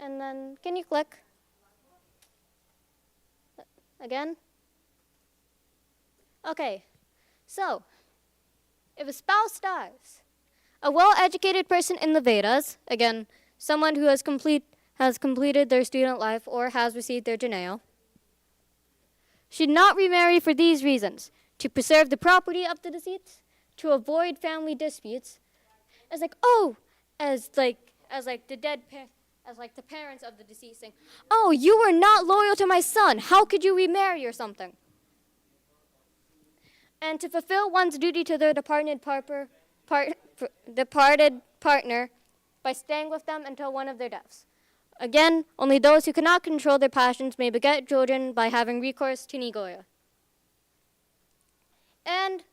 S6: And then, can you click? Again? Okay, so, if a spouse dies, a well-educated person in the Vedas, again, someone who has completed their student life or has received their janeo, should not remarry for these reasons: to preserve the property of the deceased, to avoid family disputes, as the parents of the deceased saying, "Oh, you were not loyal to my son. How could you remarry?" or something. And to fulfill one's duty to their departed partner by staying with them until one of their deaths. Again, only those who cannot control their passions may beget children by having recourse to Nagoya. And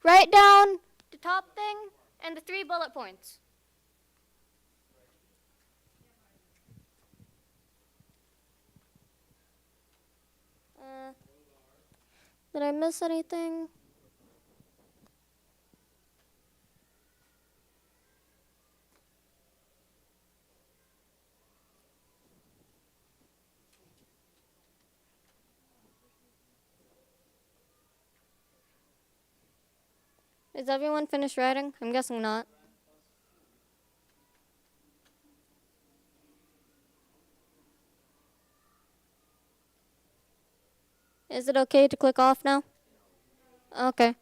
S6: write down the top thing and the 3 bullet points. Did I miss anything? Is everyone finished writing? I'm guessing not. Is it okay to click off now? Okay.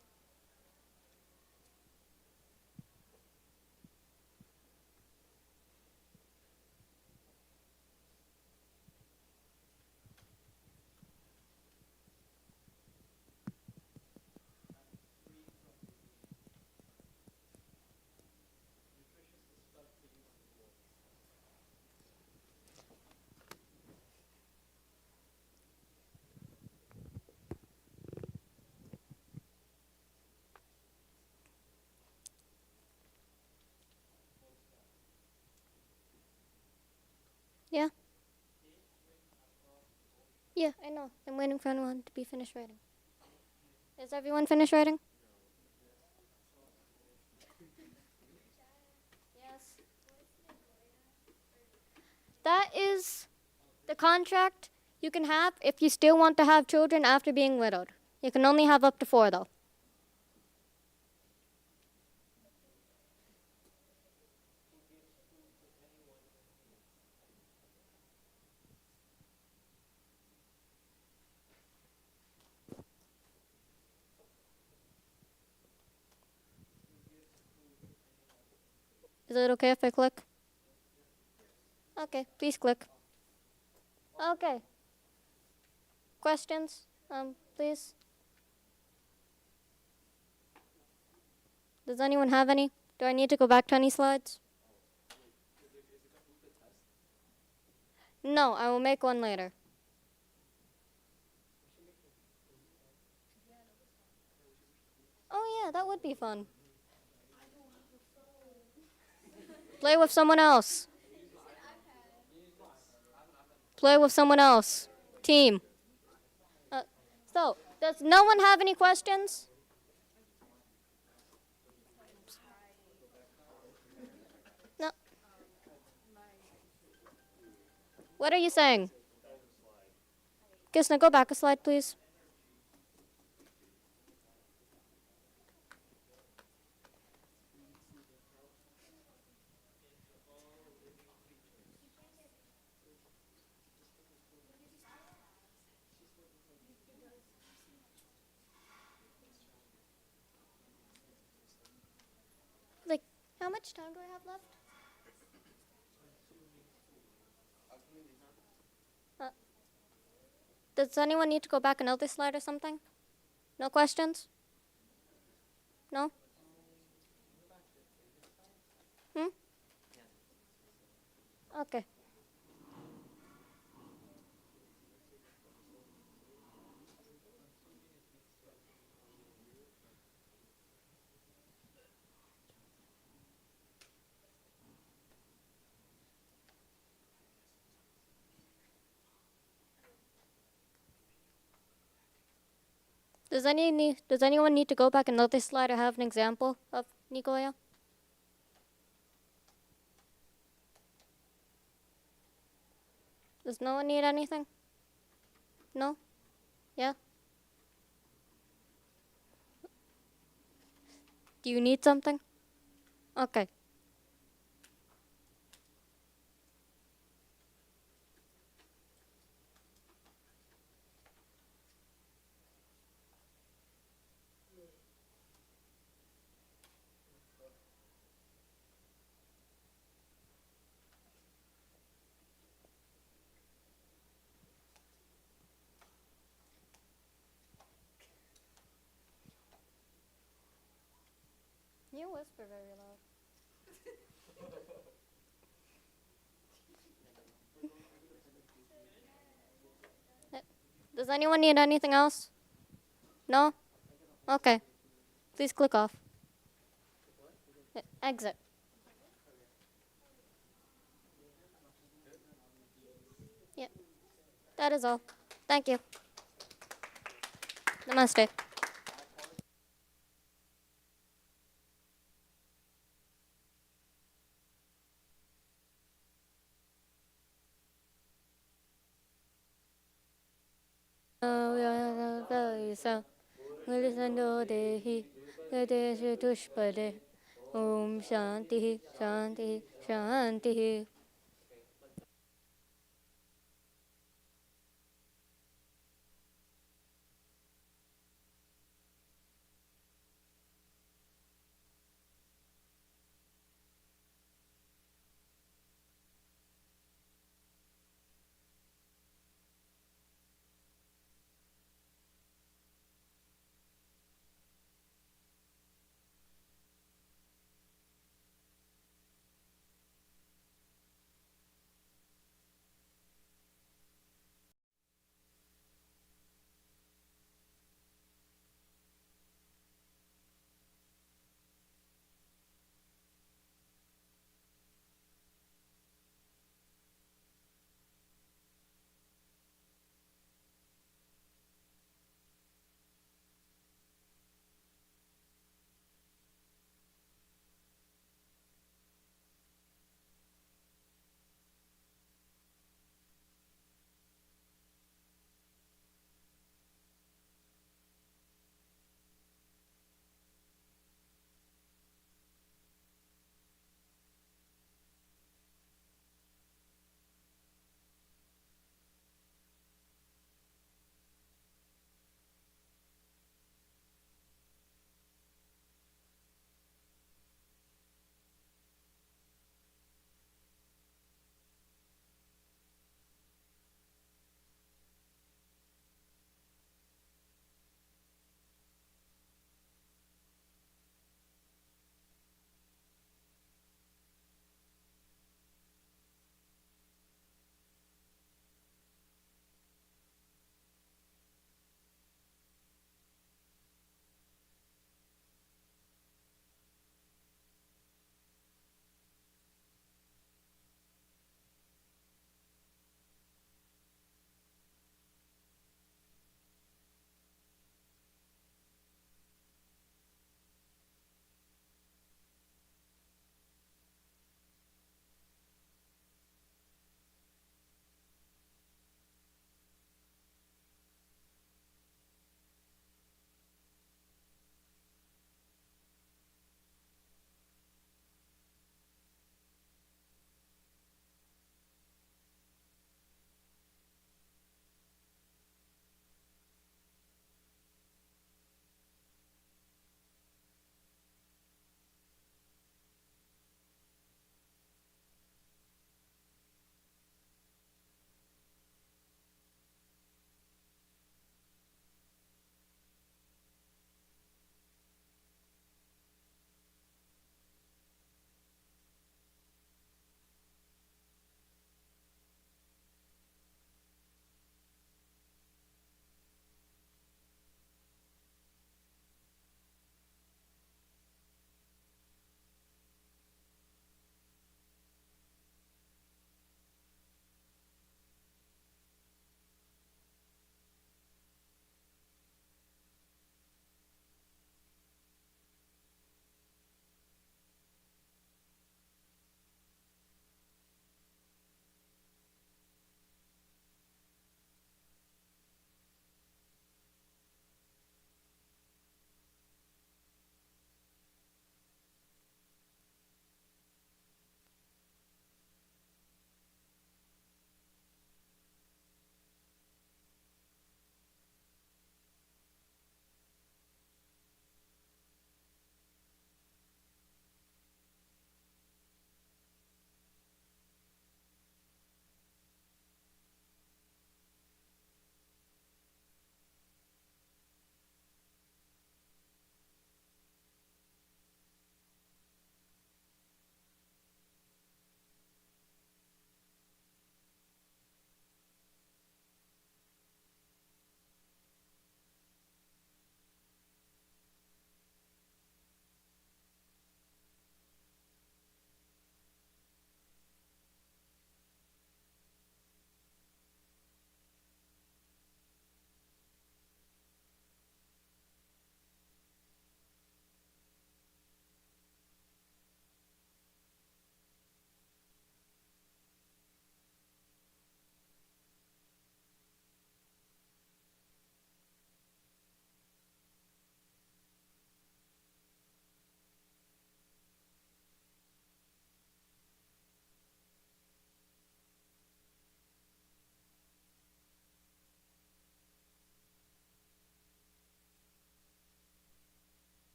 S6: Yeah, I know. I'm waiting for anyone to be finished writing. Is everyone finished writing? Yes. That is the contract you can have if you still want to have children after being widowed. You can only have up to 4, though. Is it okay if I click? Okay, please click. Okay. Questions, please? Does anyone have any? Do I need to go back to any slides? No, I will make one later. Oh yeah, that would be fun. Play with someone else. Play with someone else. Team. So, does no one have any questions? No. What are you saying? Kisna, go back a slide, please. Like, how much time do I have left? Does anyone need to go back another slide or something? No questions? No? Okay. Does anyone need to go back another slide or have an example of Nicoya? Does no one need anything? No? Yeah? Do you need something? Okay. You whisper very loud. Does anyone need anything else? No? Okay. Please click off. Exit. Yep. That is all. Thank you. Namaste. Om Shanti Shanti Shanti